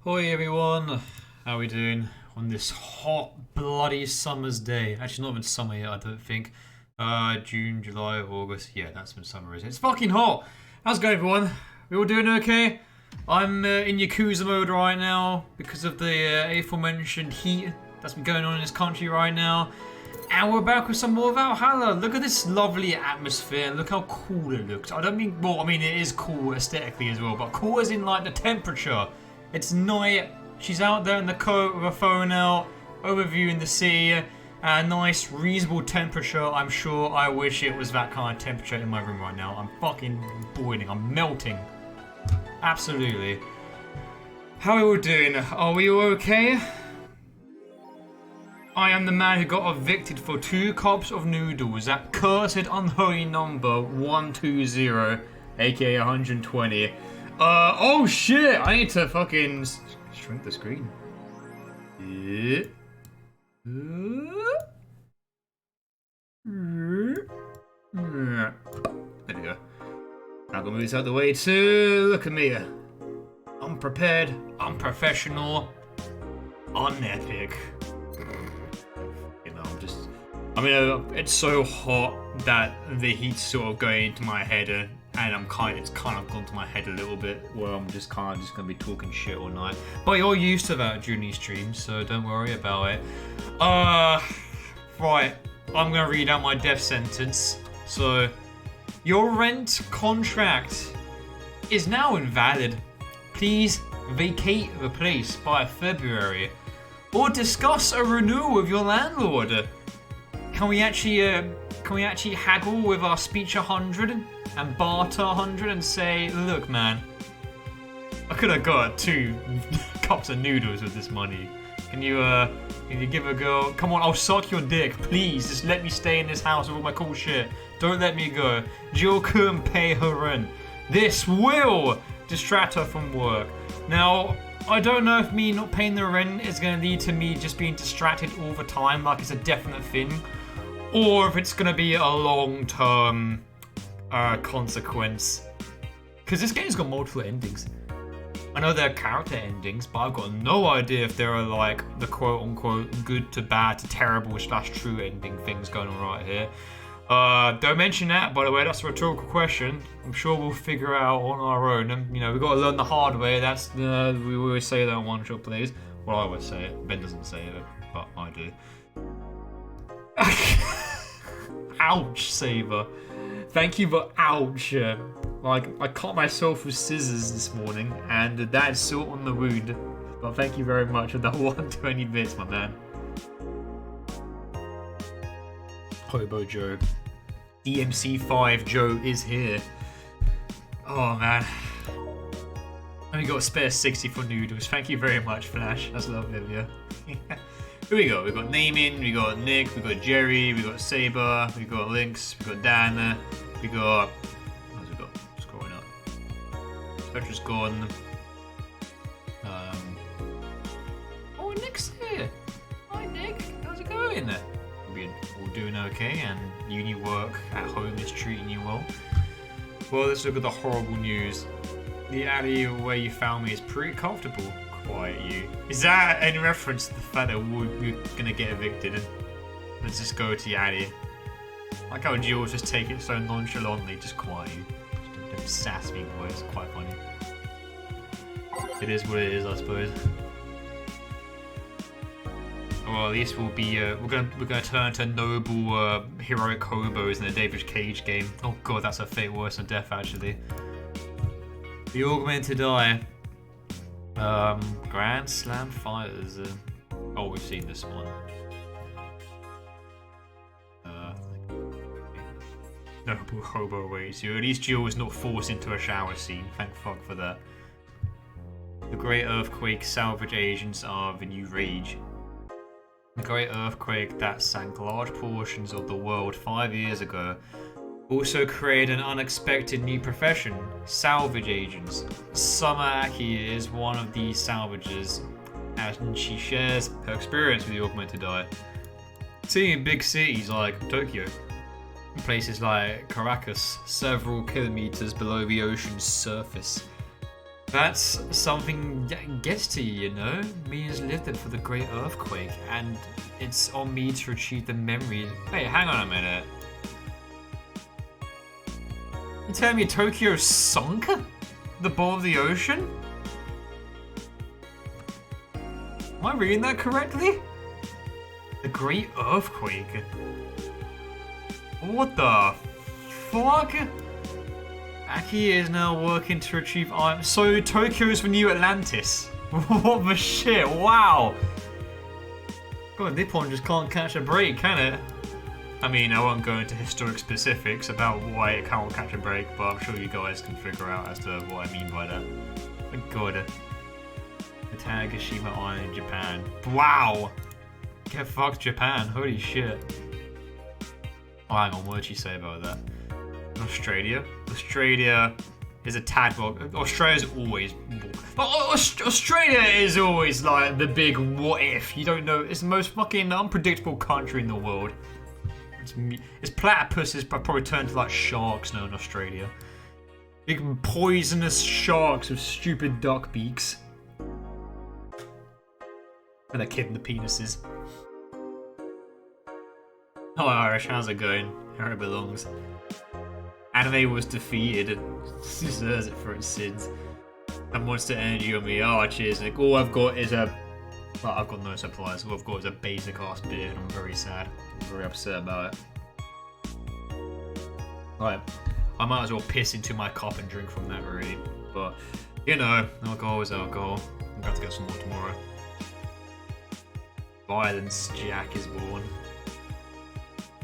Hoi everyone, how are we doing on this hot bloody summer's day? Actually not even summer yet, I don't think. June, July, August, yeah, that's when summer is. It's fucking hot! How's it going everyone? We all doing okay? I'm in Yakuza mode right now because of the aforementioned heat that's been going on in this country right now. And we're back with some more VA11-HallA. Look at this lovely atmosphere. Look how cool it looks. I don't mean, well, I mean it is cool aesthetically as well, but cool as in like the temperature. It's night. She's out there in the coat with her phone out, overviewing the city. A nice, reasonable temperature. I'm sure I wish it was that kind of temperature in my room right now. I'm fucking boiling. I'm melting. Absolutely. How are we all doing? Are we all okay? I am the man who got evicted for 2 cups of noodles. That cursed unholy number 120, aka 120. Oh shit! I need to fucking shrink the screen. There we go. Now I'm gonna move this out of the way too. Look at me. Unprepared, unprofessional, unepic. I mean, it's so hot that the heat's sort of going into my head, and it's kind of gone to my head a little bit, where I'm just gonna be talking shit all night. But you're used to that during these streams, so don't worry about it. Right, I'm gonna read out my death sentence. So, your rent contract is now invalid. Please vacate the place by February, or discuss a renewal with your landlord. Can we actually haggle with our speech 100 and barter 100 and say, look, man, I could have got 2 cups of noodles with this money. Can you give a go? Come on, I'll suck your dick, please. Just let me stay in this house with all my cool shit. Don't let me go. Jill couldn't pay her rent. This will distract her from work. Now, I don't know if me not paying the rent is going to lead to me just being distracted all the time, like it's a definite thing, or if it's going to be a long-term consequence. Because this game's got multiple endings. I know they're character endings, but I've got no idea if there are like the quote-unquote good to bad to terrible / true ending things going on right here. Don't mention that, by the way, that's a rhetorical question. I'm sure we'll figure out on our own. And, you know, we've got to learn the hard way. That's we always say that on One Shot Plays. Well, I always say it. Ben doesn't say it, but I do. Ouch, Saber. Thank you for ouch. Like, I cut myself with scissors this morning, and that's salt on the wound. But thank you very much for the 120 bits, my man. Hobo Joe. EMC5 Joe is here. Oh man. Only got a spare 60 for noodles. Thank you very much, Flash. That's lovely of you. Here we go. We've got Naming, we got Nick, we got Jerry, we got Saber, we got Lynx, we got Dan, we got. What else we got? Scrolling up. Spectre's gone. Oh, Nick's here. Hi, Nick. How's it going? All doing okay, and uni work at home is treating you well. Well, let's look at the horrible news. The alley where you found me is pretty comfortable. Quiet you. Is that in reference to the fact that we're gonna get evicted? And let's just go to the alley. Like how Jules just take it so nonchalantly, just quiet you. Just don't sass me, boy. It's quite funny. It is what it is, I suppose. Well, at least we'll be we're gonna turn to noble heroic hobos in the David Cage game. Oh god, that's a fate worse than death actually. The Augmented Eye. Grand Slam Fighters. Oh, we've seen this one. Noble hobo ways you. At least Jill was not forced into a shower scene. Thank fuck for that. The Great Earthquake salvage agents are the new rage. The Great Earthquake that sank large portions of the world 5 years ago also created an unexpected new profession, salvage agents. Summer Aki is one of these salvages, and she shares her experience with the Augmented Eye. Seeing in big cities like Tokyo, places like Caracas, several kilometers below the ocean's surface, That's something that gets to you, you know? Me has lived it for the great earthquake, and it's on me to achieve the memories. Wait, hang on a minute. You telling me Tokyo sunk? The bottom of the ocean? Am I reading that correctly? The great earthquake? What the fuck? Aki is now working to achieve so Tokyo's the new Atlantis. What the shit? Wow. God, Nippon just can't catch a break, can it? I mean, I won't go into historic specifics about why it can't catch a break, but I'm sure you guys can figure out as to what I mean by that. My god. The Tanegashima Island in Japan. Wow! Get fucked, Japan. Holy shit. Oh, hang on, what did you say about that? Australia? Australia is a tad well. Australia's always. Australia is always like the big what if. You don't know. It's the most fucking unpredictable country in the world. It's platypuses probably turn to like sharks now in Australia. Big poisonous sharks with stupid duck beaks. And they're kidding the penises. Hello Irish, how's it going? Where it belongs. Anime was defeated and deserves it for its sins. And monster energy on me. Oh, cheers, Nick. All I've got is a... Well, I've got no supplies. All I've got is a basic ass beer and I'm very sad. I'm very upset about it. Right. I might as well piss into my cup and drink from that, really. But, you know, alcohol is alcohol. I'm going to get some more tomorrow. Violence, Jack is born.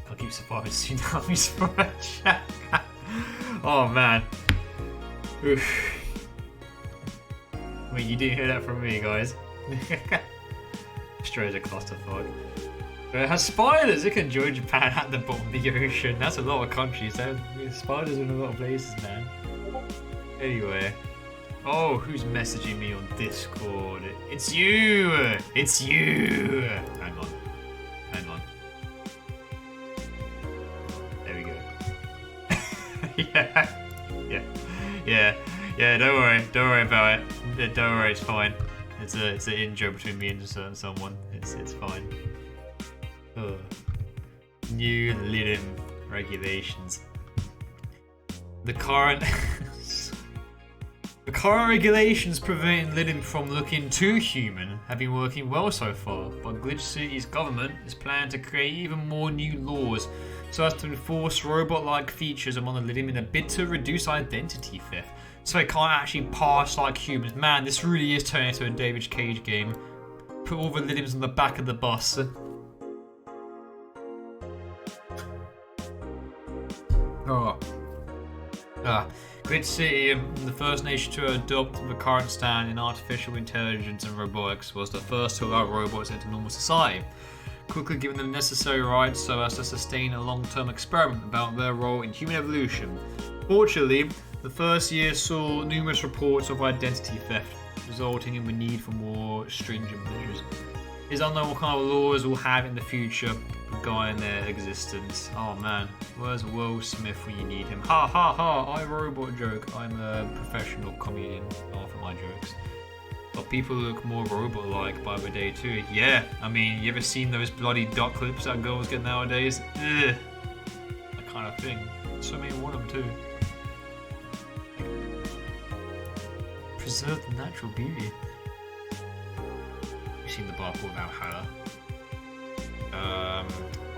I'll keep surviving tsunamis for a Jack. Oh, man. Oof. Wait, you didn't hear that from me, guys. Australia's a clusterfuck. It has spiders. It can join Japan at the bottom of the ocean. That's a lot of countries. There's spiders in a lot of places, man. Anyway. Oh, who's messaging me on Discord? It's you! It's you! Hang on. Hang on. There we go. Yeah, don't worry about it. Don't worry, it's fine. It's an intro between me and someone. It's fine. Ugh. New Liddim regulations. The current regulations preventing Liddim from looking too human have been working well so far, but Glitch City's government is planning to create even more new laws so as to enforce robot-like features among the Liddim in a bid to reduce identity theft. So they can't actually pass like humans. Man, this really is turning into a David Cage game. Put all the Liddims on the back of the bus. Glitch City, the first nation to adopt the current stand in artificial intelligence and robotics, was the first to allow robots into normal society, quickly giving them the necessary rights so as to sustain a long-term experiment about their role in human evolution. Fortunately, the first year saw numerous reports of identity theft, resulting in the need for more stringent measures. It's unknown what kind of laws we'll have in the future regarding their existence. Oh man, where's Will Smith when you need him? Ha ha ha, I robot joke. I'm a professional comedian, laugh at my jokes. But people look more robot-like by the day too. Yeah, I mean, you ever seen those bloody duck clips that girls get nowadays? Ugh. That kind of thing. So many want them too. Preserve the natural beauty. You've seen the barcode about Hannah.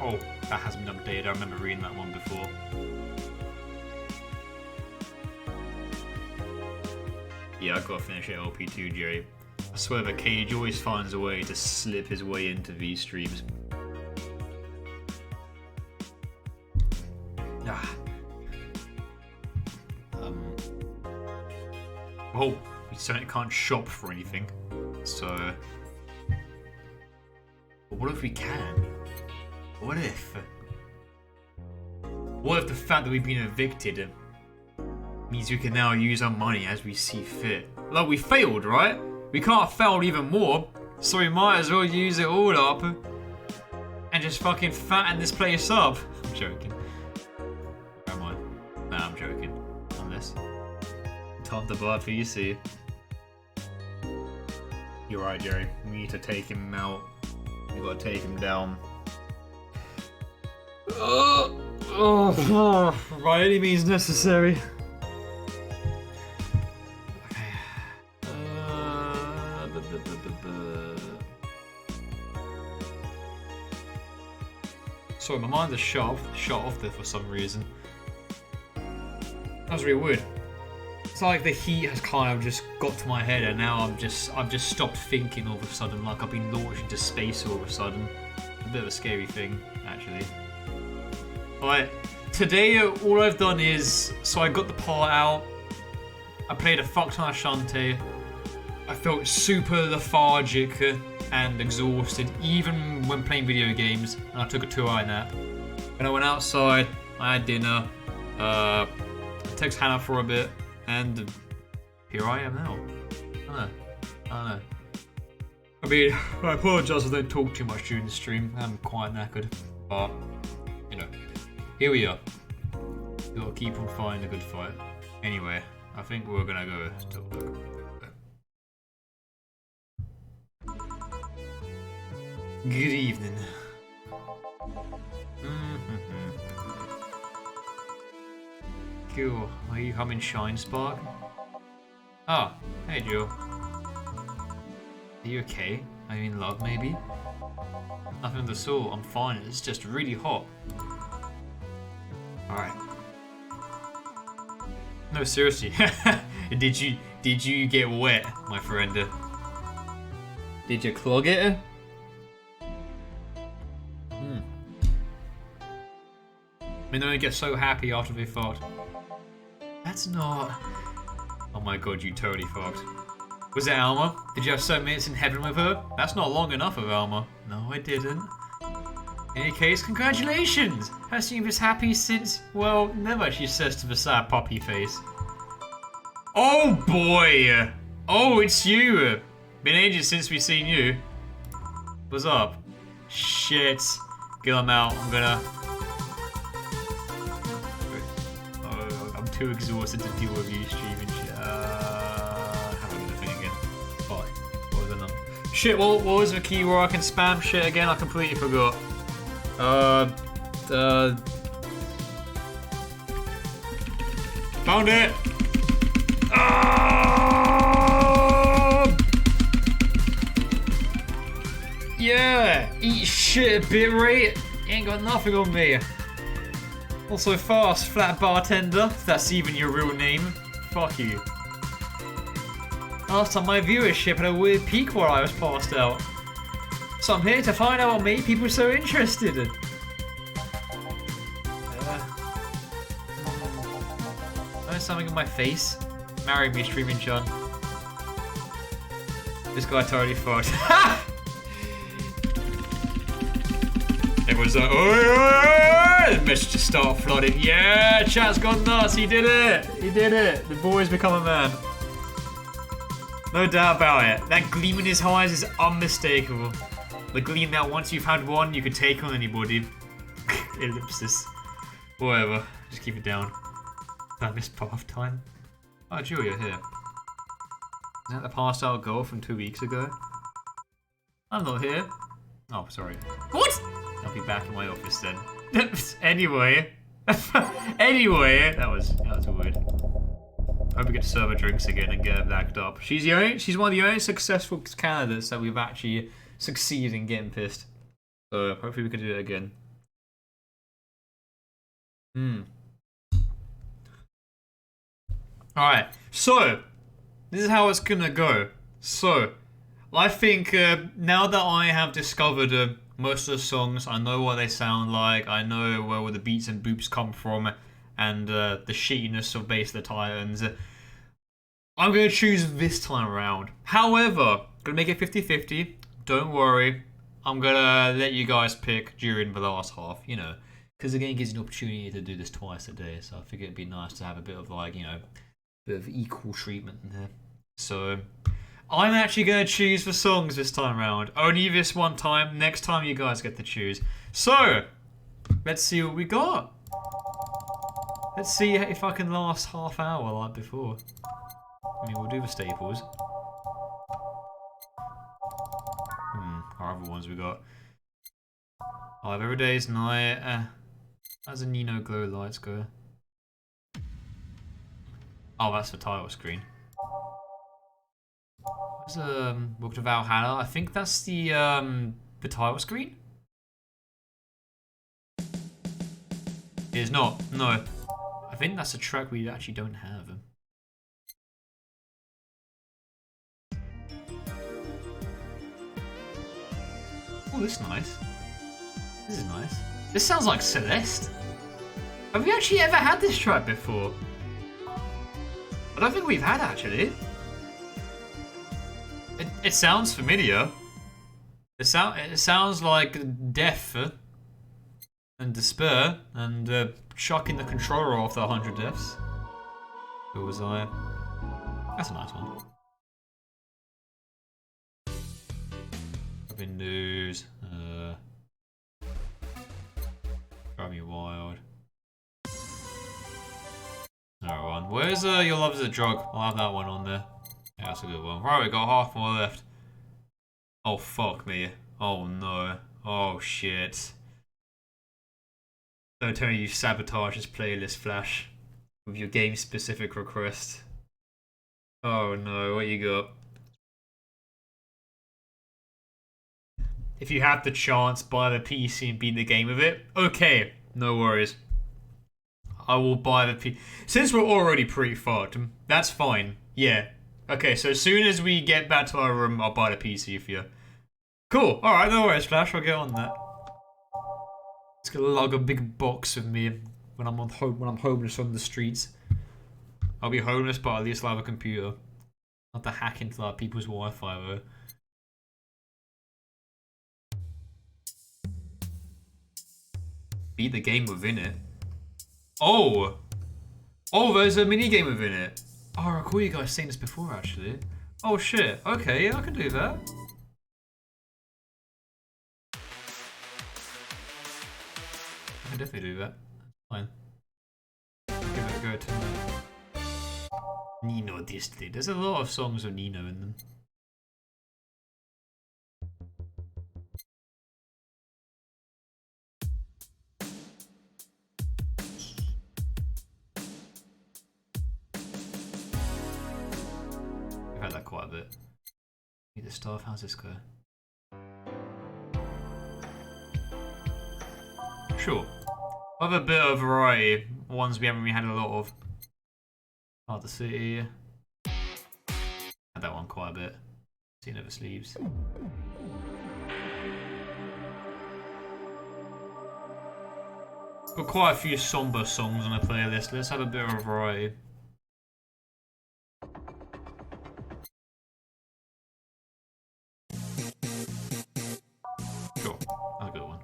Oh, that hasn't been updated. I remember reading that one before. Yeah, I've got to finish it LP2, Jerry. I swear the Cage always finds a way to slip his way into these streams. Oh, we certainly can't shop for anything. So... But what if we can? What if? What if the fact that we've been evicted means we can now use our money as we see fit? Like, we failed, right? We can't fail even more, so we might as well use it all up and just fucking fatten this place up. I'm joking. Am I? Nah, I'm joking. Unless time to buy for you see. You're right, Jerry. We need to take him out. We gotta take him down. By any means necessary. Sorry, my mind is shut off there for some reason. That was really weird. It's like the heat has kind of just got to my head, and now I've just stopped thinking all of a sudden, like I've been launched into space all of a sudden. A bit of a scary thing, actually. Alright, today all I've done is, so I got the part out, I played a fuck ton of Shantae, I felt super lethargic and exhausted, even when playing video games, and I took a 2-hour nap. And I went outside, I had dinner, I texted Hannah for a bit, and here I am now. I don't know. I mean, I apologise if I don't talk too much during the stream, I'm quite knackered, but, you know, here we are. We've got to keep on fighting a good fight. Anyway, I think we're gonna go to work. Good evening. Cool. Are you humming Shine Spark? Ah, hey Joe. Are you okay? Are you in love maybe? Nothing of the sort, I'm fine, it's just really hot. Alright. No, seriously. Did you get wet, my friend? Did you clog it? I mean, they get so happy after they fucked. That's not... Oh my god, you totally fucked. Was it Alma? Did you have 7 minutes in heaven with her? That's not long enough of Alma. No, I didn't. In any case, congratulations! Has seen this happy since, well, never, she says to the sad puppy face. Oh boy! Oh, it's you! Been ages since we've seen you. What's up? Shit. Get him out, I'm gonna... I'm too exhausted to deal with you streaming shit. How do I do the thing again? Fuck. What was the number? Shit, what was the key where I can spam shit again? I completely forgot. Found it! Yeah! Eat shit, bit rate! Ain't got nothing on me. Also fast, flat bartender, if that's even your real name. Fuck you. Last time my viewership had a weird peak while I was passed out. So I'm here to find out what made people so interested. There's something in my face. Marry me, streaming John. This guy totally fucked. Everyone's like, oh, the messages start flooding. Yeah, chat's gone nuts. He did it. He did it. The boy's become a man. No doubt about it. That gleam in his eyes is unmistakable. The gleam that once you've had one, you could take on anybody. Ellipsis. Whatever. Just keep it down. I missed bath time. Oh, Jill, you're here. Is that the passed out girl from 2 weeks ago? I'm not here. Oh, sorry. What? I'll be back in my office then. Anyway. Anyway. That was weird. Hope we get to serve her drinks again and get her backed up. She's one of the only successful candidates that we've actually succeeded in getting pissed. So hopefully we can do it again. Alright, so this is how it's gonna go. So I think now that I have discovered most of the songs, I know what they sound like, I know where the beats and boops come from, and the shittiness of Base of the Titans. I'm going to choose this time around. However, I'm going to make it 50-50. Don't worry. I'm going to let you guys pick during the last half, you know. Because again, it gives you an opportunity to do this twice a day. So I figured it'd be nice to have a bit of like, you know, bit of equal treatment in there. So I'm actually going to choose the songs this time around. Only this one time. Next time you guys get to choose. So let's see what we got. Let's see if I can last half hour like before. I mean, we'll do the staples. ones we got. Live every day is night. How's the Nino glow lights go? Oh, that's the title screen. Where's Welcome to VA11-HallA? I think that's the title screen. It is not. No, I think that's a track we actually don't have. Oh, this is nice. This is nice. This sounds like Celeste. Have we actually ever had this track before? I don't think we've had, actually. It sounds familiar. It sounds like death and despair and chucking the controller off the 100 deaths. Who was I? That's a nice one. Windows. Drive me wild. Alright, one. Where's Your Love Is a Drug? I'll have that one on there. Yeah, that's a good one. Right, we got half more left. Oh, fuck me. Oh, no. Oh, shit. Don't tell me you sabotage this playlist, Flash, with your game-specific request. Oh, no. What you got? If you have the chance, buy the PC and beat the game with it. Okay, no worries. I will buy the PC. Since we're already pretty fucked, that's fine. Yeah. Okay, so as soon as we get back to our room, I'll buy the PC for you. Cool. Alright, no worries, Flash. I'll get on that. It's gonna lug a big box with me when I'm homeless on the streets. I'll be homeless, but at least I'll have a computer. Not to hack into other people's Wi-Fi though. Beat the game within it. Oh! Oh, there's a mini game within it. Oh, I recall you guys saying this before, actually. Oh shit. Okay, yeah, I can do that. I can definitely do that. Fine. Give it a go tonight. Nino Disney. There's a lot of songs with Nino in them. I've had that quite a bit. Need the staff. How's this go? Sure. I have a bit of variety. Ones we haven't really had a lot of. Hard to see. Had that one quite a bit. See Never Sleeps. Got quite a few somber songs on the playlist. Let's have a bit of a variety. Sure, that's a good one.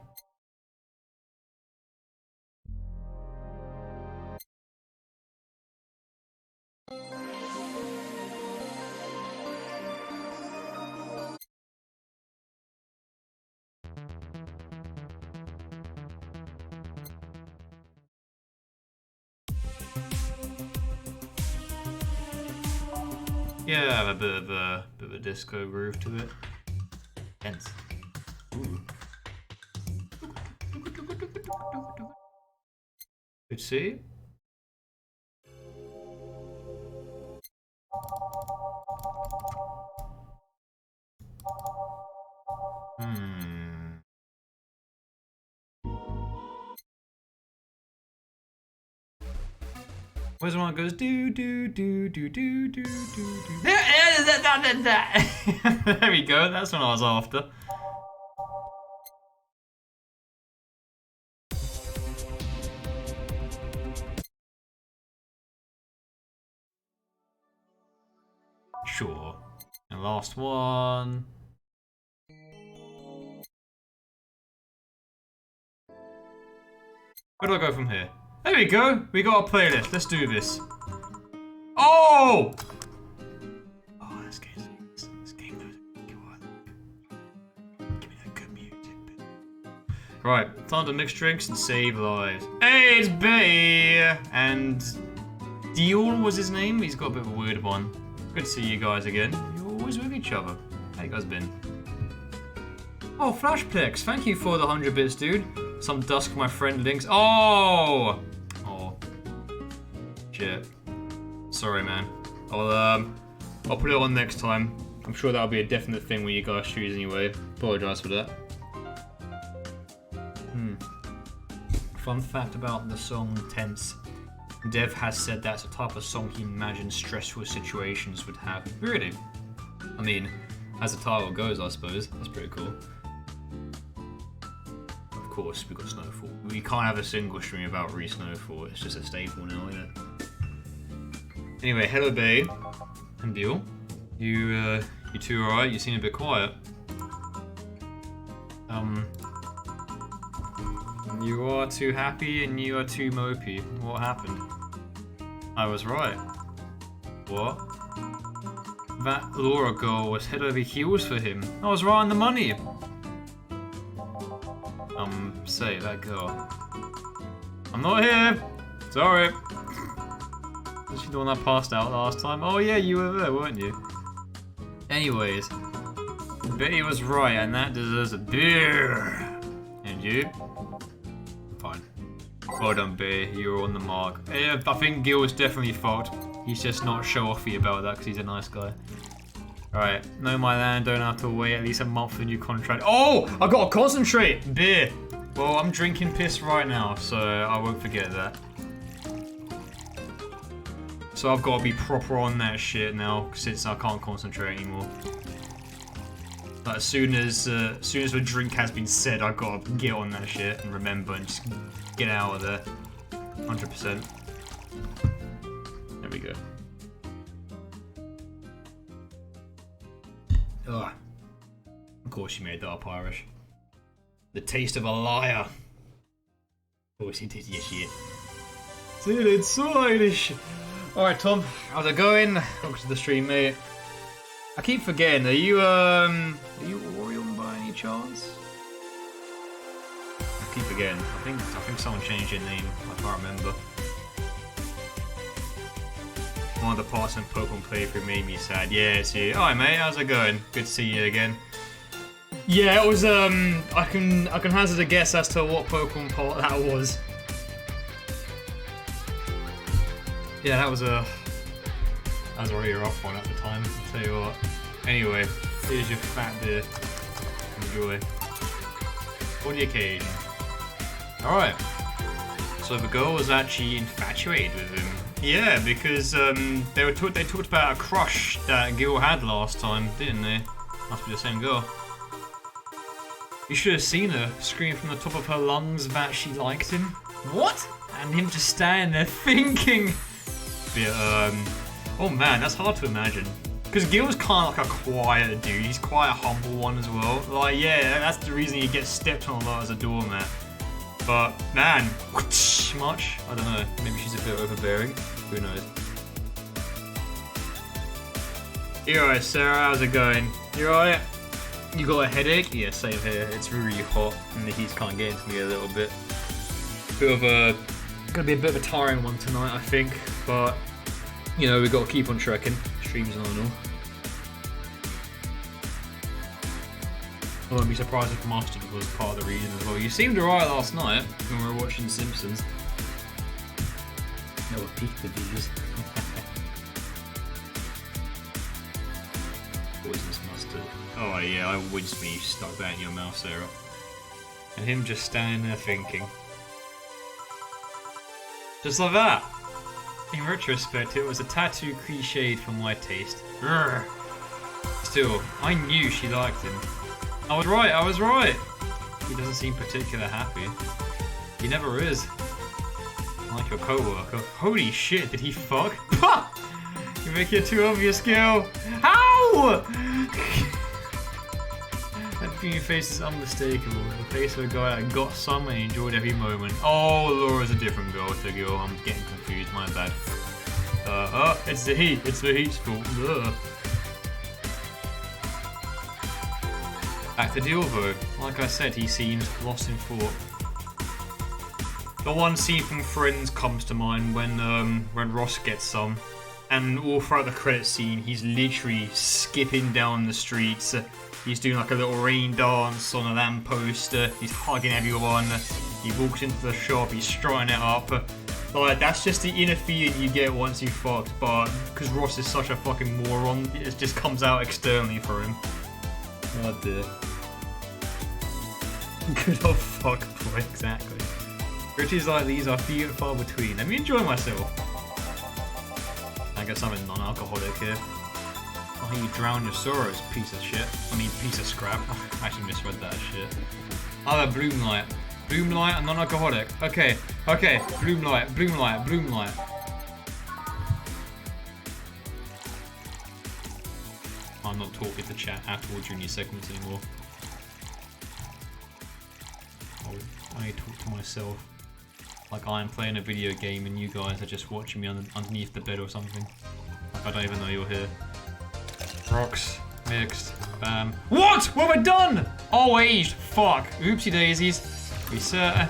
Yeah, have a bit of a disco groove to it. Tense. Ooh. Good see. Where's the one that goes do do do do do do do do? There we go. That's what I was after. Sure. And last one. Where do I go from here? There we go. We got a playlist. Let's do this. Oh! Oh, this game knows what. Give me that good music. Right, time to mix drinks and save lives. Hey, it's Betty! And Dion was his name. He's got a bit of a weird one. Good to see you guys again. You're always with each other. How you guys been? Oh, Flashplex, thank you for the 100 bits, dude. Some dusk my friend links. Oh! Oh. Shit. Sorry, man. I'll put it on next time. I'm sure that'll be a definite thing when you guys choose anyway. Apologise for that. Fun fact about the song Tense. Dev has said that's the type of song he imagines stressful situations would have. Really? I mean, as the title goes, I suppose. That's pretty cool. Of course, we've got Snowfall. We can't have a single stream about Snowfall. It's just a staple now, isn't it? Anyway, hello, babe. And Bill. You two alright? You seem a bit quiet. You are too happy and you are too mopey. What happened? I was right. What? That Laura girl was head over heels for him. I was right on the money. Say, that girl. I'm not here! Sorry. Was she the one that passed out last time? Oh yeah, you were there, weren't you? Anyways. Betty was right, and that deserves a beer. And you? Fine. Well done, Betty. You were on the mark. Yeah, I think Gil was definitely fucked. He's just not show-offy about that because he's a nice guy. Alright, know my land, don't have to wait at least a month for the new contract. Oh! I gotta concentrate! Beer! Well, I'm drinking piss right now, so I won't forget that. So I've got to be proper on that shit now, since I can't concentrate anymore. But as soon as the drink has been said, I've got to get on that shit and remember and just get out of there. 100%. There we go. Ugh. Of course you made that up, Irish. The taste of a liar. Of course he did, yes you did. Dude, it's so Irish. Alright, Tom, how's it going? Welcome to the stream, mate. I keep forgetting, are you Orion by any chance? I keep forgetting. I think someone changed your name. I can't remember. One of the parts in Pokemon playthrough made me sad. Yeah, it's you. Alright, mate, how's it going? Good to see you again. Yeah, it was, I can hazard a guess as to what Pokemon part that was. Yeah, that was already a rough one at the time, I'll tell you what. Anyway, here's your fat beer. Enjoy. For the occasion. Alright. So the girl was actually infatuated with him. Yeah, because they talked about a crush that Gil had last time, didn't they? Must be the same girl. You should have seen her scream from the top of her lungs that she liked him. What? And him just standing there thinking. But, oh man, that's hard to imagine. Because Gil's kind of like a quiet dude. He's quite a humble one as well. Like, yeah, that's the reason he gets stepped on a lot as a doormat. But man, much? I don't know. Maybe she's a bit overbearing. Who knows? You alright, Sarah? How's it going? You alright? You got a headache? Yeah, same here. It's really hot and the heat's kind of getting to me a little bit. Gonna be a bit of a tiring one tonight, I think. But you know, we've got to keep on trekking. Streams on and all. I wouldn't be surprised if Mustard was part of the reason as well. You seemed alright last night when we were watching Simpsons. No, what peaked the views. Poisonous mustard. Oh yeah, I winced when you stuck that in your mouth, Sarah. And him just standing there thinking. Just like that. In retrospect, it was a tattoo cliched for my taste. Urgh. Still, I knew she liked him. I was right. He doesn't seem particularly happy. He never is. Like your co-worker. Holy shit, did he fuck? Pah! You make it too obvious, Gil. How? That beaming face is unmistakable. The face of a guy that got some and enjoyed every moment. Oh, Laura's a different girl to Gil. I'm getting confused, my bad. It's the heat. It's the heat's fault. Ugh. Back to deal though. Like I said, he seems lost in thought. The one scene from Friends comes to mind when Ross gets some, and all throughout the credit scene, he's literally skipping down the streets, He's doing like a little rain dance on a lamppost. He's hugging everyone. He walks into the shop. He's strutting it up. Like, that's just the inner feeling you get once you fucked. But because Ross is such a fucking moron, it just comes out externally for him. Oh dear. Good old fuck boy, exactly. Riches like these are few and far between. Let me enjoy myself. I got something non-alcoholic here. Oh, you drown your sorrows, piece of shit. I mean, piece of scrap. I actually misread that shit. Other bloom light. Bloom light and non-alcoholic. Okay, okay. Bloom light, bloom light, bloom light. I'm not talking to chat at all during these segments anymore. Oh, I need to talk to myself. Like I'm playing a video game and you guys are just watching me underneath the bed or something. Like I don't even know you're here. Rocks, mixed, bam. What? What have I done? Oh, aged. Fuck. Oopsie daisies. Reset.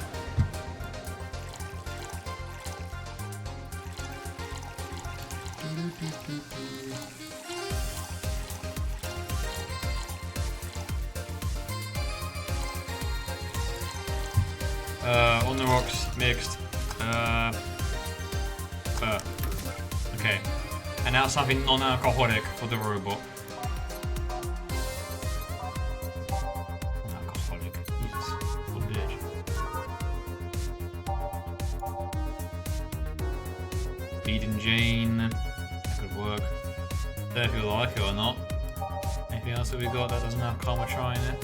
On the rocks, mixed. Okay. And now something non-alcoholic for the robot. Non-alcoholic. Jesus. What a bitch. Bleeding Jane. That could work. Don't know if you like it or not. Anything else that we got that doesn't have Karma Tri in it?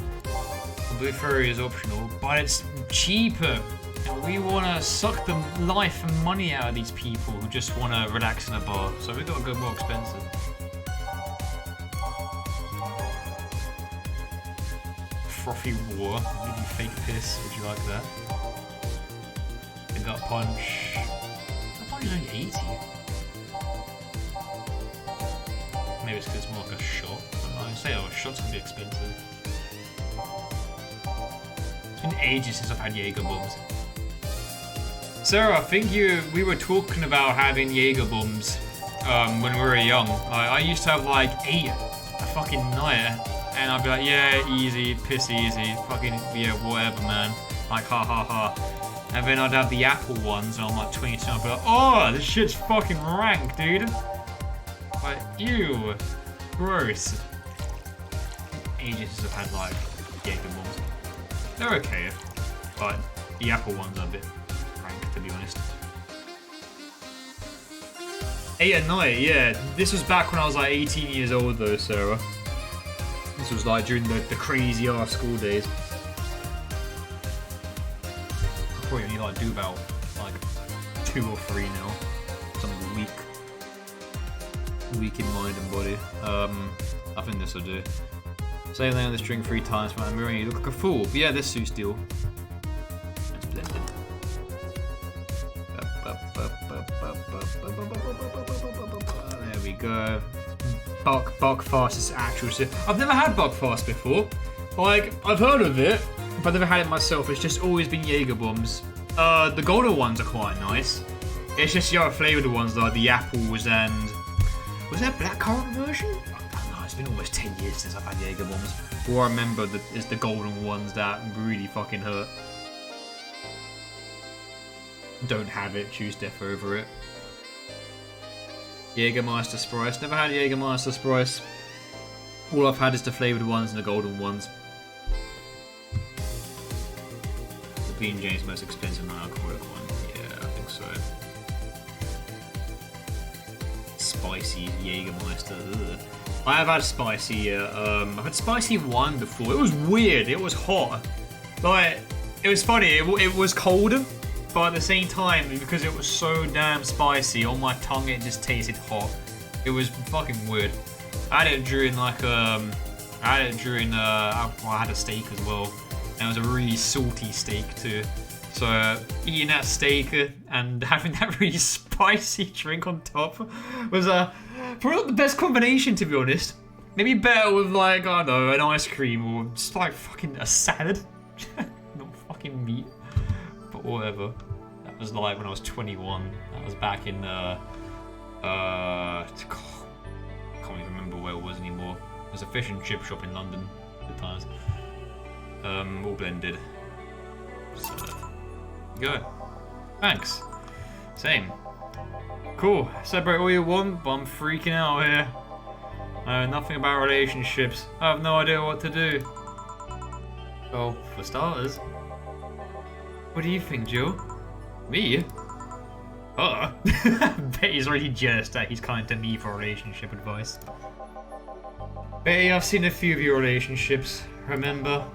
The Blue Furry is optional, but it's cheaper. And we want to suck the life and money out of these people who just want to relax in a bar. So we've got to go more expensive. Frothy War. Maybe fake piss. Would you like that? The Gut Punch. Gut Punch is only 80. Maybe it's because it's more like a shot. I say, oh, a shot's going to be expensive. It's been ages since I've had Jaeger bombs. Sarah, I think we were talking about having Jaeger bombs when we were young. I used to have like 8 a fucking night, and I'd be like, yeah, easy, piss easy, fucking, yeah, whatever, man. Like, ha ha ha. And then I'd have the Apple ones, and I'm like 22, and I'd be like, oh, this shit's fucking rank, dude. Like, ew. Gross. Ages since I've had like Jaeger bombs. They're okay, but the Apple ones are a bit rank, to be honest. 8 at night, yeah. This was back when I was like 18 years old though, Sarah. This was like during the crazy ass school days. I probably only like do about like 2 or 3 now. Something weak in mind and body. I think this will do. Say the name of the string 3 times when I'm mirroring you look like a fool. But yeah, this suits deal. It's blended. There we go. Buckfast is actual shit. I've never had Buckfast before. Like, I've heard of it, but I've never had it myself. It's just always been Jaeger bombs. The golden ones are quite nice. It's just the other flavoured ones like the apples and... Was there a blackcurrant version? I don't know, it's been almost 10 years since I've had Jaeger bombs. All I remember is the golden ones that really fucking hurt. Don't have it, choose death over it. Jägermeister Spryce. Never had Jägermeister Spryce. All I've had is the flavoured ones and the golden ones. The Bean James most expensive non-alcoholic one. Yeah, I think so. Spicy Jägermeister. Ugh. I have had spicy. I've had spicy wine before. It was weird. It was hot. Like, it was funny. It was cold. But at the same time, because it was so damn spicy, on my tongue it just tasted hot. It was fucking weird. I had it during I had a steak as well. And it was a really salty steak too. So eating that steak and having that really spicy drink on top was probably not the best combination, to be honest. Maybe better with like, I don't know, an ice cream or just like fucking a salad. Not fucking meat. But whatever. That was like when I was 21. That was back in I can't even remember where it was anymore. There's a fish and chip shop in London. all blended. So, go. Thanks. Same. Cool. Celebrate all you want, but I'm freaking out here. I know nothing about relationships. I have no idea what to do. Well, for starters. What do you think, Jill? Me? I bet he's already jealous that he's coming to me for relationship advice. Betty, I've seen a few of your relationships, remember?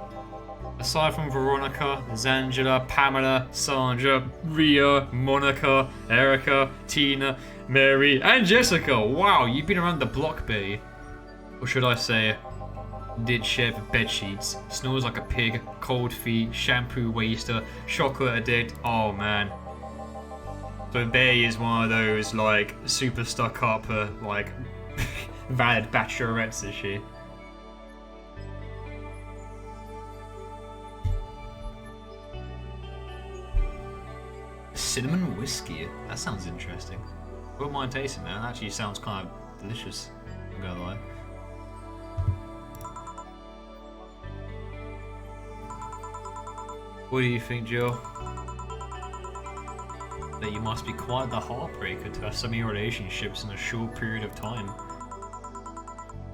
Aside from Veronica, there's Angela, Pamela, Sandra, Ria, Monica, Erica, Tina, Mary, and Jessica. Wow, you've been around the block, Betty. Or should I say, did share the bed sheets, snores like a pig, cold feet, shampoo waster, chocolate addict. Oh man. So Betty is one of those like super stuck up, like valid bachelorettes, is she? Cinnamon whiskey. That sounds interesting. Wouldn't mind tasting that. That actually sounds kind of delicious. I'm gonna lie. What do you think, Jill? That you must be quite the heartbreaker to have so many relationships in a short period of time.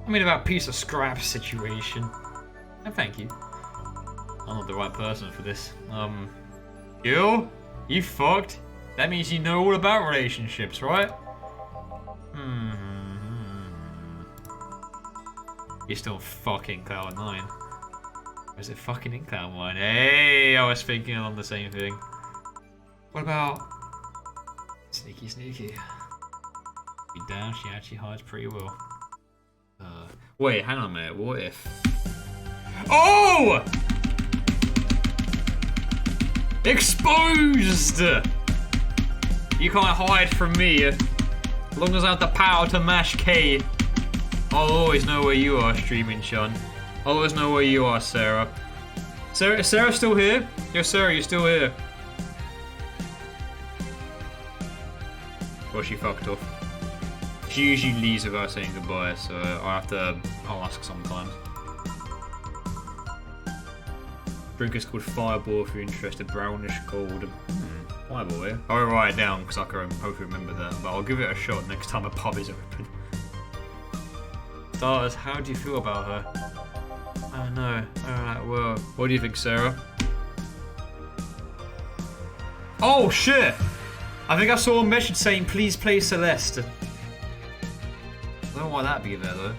I mean about piece of scrap situation. And thank you. I'm not the right person for this. Jill? You fucked? That means you know all about relationships, right? You're still fucking Cloud 9. Or is it fucking in Cloud 1? Hey, I was thinking on the same thing. What about... Sneaky, sneaky. Be damn, she actually hides pretty well. Wait, hang on a minute. What if... Oh! Exposed! You can't hide from me. As long as I have the power to mash K, I'll always know where you are, streaming Sean. I'll always know where you are, Sarah. Sarah, is Sarah still here? Yo, Sarah, you're still here. Well, she fucked off. She usually leaves without saying goodbye, so I have to ask sometimes. Drink is called Fireball if you're interested. Brownish gold. Fireball, eh? I'll write it down because I can hopefully remember that, but I'll give it a shot next time a pub is open. Starters, how do you feel about her? I don't know. Alright, well, what do you think, Sarah? Oh shit! I think I saw a message saying, please play Celeste. I don't know why that'd be there though.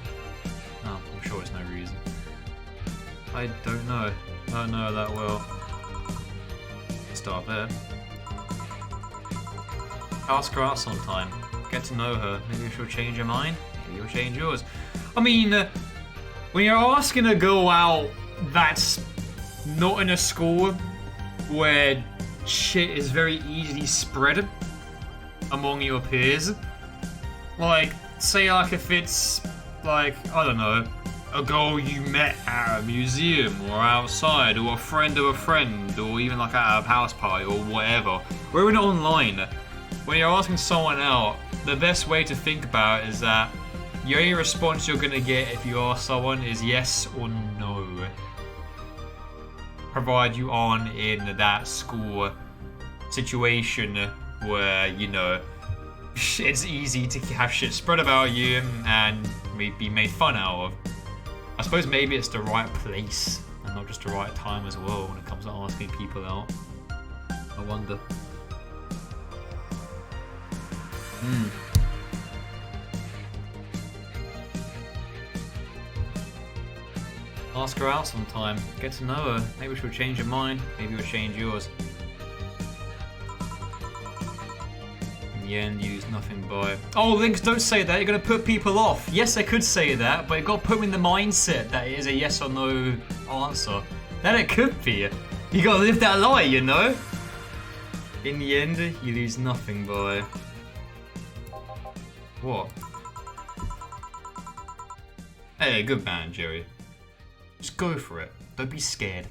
Oh, I'm sure it's no reason. I don't know. I don't know that well. Start there. Ask her out sometime. Get to know her. Maybe she'll change her mind. Maybe you'll change yours. I mean, when you're asking a girl out that's not in a school where shit is very easily spread among your peers, like, say like if it's like, I don't know, a girl you met at a museum or outside, or a friend of a friend, or even like at a house party or whatever, or even online, when you're asking someone out, the best way to think about it is that the only response you're gonna get if you ask someone is yes or no. Provided you aren't in that school situation where, you know, it's easy to have shit spread about you and be made fun out of. I suppose maybe it's the right place and not just the right time as well when it comes to asking people out. I wonder. Ask her out sometime. Get to know her. Maybe she'll change her mind. Maybe she'll change yours. In the end, use nothing by... Oh, Lynx, don't say that. You're going to put people off. Yes, I could say that, but you've got to put them in the mindset that it is a yes or no answer. That it could be. You got to live that lie, you know? In the end, you lose nothing by... What? Hey, good man, Jerry. Just go for it. Don't be scared.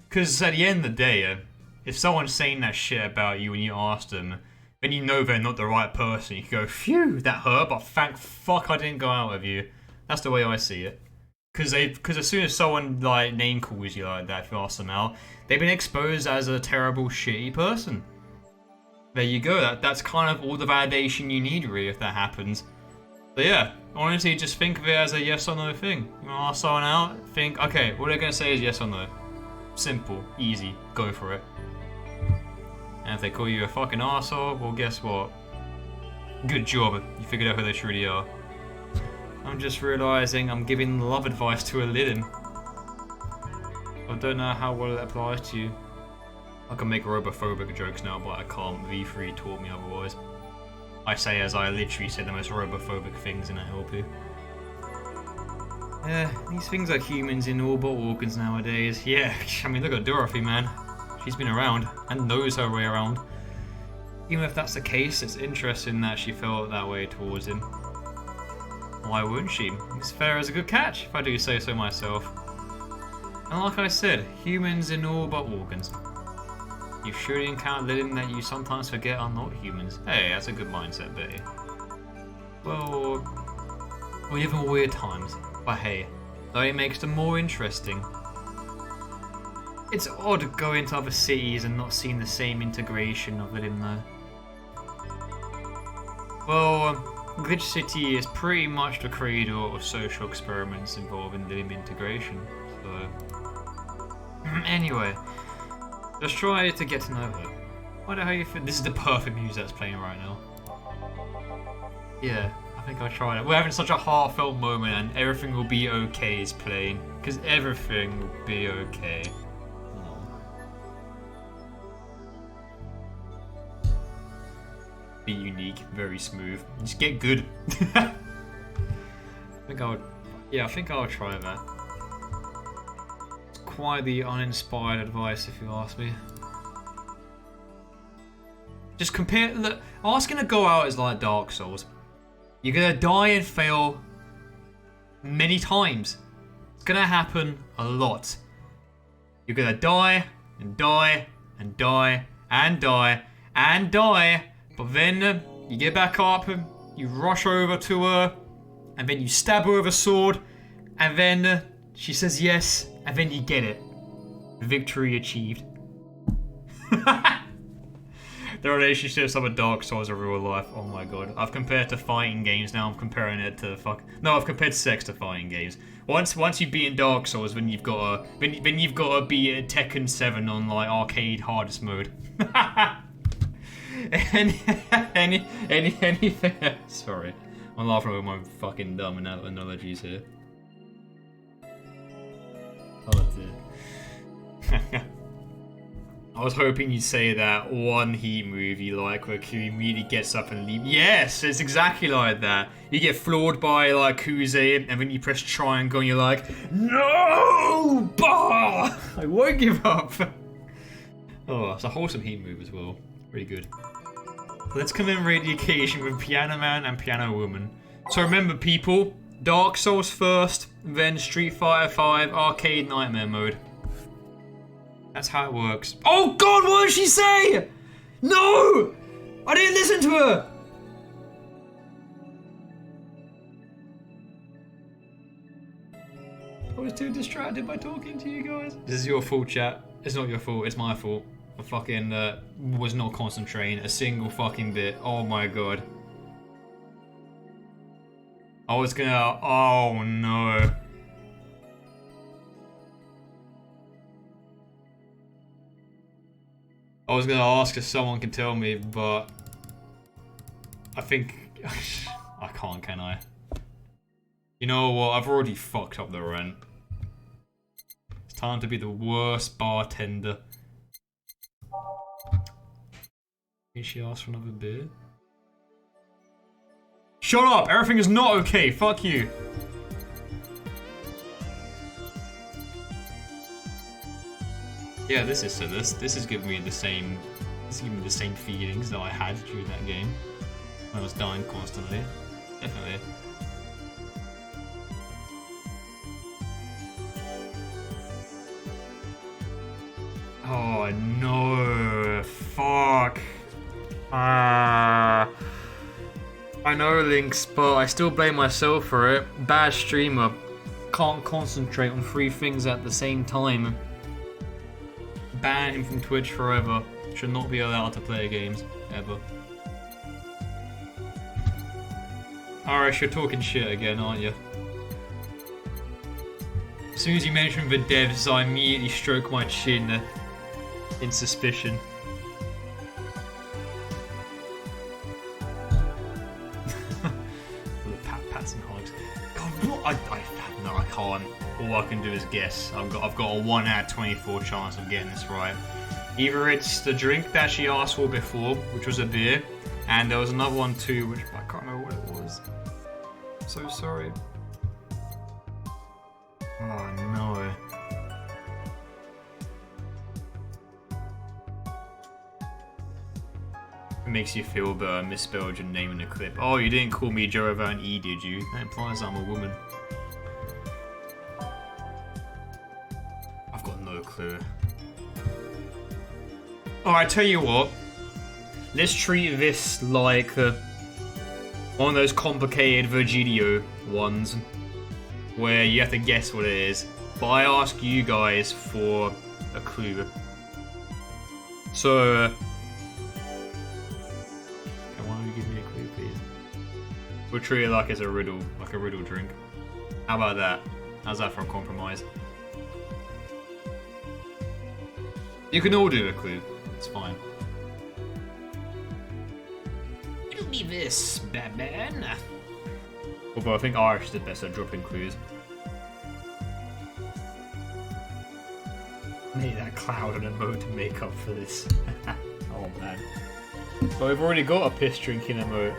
Because at the end of the day, if someone's saying that shit about you when you ask them, then you know they're not the right person. You can go, phew, that hurt, but thank fuck I didn't go out with you. That's the way I see it. Because as soon as someone like name calls you like that, if you ask them out, they've been exposed as a terrible, shitty person. There you go. That's kind of all the validation you need, really, if that happens. But yeah, honestly, just think of it as a yes or no thing. You want to ask someone out? Think, okay, what they're gonna say is yes or no. Simple, easy, go for it. And if they call you a fucking arsehole, well, guess what? Good job, you figured out who they truly are. I'm just realising I'm giving love advice to a Lydon. I don't know how well it applies to you. I can make robophobic jokes now, but I can't. V3 taught me otherwise. I say as I literally say the most robophobic things in a LP. Yeah, these things are humans in all but organs nowadays. Yeah, I mean, look at Dorothy, man. She's been around and knows her way around. Even if that's the case, it's interesting that she felt that way towards him. Why wouldn't she? It's fair as a good catch, if I do say so myself. And like I said, humans in all but organs. You've surely encountered living that you sometimes forget are not humans. Hey, that's a good mindset, Betty. Well, even weird times. But hey, though it makes them more interesting. It's odd going to other cities and not seeing the same integration of living there. Well, Glitch City is pretty much the cradle of social experiments involving living integration, so... Anyway, just try to get to know her. I wonder how you feel. This is the perfect music that's playing right now. Yeah, I think I'll try it. We're having such a heartfelt moment and everything will be okay is playing. Because everything will be okay. Be unique, very smooth. Just get good. I think I'll try that. It's quite the uninspired advice, if you ask me. Just compare. Look, asking to go out is like Dark Souls. You're gonna die and fail many times. It's gonna happen a lot. You're gonna die and die and die and die and die. But then you get back up, you rush over to her, and then you stab her with a sword, and then she says yes, and then you get it. Victory achieved. The relationships of a Dark Souls in real life, oh my god. I've compared to fighting games, now I'm comparing it to I've compared sex to fighting games. Once you've beaten Dark Souls, then you've got to beat Tekken 7 on like arcade hardest mode. Anything else? Sorry, I'm laughing over my fucking dumb analogies here. Oh dear. I was hoping you'd say that one Heat movie like where Q immediately gets up and leaves. Yes, it's exactly like that. You get floored by like Kuze and then you press triangle and you're like, no! Bah! I won't give up. Oh, it's a wholesome Heat move as well. Pretty good. Let's commemorate the occasion with Piano Man and Piano Woman. So remember people, Dark Souls first, then Street Fighter V Arcade Nightmare Mode. That's how it works. Oh god, what did she say? No! I didn't listen to her! I was too distracted by talking to you guys. This is your fault, chat. It's not your fault, it's my fault. I fucking was not concentrating a single fucking bit. Oh my god. I was gonna... Oh no. I was gonna ask if someone can tell me, but... I think... I can't, can I? You know what? I've already fucked up the rent. It's time to be the worst bartender. Did she ask for another beer? Shut up! Everything is not okay. Fuck you. Yeah, this is giving me the same. This is giving me the same feelings that I had during that game. I was dying constantly. Definitely. Oh no! Fuck. I know, Lynx, but I still blame myself for it. Bad streamer. can't concentrate on 3 things at the same time. Ban him from Twitch forever. Should not be allowed to play games, ever. Alright, you're talking shit again, aren't you? As soon as you mention the devs, I immediately stroke my chin in suspicion. Pats and hugs. God, no, I can't. All I can do is guess. I've got a 1 out of 24 chance of getting this right. Either it's the drink that she asked for before, which was a beer, and there was another one too, which I can't remember what it was. I'm so sorry. Oh no. It makes you feel better. I misspelled your name in the clip. Oh, you didn't call me Joe without an E, did you? That implies I'm a woman. I've got no clue. Alright, tell you what. Let's treat this like one of those complicated Virgilio ones where you have to guess what it is. But I ask you guys for a clue. So, why don't you give me a clue, please? We'll treat it like it's a riddle drink. How about that? How's that for a compromise? You can all do a clue. It's fine. It'll be this, Batman. Although I think Irish did best at dropping clues. Need that cloud and a emote to make up for this. Oh man. But we've already got a piss drinking emote.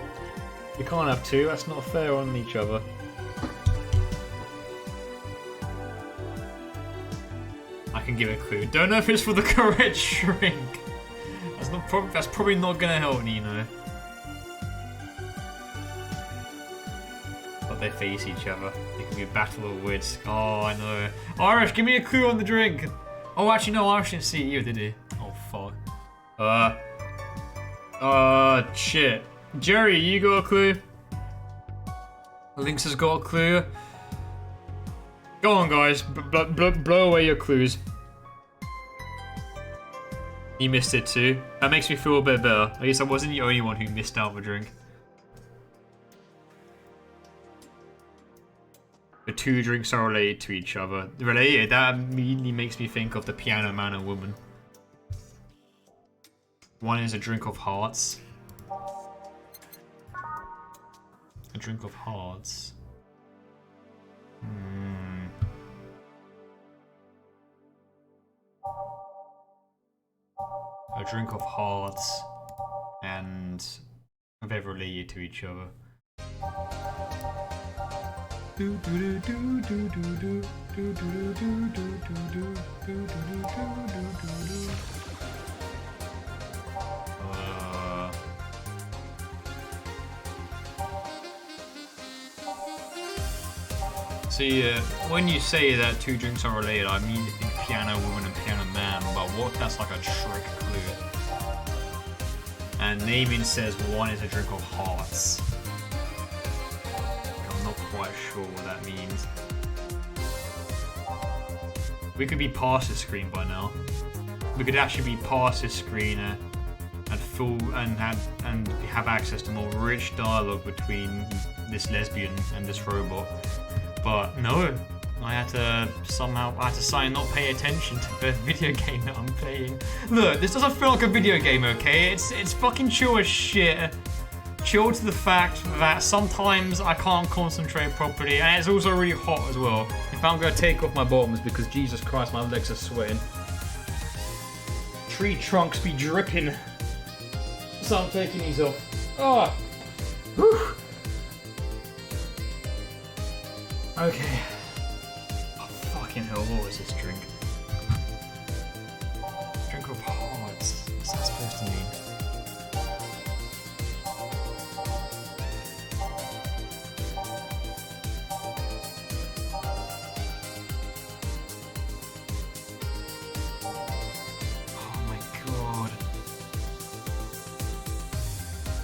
We can't have 2, that's not fair on each other. I can give a clue. Don't know if it's for the correct drink. That's probably not gonna help, Nino. But they face each other. It can be a battle of wits. Oh, I know. Irish, give me a clue on the drink. Oh, actually, no, Irish didn't see it either, did he? Oh, fuck. Shit. Jerry, you got a clue? Lynx has got a clue. Go on, guys. Blow away your clues. You missed it too. That makes me feel a bit better. I guess I wasn't the only one who missed out the drink. The 2 drinks are related to each other. Related? That immediately makes me think of the Piano Man and Woman. One is a drink of hearts. A drink of hearts. A drink of hearts, and they're related to each other. See, when you say that 2 drinks are related, I immediately think Piano Woman and Piano Man, but what if that's like a trick clue? And naming says 1 is a drink of hearts. I'm not quite sure what that means. We could be past this screen by now. We could actually be past this screen and have access to more rich dialogue between this lesbian and this robot. But no, I had to sign not pay attention to the video game that I'm playing. Look, this doesn't feel like a video game, okay? It's fucking chill as shit. Chill to the fact that sometimes I can't concentrate properly, and it's also really hot as well. If I'm gonna take off my bottoms because Jesus Christ, my legs are sweating. Tree trunks be dripping. So I'm taking these off. Oh! Whew. Okay. Oh, fucking hell, what was this drink? Drink of hearts. What's that supposed to mean? Oh my god.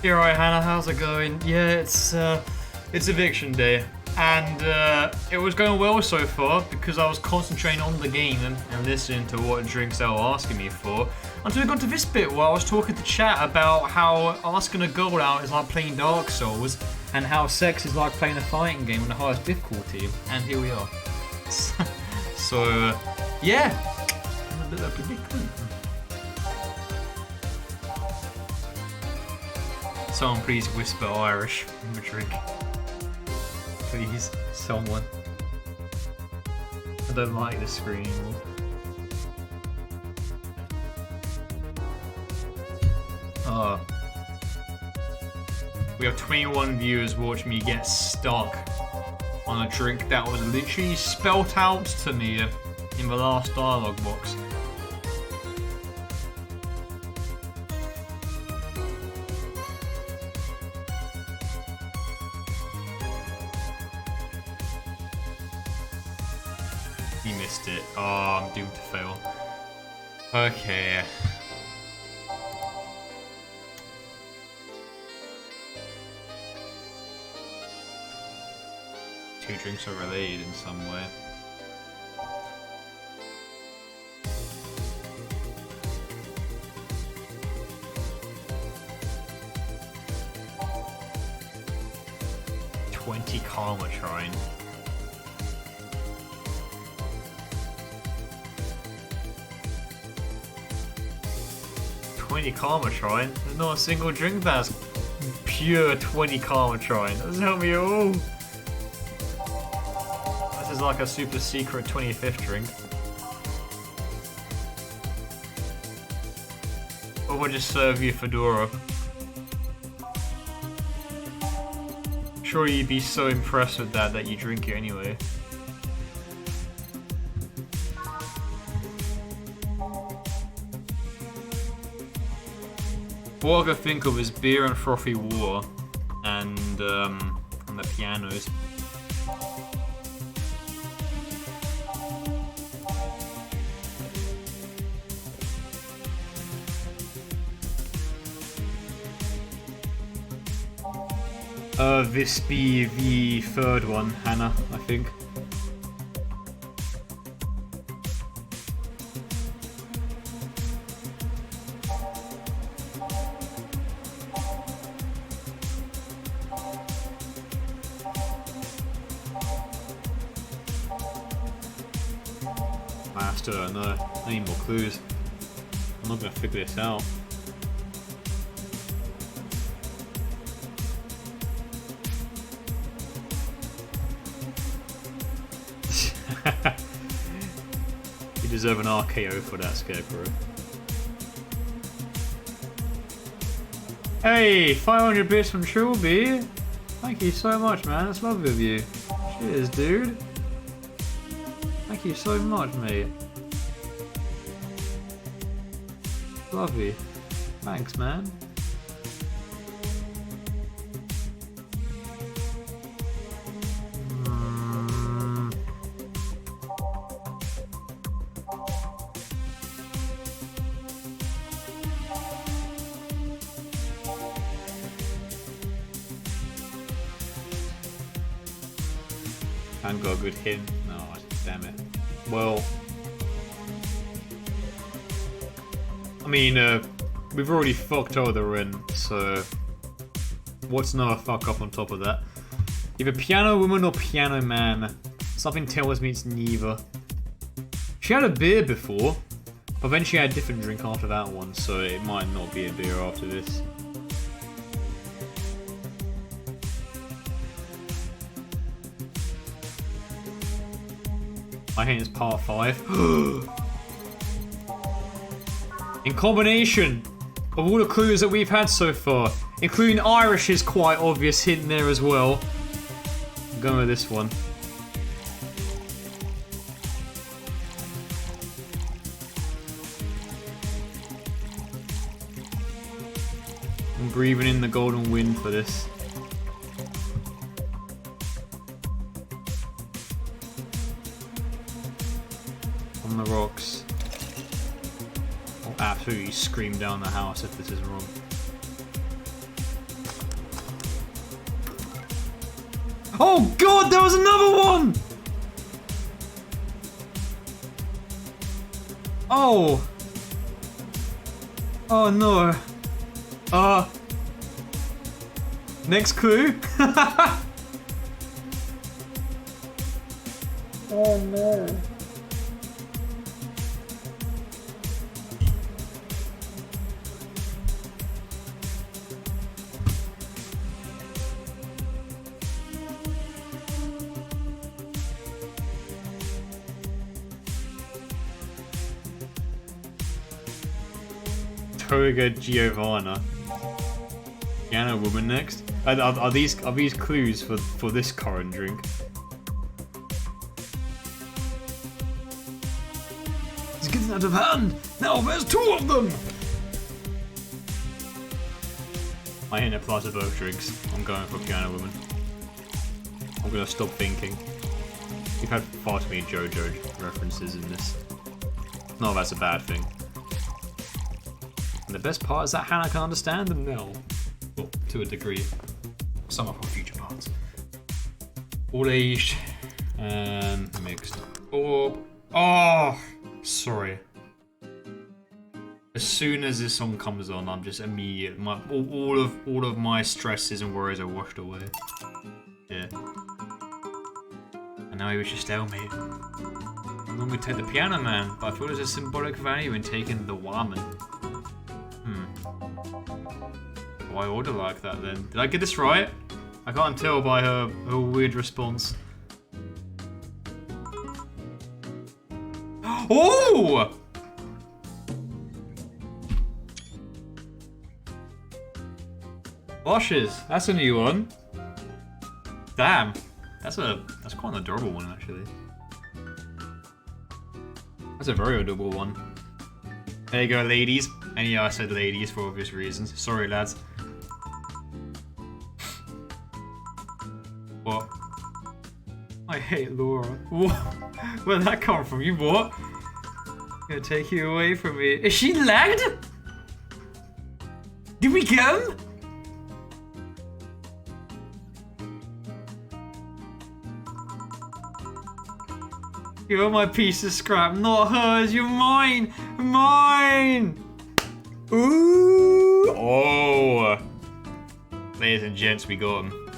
You alright, Hannah? How's it going? Yeah, it's eviction day. And it was going well so far because I was concentrating on the game and listening to what drinks they were asking me for. Until we got to this bit where I was talking to chat about how asking a girl out is like playing Dark Souls and how sex is like playing a fighting game on the highest difficulty. And here we are. So, yeah. I'm a bit of a predicament. Someone please whisper Irish in the drink. Please, someone. I don't like this screen anymore. We have 21 viewers watching me get stuck on a drink that was literally spelt out to me in the last dialogue box. He missed it. Oh, I'm doomed to fail. Okay. Two drinks are related in some way. $20 karma shrine. $20 karma shrine? There's not a single drink that's pure $20 karma shrine. That doesn't help me at all. This is like a super secret 25th drink. Or we'll just serve you Fedora. Sure, you'd be so impressed with that you drink it anyway. What I could think of is beer and frothy water, and the pianos. This be the third one, Hannah, I think. I still don't know. I need more clues. I'm not gonna figure this out. You deserve an RKO for that, Scarecrow. Hey, 500 bits from Trilby. Thank you so much, man. That's lovely of you. Cheers, dude. Thank you so much, mate. Lovely. Thanks, man. And got a good hint. No, damn it. Well, I mean, we've already fucked over in, so what's another fuck up on top of that? Either piano woman or piano man. Something tells me it's neither. She had a beer before, but then she had a different drink after that one, so it might not be a beer after this. I think it's part 5. In combination of all the clues that we've had so far, including Irish's quite obvious hint there as well, I'm going with this one. I'm breathing in the golden wind for this. On the rocks. I'll absolutely scream down the house if this is wrong. Oh god, there was another one! Oh. Oh no. Next clue? Oh no. Toga Giovanna. Piano woman next. Are these clues for this current drink? It's getting out of hand. Now there's two of them. I hint applies to both drinks. I'm going for piano woman. I'm gonna stop thinking. We've had far too many JoJo references in this. No, that's a bad thing. And the best part is that Hannah can understand them now. Well, to a degree. Some of our future parts. All aged and mixed. Oh, sorry. As soon as this song comes on, I'm just immediate. All of my stresses and worries are washed away. Yeah. And now we should stalemate. I normally take the piano man, but I feel there's a symbolic value in taking the woman. Why order like that then? Did I get this right? I can't tell by her weird response. Oh! Washes, that's a new one. Damn, that's quite an adorable one actually. That's a very adorable one. There you go, ladies. And yeah, I said ladies for obvious reasons. Sorry, lads. What? I hate Laura. What? Where'd that come from? You what? I'm gonna take you away from me. Is she lagged? Did we get him? You're my piece of scrap, not hers. You're mine. Mine. Ooh. Oh. Ladies and gents, we got him.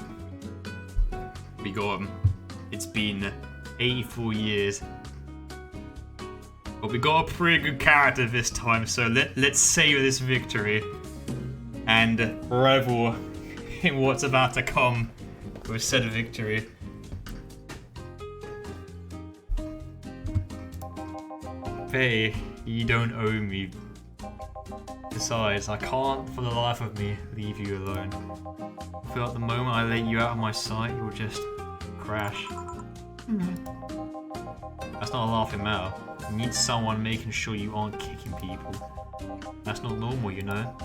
We got him. It's been 84 years. But we got a pretty good character this time, so let's savor this victory and revel in what's about to come with said victory. Hey, you don't owe me. Besides, I can't for the life of me leave you alone. I feel like the moment I let you out of my sight, you'll just crash. That's not a laughing matter. You need someone making sure you aren't kicking people. That's not normal, you know.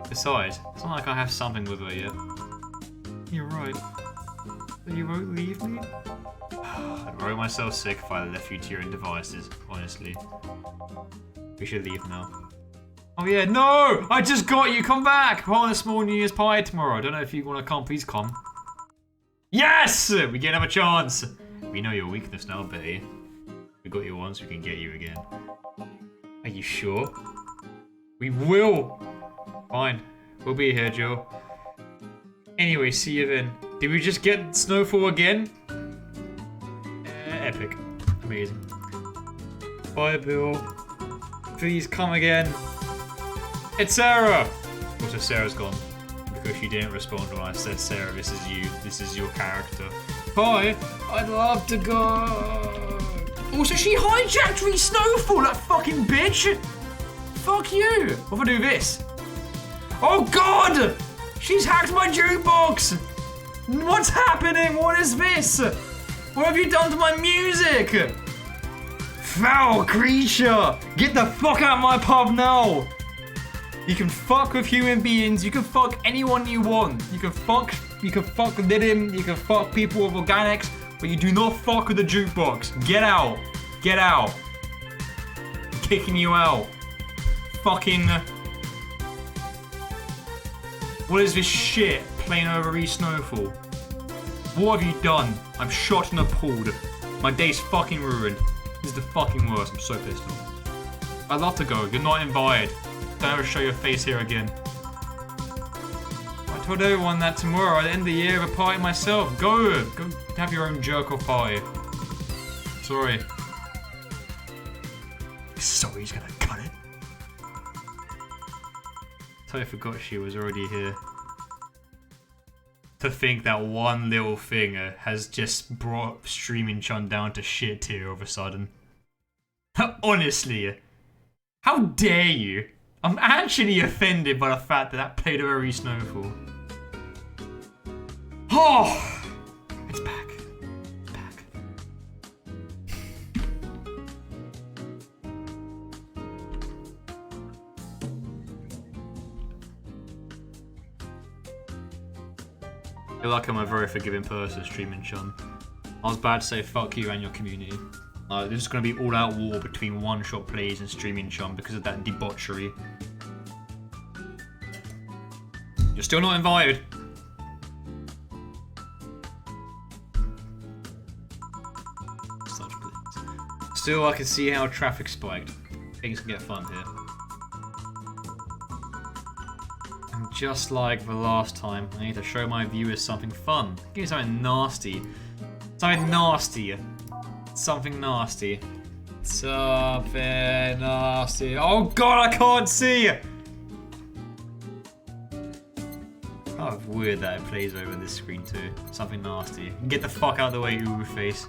Besides, it's not like I have something with her yet. You're right. But you won't leave me? I'd worry myself sick if I left you to your own devices, honestly. We should leave now. Oh yeah, no! I just got you! Come back! We're on a small New Year's party tomorrow. I don't know if you want to come. Please come. Yes! We get another chance! We know your weakness now, Betty. We got you once, we can get you again. Are you sure? We will! Fine. We'll be here, Joe. Anyway, see you then. Did we just get Snowfall again? Epic. Amazing. Bye, Bill. Please come again. It's Sarah! Also, Sarah's gone. Because she didn't respond when I said, Sarah, this is you. This is your character. Bye! I'd love to go. Also, she hijacked me Snowfall, that fucking bitch! Fuck you! What if I do this? Oh god! She's hacked my jukebox! What's happening? What is this? What have you done to my music? Foul creature! Get the fuck out of my pub now! You can fuck with human beings, you can fuck anyone you want. You can fuck Lidim, you can fuck people with organics, but you do not fuck with the jukebox. Get out. Get out. I'm kicking you out. Fucking... What is this shit? Playing over Snowfall. What have you done? I'm shocked and appalled. My day's fucking ruined. This is the fucking worst. I'm so pissed off. I'd love to go. You're not invited. Don't ever show your face here again. I told everyone that tomorrow at the end of the year have a party myself. Go have your own jerk-off party. Sorry. Sorry, he's gonna cut it. Totally forgot she was already here. To think that one little thing has just brought Streaming Chun down to shit tier all of a sudden. Honestly, how dare you? I'm actually offended by the fact that played a very snowfall. Oh, it's back. It's back. I feel like I'm a very forgiving person, Streaming Chun. I was about to say fuck you and your community. There's just gonna be all-out war between one-shot plays and Streaming Chun because of that debauchery. You're still not invited. Still, I can see how traffic spiked. Things can get fun here. And just like the last time, I need to show my viewers something fun. Give me something nasty. Something nasty. Something nasty. Something nasty. Oh god, I can't see! Kind of weird that it plays over this screen too. Something nasty. Get the fuck out of the way, Uru face.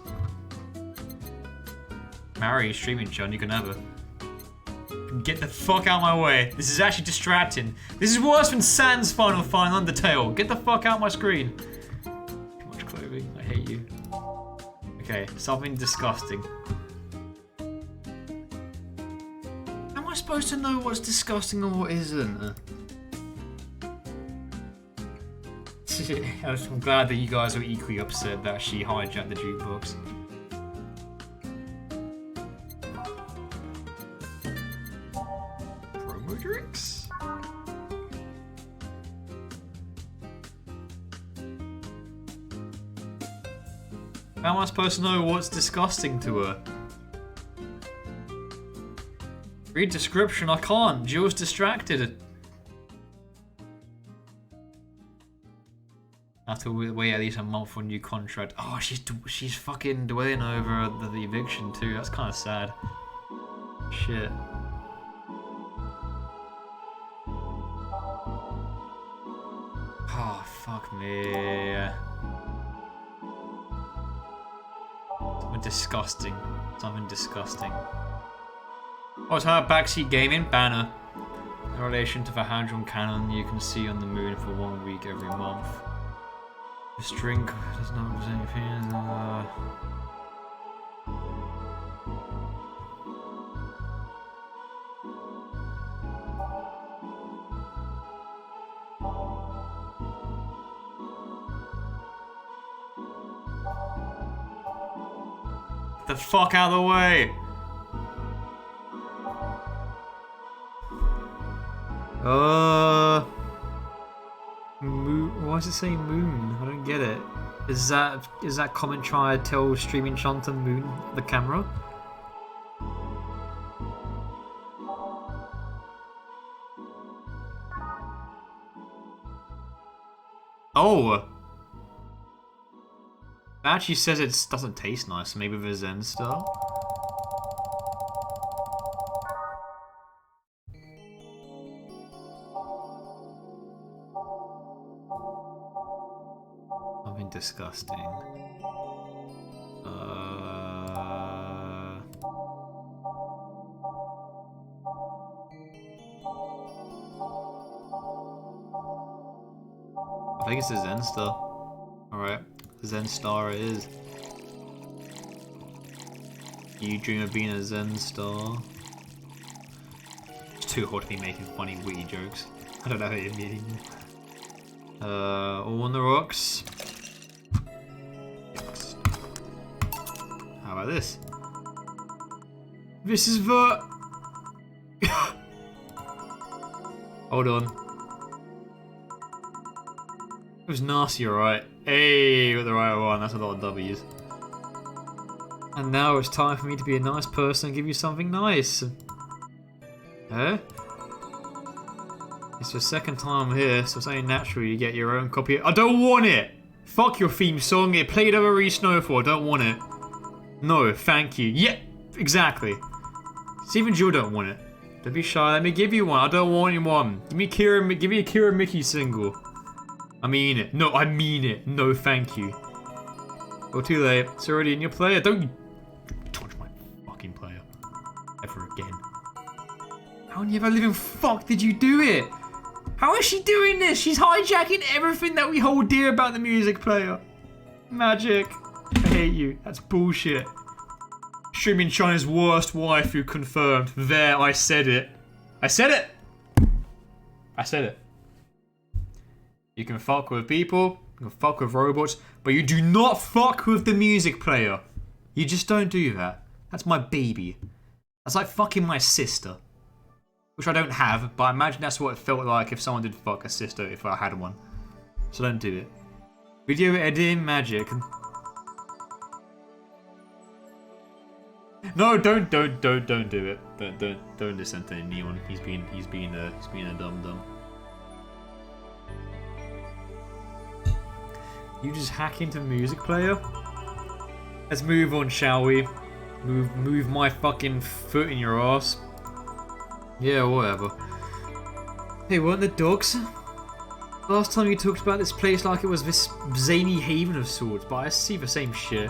Marry Streaming Chun, you can have her. Get the fuck out of my way. This is actually distracting. This is worse than Sans Final Fight Undertale. Get the fuck out of my screen. Too much clothing. I hate you. Okay, something disgusting. How am I supposed to know what's disgusting and what isn't? I'm glad that you guys are equally upset that she hijacked the jukebox. Promo drinks? How am I supposed to know what's disgusting to her? Read description, I can't. Jill's distracted. I have to wait at least a month for a new contract. Oh, she's fucking dwelling over the eviction too. That's kind of sad. Shit. Oh, fuck me. Something disgusting. Something disgusting. Oh, it's her backseat gaming banner. In relation to the Hadron Cannon you can see on the moon for 1 week every month. This drink does not represent anything. Get the fuck out of the way! Moon. Why does it say moon? I don't get it. Is that comment trying to tell Streaming Chun to moon the camera? Oh! It actually says it doesn't taste nice, maybe with a Zen Star? Something disgusting. I think it's a Zen Star. Alright, Zen Star it is. You dream of being a Zen Star. It's too hot to be making funny witty jokes. I don't know how you're meaning. All on the rocks. How about this? This is the... Hold on. It was nasty, alright. Hey, got the right one. That's a lot of W's. And now it's time for me to be a nice person and give you something nice. Huh? It's the second time I'm here, so it's only natural you get your own copy. I don't want it! Fuck your theme song. It played over Re Snowfall. I don't want it. No, thank you. Yeah, exactly. See, even Jill don't want it. Don't be shy. Let me give you one. I don't want one. Give me a Kira Mickey single. I mean it. No, I mean it. No, thank you. Well, too late. It's already in your player. Don't you touch my fucking player ever again. How in the ever living fuck did you do it? How is she doing this? She's hijacking everything that we hold dear about the music player. Magic. I hate you. That's bullshit. Streaming China's worst waifu confirmed. There, I said it. I said it! I said it. You can fuck with people, you can fuck with robots, but you do not fuck with the music player. You just don't do that. That's my baby. That's like fucking my sister. Which I don't have, but I imagine that's what it felt like if someone did fuck a sister if I had one. So don't do it. Video editing magic. No, don't do it. Don't listen to Neon. He's being a dum-dum. You just hack into the music player? Let's move on, shall we? Move my fucking foot in your ass. Yeah, whatever. Hey, weren't the dogs? Last time you talked about this place like it was this zany haven of sorts, but I see the same shit.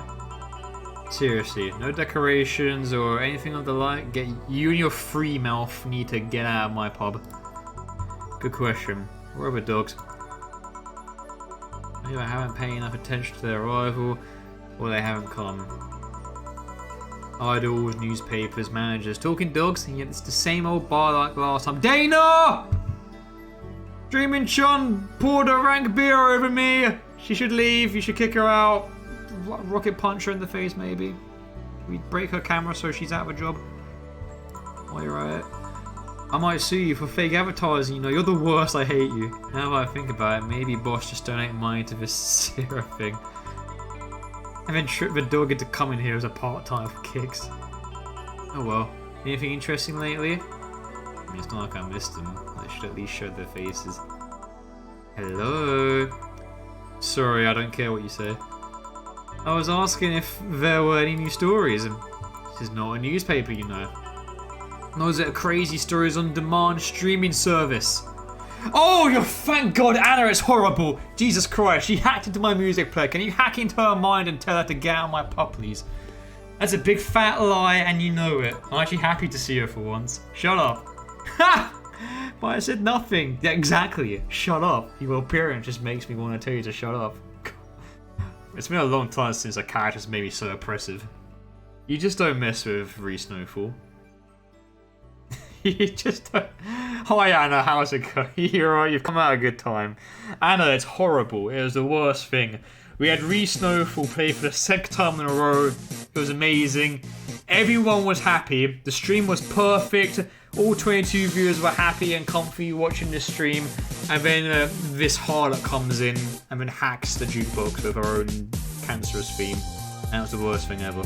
Seriously, no decorations or anything of the like. Get you and your free mouth need to get out of my pub. Good question. Where are the dogs? Maybe I haven't paid enough attention to their arrival, or they haven't come. Idols, newspapers, managers, talking dogs, and yet it's the same old bar like last time. Dana! Dreaming Chun poured a rank beer over me. She should leave. You should kick her out. Rocket punch her in the face, maybe. We break her camera so she's out of a job. While you're at it. I might sue you for fake advertising, you know. You're the worst, I hate you. Now that I think about it, maybe boss just donate money to this Sarah thing. And then trip the dog into coming here as a part-time for kicks. Oh well. Anything interesting lately? I mean, it's not like I missed them. They should at least show their faces. Hello? Sorry, I don't care what you say. I was asking if there were any new stories. This is not a newspaper, you know. Those are crazy stories on demand streaming service. Oh, you thank God, Anna, it's horrible. Jesus Christ, she hacked into my music player. Can you hack into her mind and tell her to get out of my pub, please? That's a big fat lie and you know it. I'm actually happy to see her for once. Shut up. Ha! But I said nothing. Yeah, exactly. Shut up. Your appearance just makes me want to tell you to shut up. It's been a long time since a character's made me so oppressive. You just don't mess with Re Snowfall. You just don't. Hi Anna, how's it going? You're alright, you've come out a good time. Anna, it's horrible. It was the worst thing. We had Re Snowfall play for the second time in a row. It was amazing. Everyone was happy. The stream was perfect. All 22 viewers were happy and comfy watching the stream. And then this harlot comes in and then hacks the jukebox with her own cancerous theme. And it was the worst thing ever.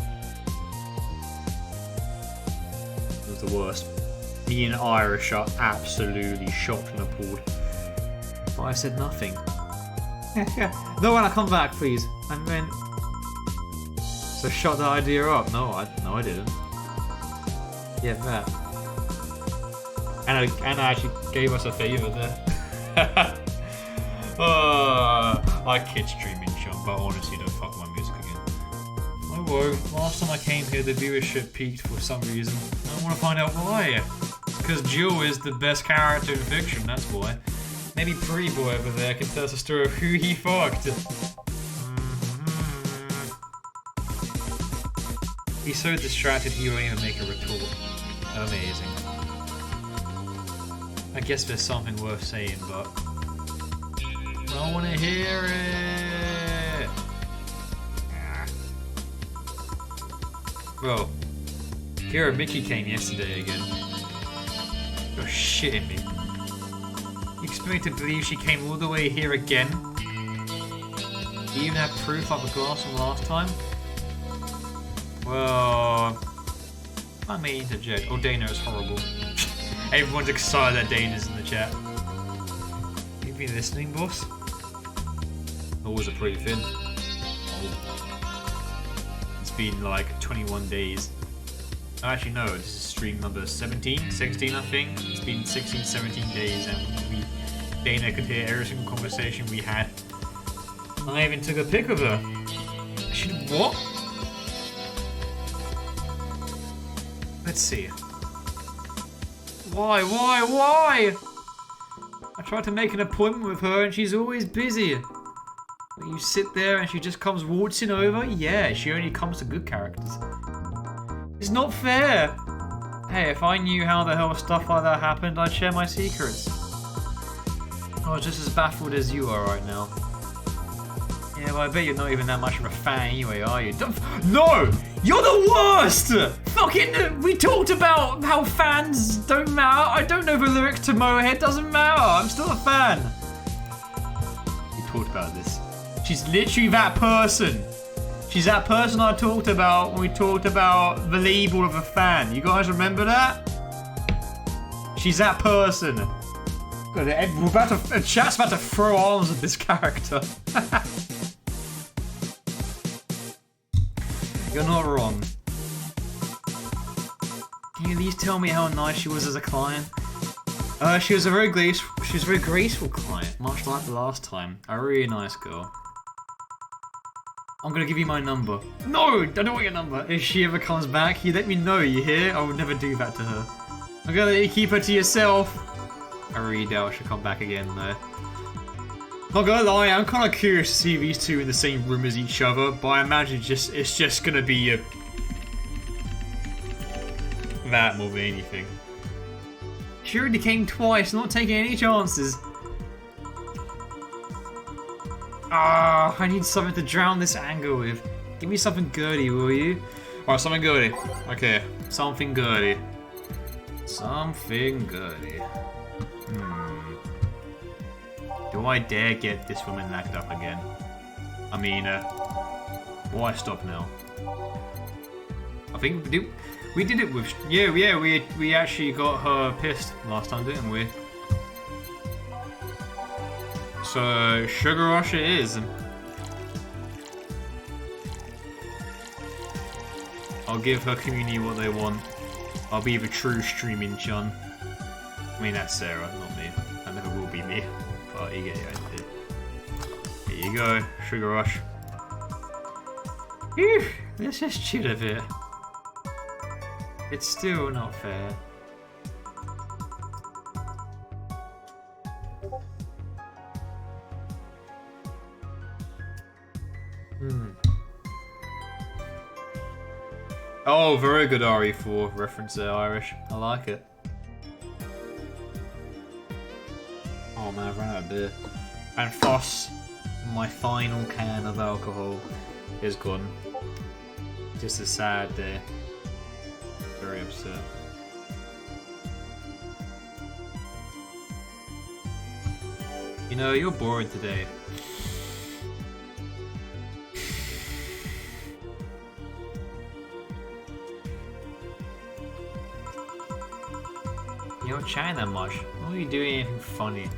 It was the worst. Me and Irish are absolutely shocked and appalled. But I said nothing. No, when I come back, please. And then... So shut that idea up. No, I didn't. Yeah, that. Anna actually gave us a favour there. I kid streaming, Sean, but honestly, don't fuck my music again. Oh whoa, last time I came here, the viewership peaked for some reason. I want to find out why. Because Jill is the best character in Eviction, that's why. Maybe Pretty Boy over there can tell us a story of who he fucked. He's so distracted he won't even make a retort. Amazing. I guess there's something worth saying, but... I want to hear it! Bro, Kira Mickey came yesterday again. You're shitting me. You expect me to believe she came all the way here again? Do you even have proof of a glass from last time? Well, I may interject. Oh, Dana is horrible. Everyone's excited that Dana's in the chat. You been listening, boss? Always a pretty thin. Oh. It's been like 21 days. Oh, actually, no, this is stream number 17, 16, I think. It's been 16, 17 days, and Dana could hear every single conversation we had. I even took a pic of her. What? Let's see. Why? I tried to make an appointment with her and she's always busy. You sit there and she just comes waltzing over? Yeah, she only comes to good characters. It's not fair. Hey, if I knew how the hell stuff like that happened, I'd share my secrets. I was just as baffled as you are right now. Yeah, well, I bet you're not even that much of a fan anyway, are you? No! You're the worst! Fucking, we talked about how fans don't matter. I don't know the lyrics to Mohead, doesn't matter. I'm still a fan. We talked about this. She's literally that person. She's that person I talked about when we talked about the label of a fan. You guys remember that? She's that person. Chat's about to throw arms at this character. You're not wrong. Can you at least tell me how nice she was as a client? She was a very graceful client, much like the last time. A really nice girl. I'm gonna give you my number. No, I don't want your number. If she ever comes back, you let me know, you hear? I would never do that to her. I'm gonna let you keep her to yourself. I really doubt she'll come back again, though. Not gonna lie, I'm kind of curious to see these two in the same room as each other, but I imagine it's just gonna be that more than anything. She already came twice, not taking any chances. Ah, I need something to drown this anger with. Give me something girly, will you? Alright, something girly. Okay, something girly. Something girly. Do I dare get this woman knocked up again? I mean, why stop now? I think we did it with... Yeah, we actually got her pissed last time, didn't we? So, Sugar Rush it is. I'll give her community what they want. I'll be the true streaming chun. I mean, that's Sarah, not me. That never will be me. But you get the idea. Here you go, Sugar Rush. Phew, let's just chill a bit. It's still not fair. Oh, very good RE4 reference there, Irish. I like it. Oh man, I've run out of beer. And Foss, my final can of alcohol, is gone. Just a sad day. Very upset. You know, you're bored today. You're not chatting that much. Why are you doing anything funny?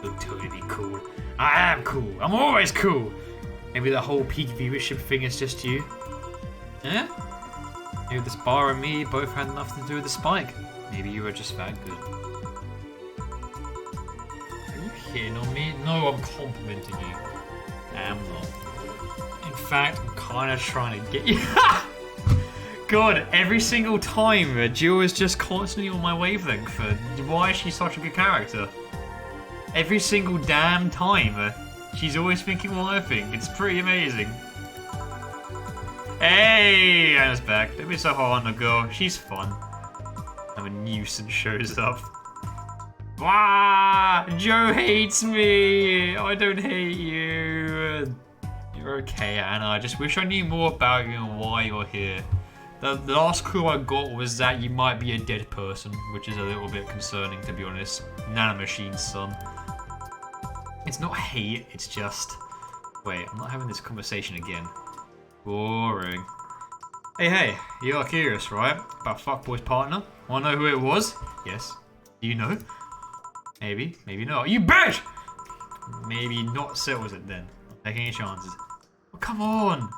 You'll totally be cool. I am cool. I'm always cool. Maybe the whole peak viewership thing is just you. Eh? Maybe this bar and me both had nothing to do with the spike. Maybe you were just that good. Are you hitting on me? No, I'm complimenting you. I'm not. In fact, I'm kind of trying to get you. God, every single time, Jill is just constantly on my wavelength. Why is she such a good character? Every single damn time, she's always thinking what I think. It's pretty amazing. Hey, Anna's back. Don't be so hard on the girl. She's fun. And a nuisance shows up. Wah! Joe hates me. I don't hate you. You're okay, Anna. I just wish I knew more about you and why you're here. The last clue I got was that you might be a dead person, which is a little bit concerning, to be honest. Nanomachine's son. It's not hate, it's just... Wait, I'm not having this conversation again. Boring. Hey, you are curious, right? About fuckboy's partner? Wanna know who it was? Yes. Do you know? Maybe, maybe not. You bitch! Maybe not settles it then. Not taking any chances. Oh, come on!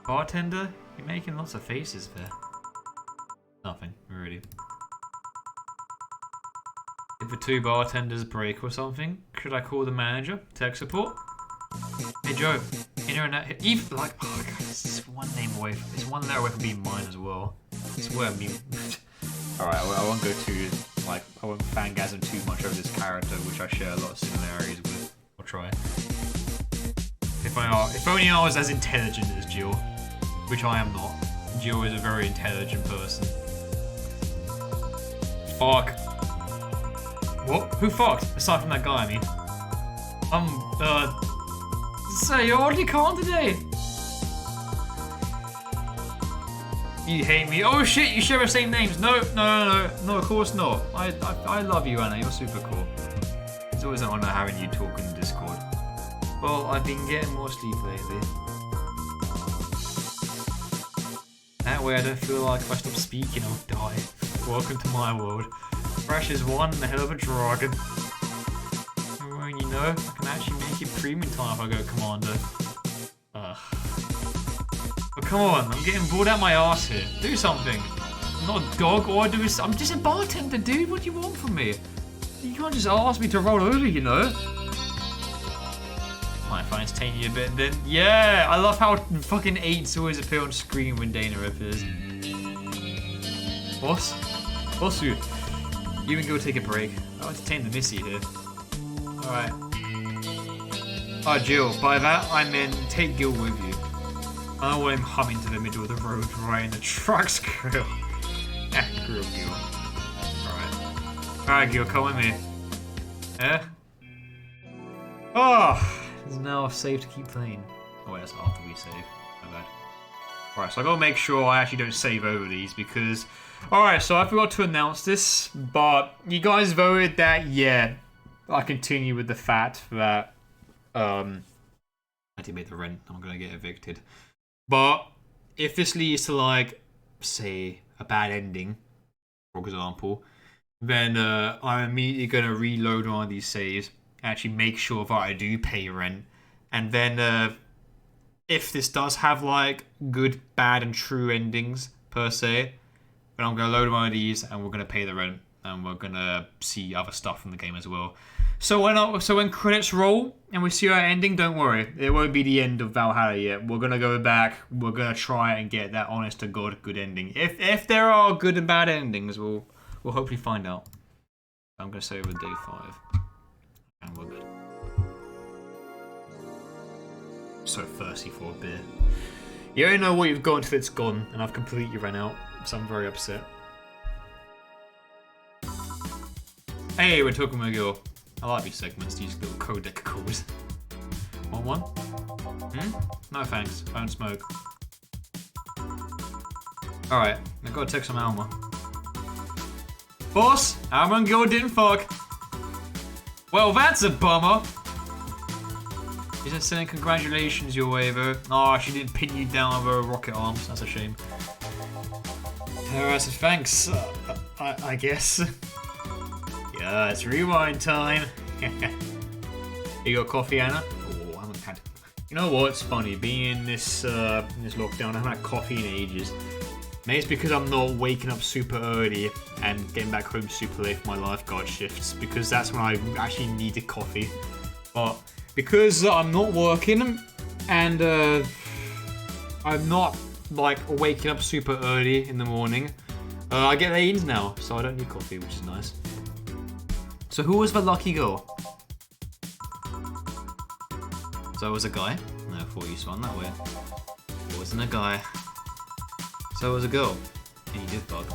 Bartender? You're making lots of faces there. Nothing, really. If the two bartenders break or something, should I call the manager? Tech support? Hey Joe, in and out. Even like, oh god, this is one name away. It's one letter away from being mine as well. I swear, Alright, I won't go too, like, I won't fangasm too much over this character, which I share a lot of similarities with. I'll try. If only I was as intelligent as Jill, which I am not. Jill is a very intelligent person. Fuck. What? Who fucked? Aside from that guy, I mean. So you're already calm today? You hate me? Oh shit, you share the same names. No, of course not. I love you, Anna. You're super cool. It's always an honor having you talk in Discord. Well, I've been getting more sleep lately. That way I don't feel like if I stop speaking, I'll die. Welcome to my world. Fresh is one hell of a dragon. Well, you know, I can actually make it premium time if I go commando. But come on, I'm getting bored out my ass here. Do something. I'm not a dog, all I do is... I'm just a bartender, dude. What do you want from me? You can't just ask me to roll over, you know? Might find entertaining you a bit then. Yeah, I love how fucking 8s always appear on screen when Dana appears. Boss? Boss you? You can go take a break. I'll entertain the Missy here. Alright. Oh, Jill, by that I meant take Gil with you. I don't want him humming to the middle of the road right in the truck's grill. Grill Gil. Alright, Gil, come with me. Eh? Oh! It's now safe to keep playing. Oh wait, that's after we save. My bad. Alright, so I gotta make sure I actually don't save over these because... Alright, so I forgot to announce this, but you guys voted that, yeah, I continue with the fact that, I did make the rent, I'm gonna get evicted. But, if this leads to, like, say, a bad ending, for example, then I'm immediately gonna reload one of these saves, actually make sure that I do pay rent, and then, if this does have, like, good, bad, and true endings, per se, then I'm going to load one of these and we're going to pay the rent and we're going to see other stuff from the game as well. So when credits roll and we see our ending, don't worry. It won't be the end of Valhalla yet. We're going to go back. We're going to try and get that honest to God good ending. If there are good and bad endings, we'll hopefully find out. I'm going to say over day 5. And we're good. So thirsty for a beer. You only know what you've got until it's gone, and I've completely run out. So I'm very upset. Hey, we're talking about Gil. I like these segments, these little codec calls. Want one? No thanks, I don't smoke. Alright, I've got to text some Alma. Boss, Alma and Gil didn't fuck. Well, that's a bummer. Isn't saying congratulations your way though. Oh, she didn't pin you down with her rocket arms, that's a shame. Alright, so thanks, I guess. Yeah, it's rewind time. You got coffee, Anna? Oh, I haven't had... You know what, it's funny, being in this lockdown, I haven't had coffee in ages. Maybe it's because I'm not waking up super early and getting back home super late for my lifeguard shifts, because that's when I actually needed coffee. But because I'm not working, and I'm not like waking up super early in the morning, I get lanes now, so I don't need coffee, which is nice. So who was the lucky girl? So it was a guy? No, I thought you swung that way. It wasn't a guy. So it was a girl. And you did fuck.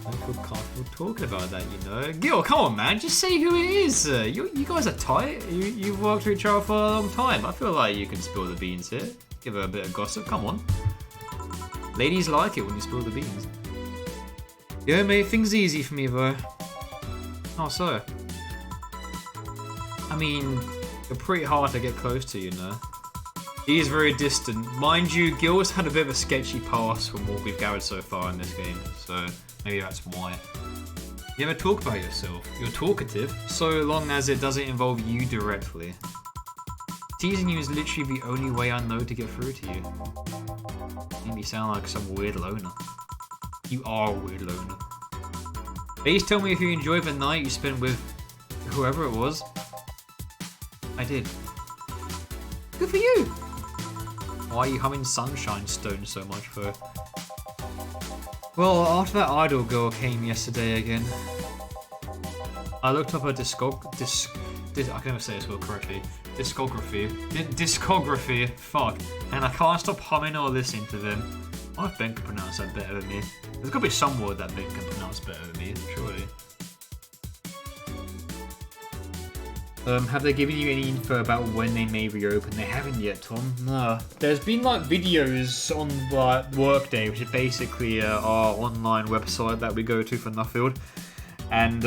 I feel comfortable talking about that, you know. Gil, come on man, just say who it is. You guys are tight. You've worked with each other for a long time. I feel like you can spill the beans here. Give her a bit of gossip, come on. Ladies like it when you spill the beans. Yeah, mate, things easy for me though. Oh, so. I mean, You're pretty hard to get close to, you know. He is very distant. Mind you, Gil's had a bit of a sketchy past from what we've gathered so far in this game, so maybe that's why. You ever talk about yourself? You're talkative, so long as it doesn't involve you directly. Teasing you is literally the only way I know to get through to you. You make me sound like some weird loner. You are a weird loner. Please tell me if you enjoyed the night you spent with whoever it was. I did. Good for you! Why are you humming Sunshine Stone so much for? Well, after that idol girl came yesterday again, I looked up her I can never say this word correctly. Discography, fuck. And I can't stop humming or listening to them. I wonder if Ben can pronounce that better than me. There's gotta be some word that Ben can pronounce better than me, surely. Have they given you any info about when they may reopen? They haven't yet, Tom. No. There's been like videos on like Workday, which is basically our online website that we go to for Nuffield. And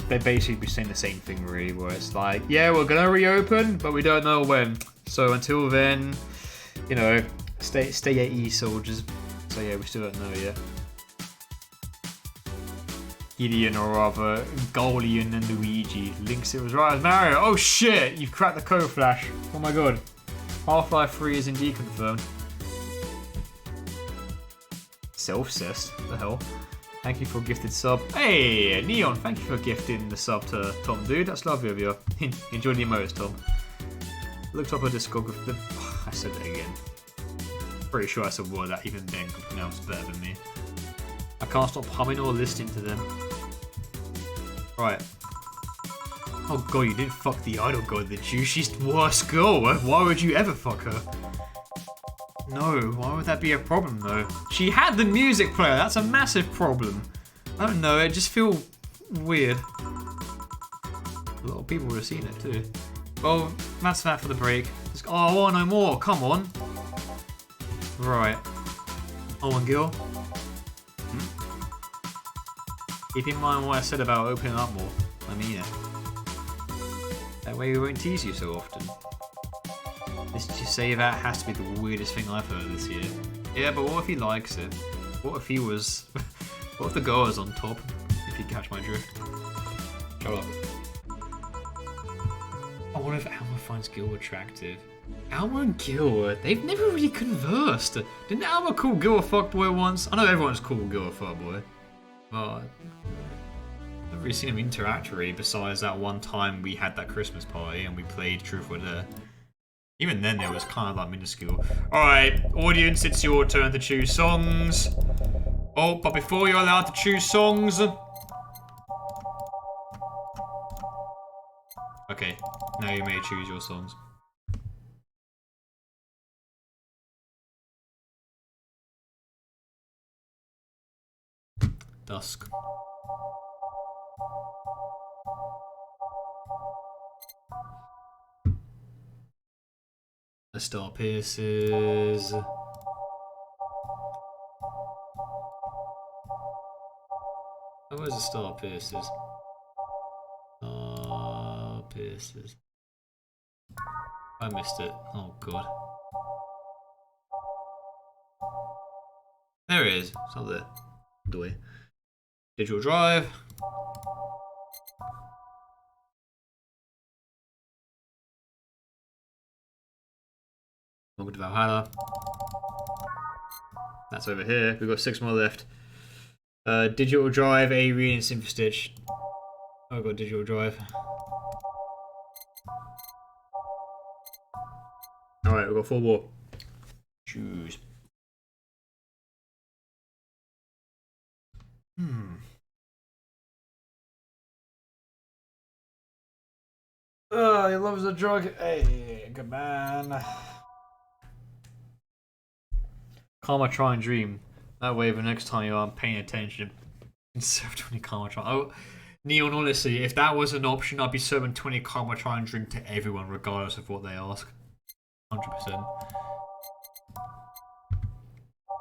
they basically be saying the same thing really, where it's like, yeah, we're gonna reopen, but we don't know when. So until then, you know, stay at ease, soldiers. So yeah, we still don't know yet. Gideon, or rather, Golian and Luigi. Links it was right as Mario. Oh shit! You've cracked the code flash. Oh my god. Half-Life 3 is indeed confirmed. Self-cessed. What the hell? Thank you for gifted sub. Hey, Neon, thank you for gifting the sub to Tom, dude. That's lovely of you. Enjoy the emotes, Tom. Looked up a discography. I said it again. Pretty sure I said a word that even Ben could pronounce better than me. I can't stop humming or listening to them. Right. Oh god, you didn't fuck the idol girl, did you? She's the worst girl. Why would you ever fuck her? No, why would that be a problem though? She had the music player, that's a massive problem. I don't know, it just feels weird. A lot of people would have seen it too. Well, that's that for the break. Oh, I want no more, come on. Right. Oh, and Gil. Keep in mind what I said about opening up more. I mean it. That way we won't tease you so often. Let's just say that has to be the weirdest thing I've heard this year. Yeah, but what if he likes it? What if he was... what if the girl was on top? If you catch my drift. Shut up. I wonder if Alma finds Gil attractive. Alma and Gil, they've never really conversed. Didn't Alma call Gil a fuckboy once? I know everyone's called Gil a fuckboy. But I've never really seen him interact really, besides that one time we had that Christmas party and we played Truth or Dare. Even then it was kind of like minuscule. Alright, audience, it's your turn to choose songs. Oh, but before you're allowed to choose songs... Okay, now you may choose your songs. Dusk. The Star Pierces. Oh, where's the Star Pierces? Star Pierces. I missed it. Oh god. There it is. It's not there. Do we? Digital Drive. Welcome to VA11-HallA. That's over here. We've got 6 more left. Digital Drive, A-Read, and Symphy Stitch. Oh, I've got Digital Drive. Alright, we've got 4 more. Choose. Oh, he loves a drug. Hey, good man. Karma, try and dream. That way, the next time you aren't paying attention, instead of 20 Karma, try. Oh, Neon, honestly, if that was an option, I'd be serving 20 Karma, try and drink to everyone, regardless of what they ask. 100%.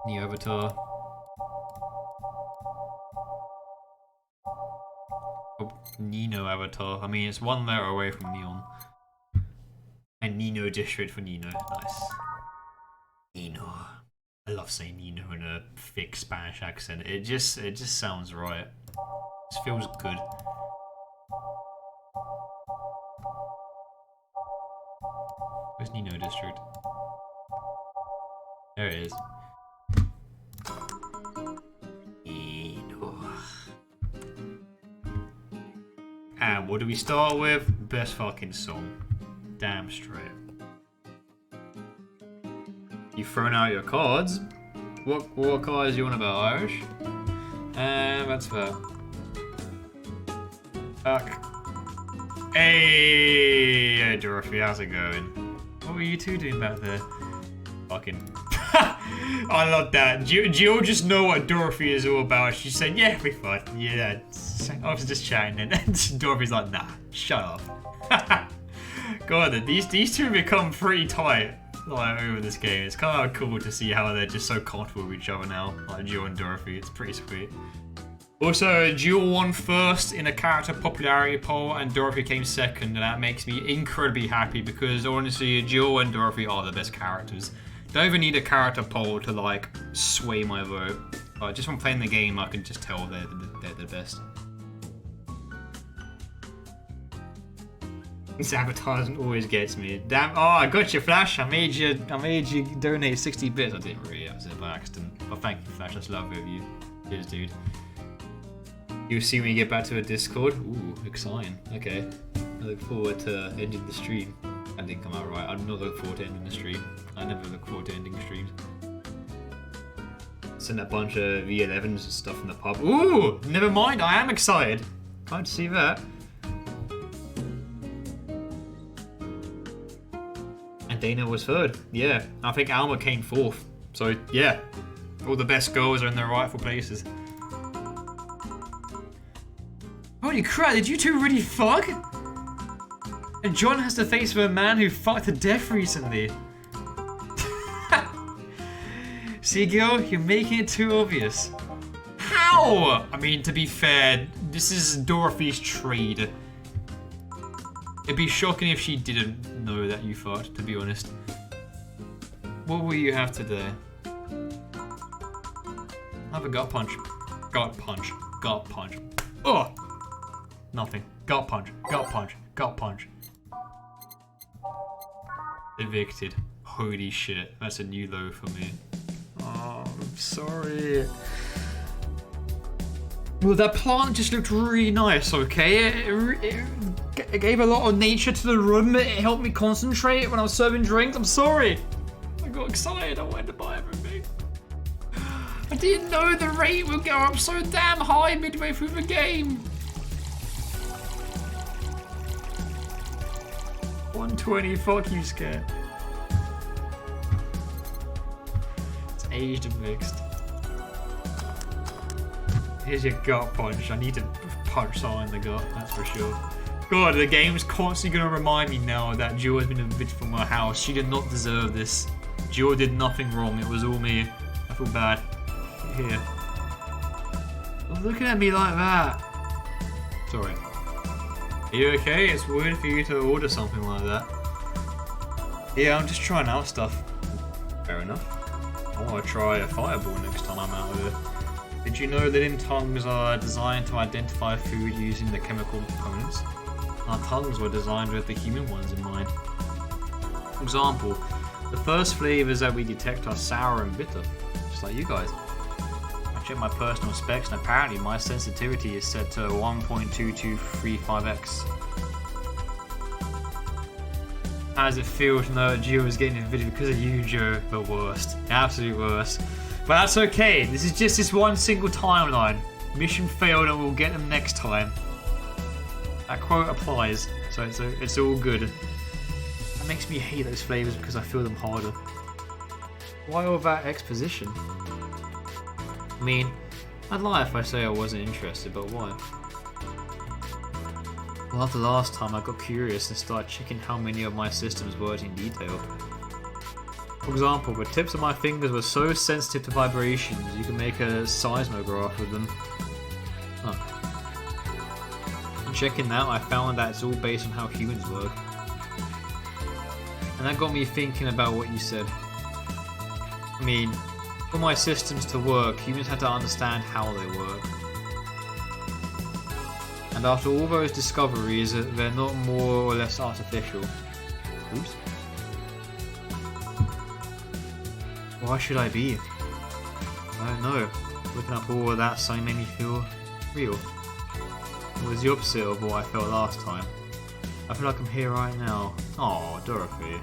New Avatar. Oh, Nino Avatar. I mean, it's 1 letter away from Neon. And Nino district for Nino. Nice. Nino. I love saying Nino in a thick Spanish accent. It just sounds right. It just feels good. Where's Nino district? There it is. Nino. And what do we start with? Best fucking song. Damn straight. You've thrown out your cards. What cards do you want about Irish? That's fair. Fuck. Hey, Dorothy, how's it going? What were you two doing back there? Fucking. I love that. Do you just know what Dorothy is all about? She said, yeah, we fun. Yeah, I was just chatting, and Dorothy's like, nah, shut up. God, these two become pretty tight. Like, over this game. It's kind of cool to see how they're just so comfortable with each other now. Like Jill and Dorothy, it's pretty sweet. Also, Jill won first in a character popularity poll and Dorothy came second, and that makes me incredibly happy because honestly, Jill and Dorothy are the best characters. Don't even need a character poll to like sway my vote. Just from playing the game, I can just tell they're the best. This advertisement always gets me. Damn! Oh, I got you, Flash. I made you donate 60 bits. I didn't really. That was by accident. Well, thank you, Flash. That's lovely of you. Cheers, dude. You'll see when you get back to a Discord. Ooh, exciting. Okay. I look forward to ending the stream. That didn't come out right. I do not look forward to ending the stream. I never look forward to ending streams. Send a bunch of V11s and stuff in the pub. Ooh! Never mind. I am excited. Can't see that. And Dana was third. Yeah, I think Alma came fourth. So yeah, all the best girls are in their rightful places. Holy crap! Did you two really fuck? And John has the face of a man who fucked to death recently. See, girl, you're making it too obvious. How? I mean, to be fair, this is Dorothy's trade. It'd be shocking if she didn't know that you fucked, to be honest. What will you have today? Have a gut punch. Gut punch. Gut punch. Ugh! Nothing. Gut punch. Gut punch. Gut punch. Evicted. Holy shit. That's a new low for me. Oh, I'm sorry. Well, that plant just looked really nice, okay? It gave a lot of nature to the room. It helped me concentrate when I was serving drinks. I'm sorry. I got excited. I wanted to buy everything. I didn't know the rate would go up so damn high midway through the game. 120. Fuck you, Scare. It's aged and mixed. Here's your gut punch. I need to punch someone in the gut, that's for sure. God, the game's constantly going to remind me now that Jill has been evicted from her house. She did not deserve this. Jill did nothing wrong. It was all me. I feel bad. Here. Stop looking at me like that. Sorry. Are you okay? It's weird for you to order something like that. Yeah, I'm just trying out stuff. Fair enough. I want to try a fireball next time I'm out here. Did you know that in tongues are designed to identify food using the chemical components? Our tongues were designed with the human ones in mind. For example, the first flavors that we detect are sour and bitter, just like you guys. I checked my personal specs and apparently my sensitivity is set to 1.2235x. How does it feel to know that Gio is getting evicted because of you, Joe? The worst. The absolute worst. But that's okay, this is just this one single timeline. Mission failed and we'll get them next time. That quote applies, so it's all good. That makes me hate those flavors because I feel them harder. Why all that exposition? I mean, I'd lie if I say I wasn't interested, but why? Well, after last time I got curious and started checking how many of my systems worked in detail. For example, the tips of my fingers were so sensitive to vibrations, you can make a seismograph with them. Huh. And checking that, I found that it's all based on how humans work. And that got me thinking about what you said. I mean, for my systems to work, humans have to understand how they work. And after all those discoveries, they're not more or less artificial. Oops. Why should I be? I don't know. Looking up all of that suddenly made me feel real. It was the opposite of what I felt last time. I feel like I'm here right now. Oh, Dorothy.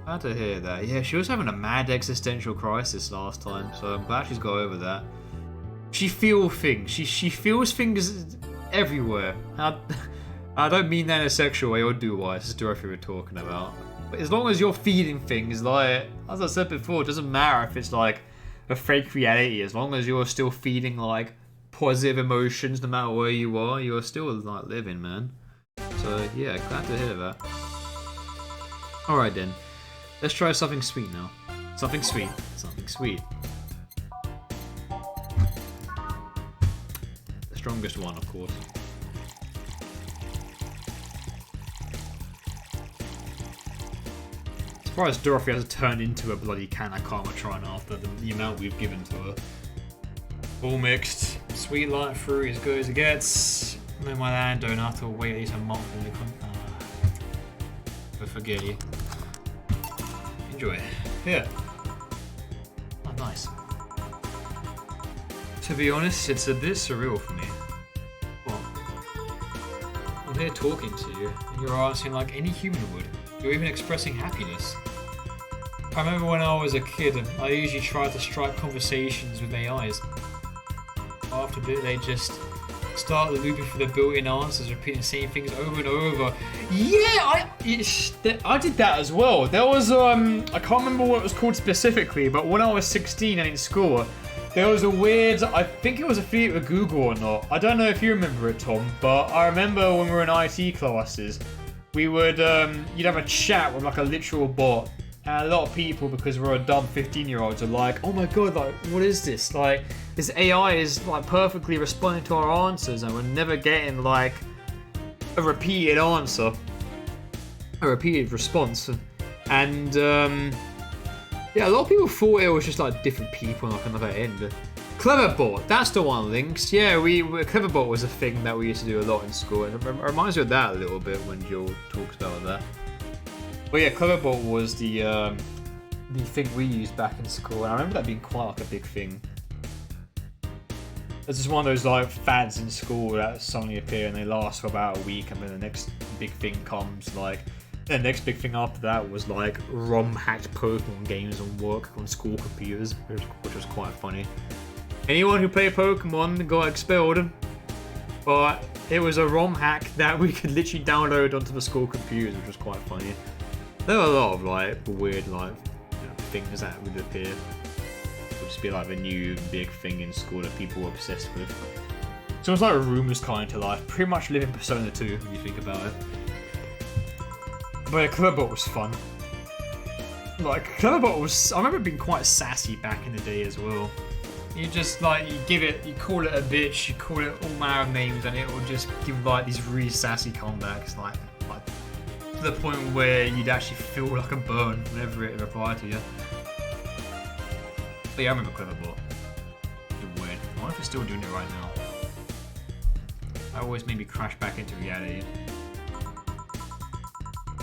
Glad to hear that. Yeah, she was having a mad existential crisis last time, so I'm glad she's got over that. She feels things. She feels things everywhere. I don't mean that in a sexual way, or do I? This is Dorothy we're talking about. But as long as you're feeding things, like, as I said before, it doesn't matter if it's like a fake reality. As long as you're still feeding like positive emotions, no matter where you are, you're still like living, man. So yeah, glad to hear that. Alright then, let's try something sweet now. Something sweet. Something sweet. The strongest one, of course. Surprised Dorothy has turned into a bloody can of Karmatron after the amount we've given to her. All mixed. Sweet light fruit as good as it gets. No, my land don't have to wait at least a month in the but forget you. Enjoy. Yeah. Oh, nice. To be honest, it's a bit surreal for me. What? I'm here talking to you, and you're answering like any human would. You're even expressing happiness. I remember when I was a kid, I usually tried to strike conversations with AIs. After a bit, they just start looping for the built-in answers, repeating the same things over and over. Yeah, I did that as well. There was I can't remember what it was called specifically, but when I was 16 and in school, there was a weird, I think it was affiliated with Google or not. I don't know if you remember it, Tom, but I remember when we were in IT classes, we would you'd have a chat with like a literal bot. And a lot of people, because we're a dumb 15-year-olds, are like, oh my god, like, what is this? Like, this AI is like perfectly responding to our answers, and we're never getting like a repeated answer, a repeated response. And yeah, a lot of people thought it was just like different people on like another end. Cleverbot, that's the one, Links. Yeah, Cleverbot was a thing that we used to do a lot in school, and it reminds me of that a little bit when Joel talks about that. But yeah, Cleverbot was the thing we used back in school, and I remember that being quite like a big thing. It's just one of those like fads in school that suddenly appear and they last for about a week, and then the next big thing comes. Like the next big thing after that was like ROM-hacked Pokemon games on school computers, which was quite funny. Anyone who played Pokemon got expelled, but it was a ROM hack that we could literally download onto the school computers, which was quite funny. There were a lot of like weird like things that would appear. It would just be like the new big thing in school that people were obsessed with. So it's like a rumours kind of life. Pretty much living Persona 2 when you think about it. But yeah, Cleverbot was fun. Like Cleverbot was, I remember it being quite sassy back in the day as well. You just like, you call it a bitch, you call it all manner of names, and it will just give like these really sassy comebacks, like to the point where you'd actually feel like a burn whenever it replied to you. But yeah, I remember Cleverbot. It was weird. I wonder if it's still doing it right now. That always made me crash back into reality.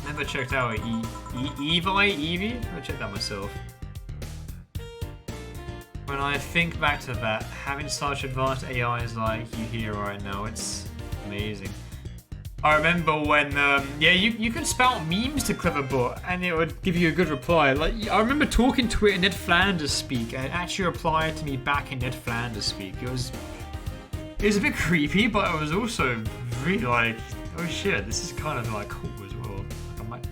Never checked out Eevee? I'll check that myself. When I think back to that, having such advanced AIs like you hear right now, it's amazing. I remember when, yeah, you could spout memes to Cleverbot and it would give you a good reply. Like, I remember talking to it in Ned Flanders speak, and it actually replied to me back in Ned Flanders speak. It was a bit creepy, but it was also really like, oh shit, this is kind of like cool as well.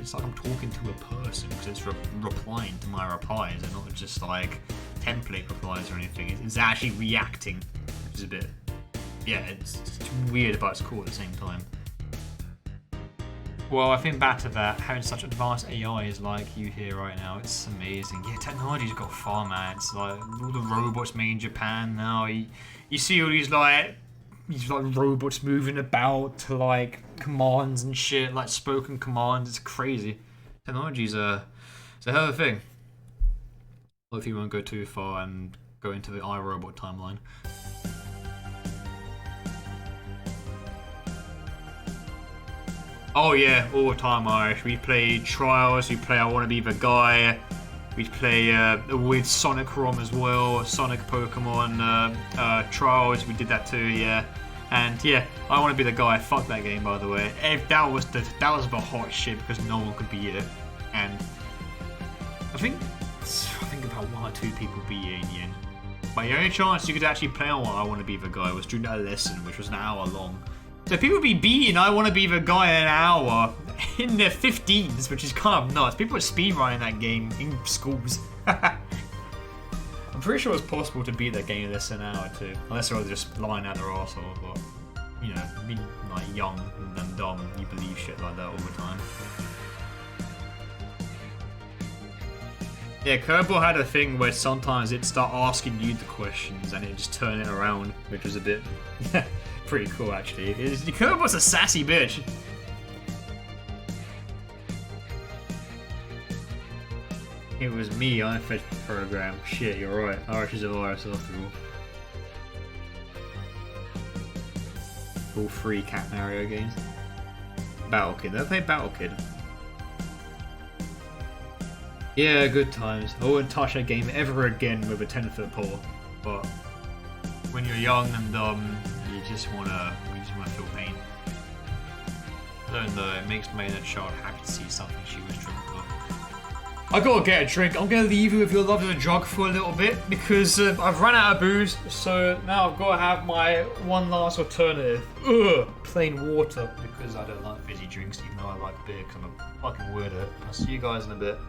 It's like I'm talking to a person because it's replying to my replies and not just like template replies or anything. It's actually reacting, which is a bit, yeah, it's weird, but it's cool at the same time. Well, I think back to that, having such advanced AIs like you hear right now, it's amazing. Yeah, technology's got far, man. It's like all the robots made in Japan now. You see all these like robots moving about to like commands and shit, like spoken commands. It's crazy. Technology's So here's the thing. Well, if you won't go too far and go into the iRobot timeline. Oh yeah, all the time Irish. We play Trials, we play I Wanna Be the Guy, we play with Sonic ROM as well, Sonic Pokemon Trials, we did that too, yeah. And yeah, I Wanna Be the Guy, fuck that game by the way. That was the hot shit because no one could beat it. And I think about 1 or 2 people beat it in the end. But the only chance you could actually play on I Wanna Be the Guy was during that lesson, which was an hour long. So people be beating I Wanna Be the Guy in an hour in their 15s, which is kind of nuts. People are speedrunning that game in schools. I'm pretty sure it's possible to beat that game in less than an hour too. Unless they're just lying out their arsehole, but you know, being like young and dumb, you believe shit like that all the time. Yeah, Kerbal had a thing where sometimes it'd start asking you the questions and it'd just turn it around, which was a bit pretty cool actually. Kerbal's a sassy bitch. It was me, I fetched the program. Shit, you're right. Irish is a virus after all. All 3 Cat Mario games. Battle Kid. Did I play Battle Kid? Yeah, good times. I wouldn't touch that game ever again with a 10-foot pole. But when you're young and you just wanna feel pain. I don't know, it makes my inner child happy to see something she was dreaming of. I gotta get a drink. I'm gonna leave you with your love of the drug for a little bit because I've run out of booze, so now I've gotta have my one last alternative. Plain water, because I don't like fizzy drinks, even though I like beer because I'm a fucking weirdo. I'll see you guys in a bit.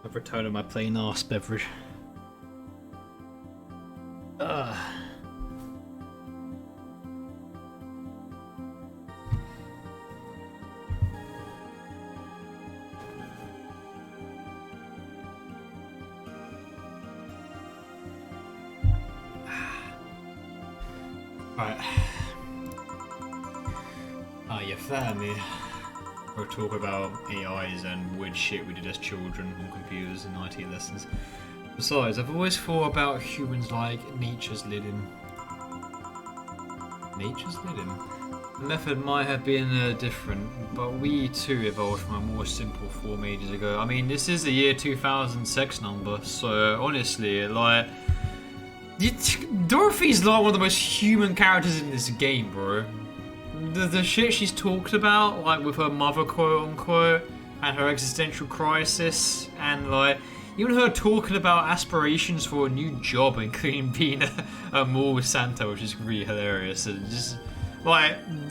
I've returned my plain arse beverage. Right. You flatter me. We'll talk about AIs and weird shit we did as children on computers and IT lessons. Besides, I've always thought about humans like nature's Liddim. Nature's Liddim? The method might have been different, but we too evolved from a more simple form ages ago. I mean, this is the year 2000 sex number, so honestly, like... Dorothy's like one of the most human characters in this game, bro. The shit she's talked about, like with her mother, quote unquote, and her existential crisis, and like even her talking about aspirations for a new job, including being a mall Santa, which is really hilarious. And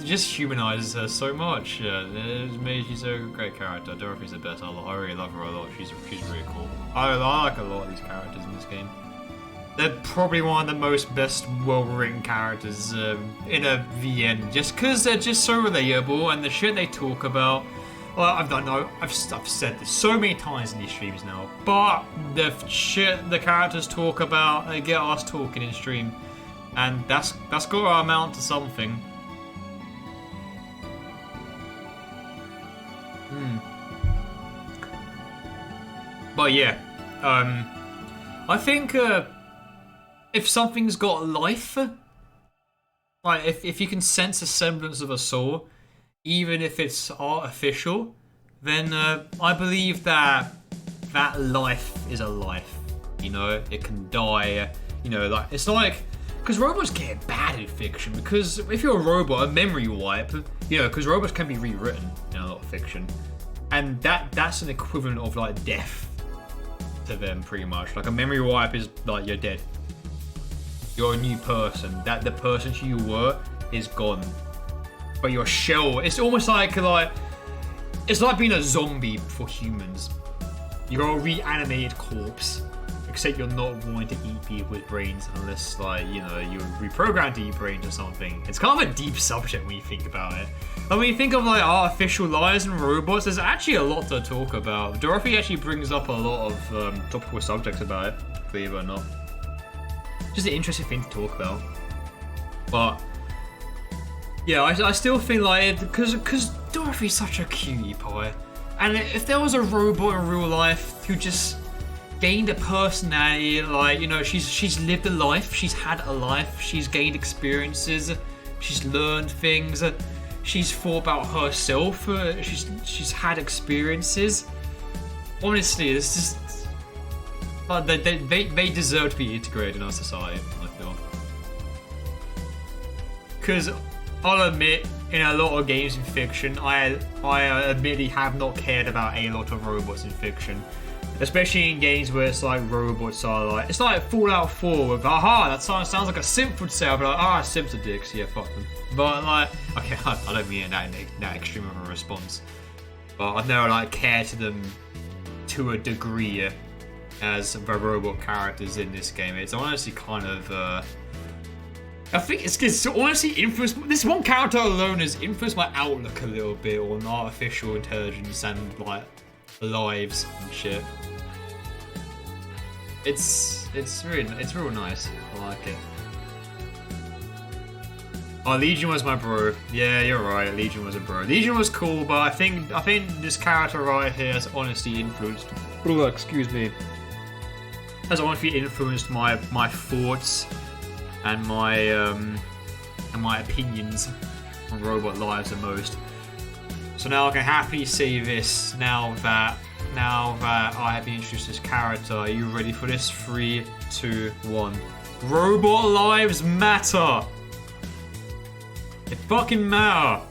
just humanizes her so much. Yeah, she's a great character. Dorothy's the best. I really love her a lot. She's really cool. I like a lot of these characters in this game. They're probably one of the most best well-written characters in a VN, just because they're just so relatable and the shit they talk about. Well, I've said this so many times in these streams now, but the shit the characters talk about, they get us talking in stream, and that's got to amount to something. But yeah, I think if something's got life, like if you can sense a semblance of a soul, even if it's artificial, then I believe that life is a life. You know, it can die. You know, like it's like because robots get bad in fiction. Because if you're a robot, a memory wipe, you know, because robots can be rewritten in a lot of fiction, and that's an equivalent of like death to them, pretty much. Like a memory wipe is like you're dead. You're a new person. That the person you were is gone. But your shell, it's almost like it's like being a zombie for humans. You're a reanimated corpse, except you're not wanting to eat people with brains unless, like, you know, you're reprogrammed to eat brains or something. It's kind of a deep subject when you think about it. But when you think of like artificial lives and robots, there's actually a lot to talk about. Dorothy actually brings up a lot of topical subjects about it, believe it or not. Just an interesting thing to talk about. But yeah, I still think like because Dorothy's such a cutie pie, and if there was a robot in real life who just gained a personality, like, you know, she's lived a life, she's had a life, she's gained experiences, she's learned things, she's thought about herself, she's had experiences. Honestly, this is they deserve to be integrated in our society, I feel. Because I'll admit, in a lot of games in fiction, I admittedly have not cared about a lot of robots in fiction. Especially in games where it's like robots are like... It's like Fallout 4 with, aha, that sounds like a simp would say. I'll be like, simps are dicks, yeah, fuck them. But like, okay, I don't mean that extreme of a response. But I've never like cared to them to a degree as the robot characters in this game. It's honestly kind of... I think it's honestly influenced. This one character alone has influenced my outlook a little bit on artificial intelligence and like lives and shit. It's real nice. I like it. Oh, Legion was my bro. Yeah, you're right. Legion was a bro. Legion was cool, but I think this character right here has honestly influenced. Oh, excuse me. Has honestly influenced my thoughts and my opinions on robot lives the most. So now I can happily say this. Now that I have been introduced to this character, are you ready for this? 3, 2, 1. Robot lives matter. They fucking matter.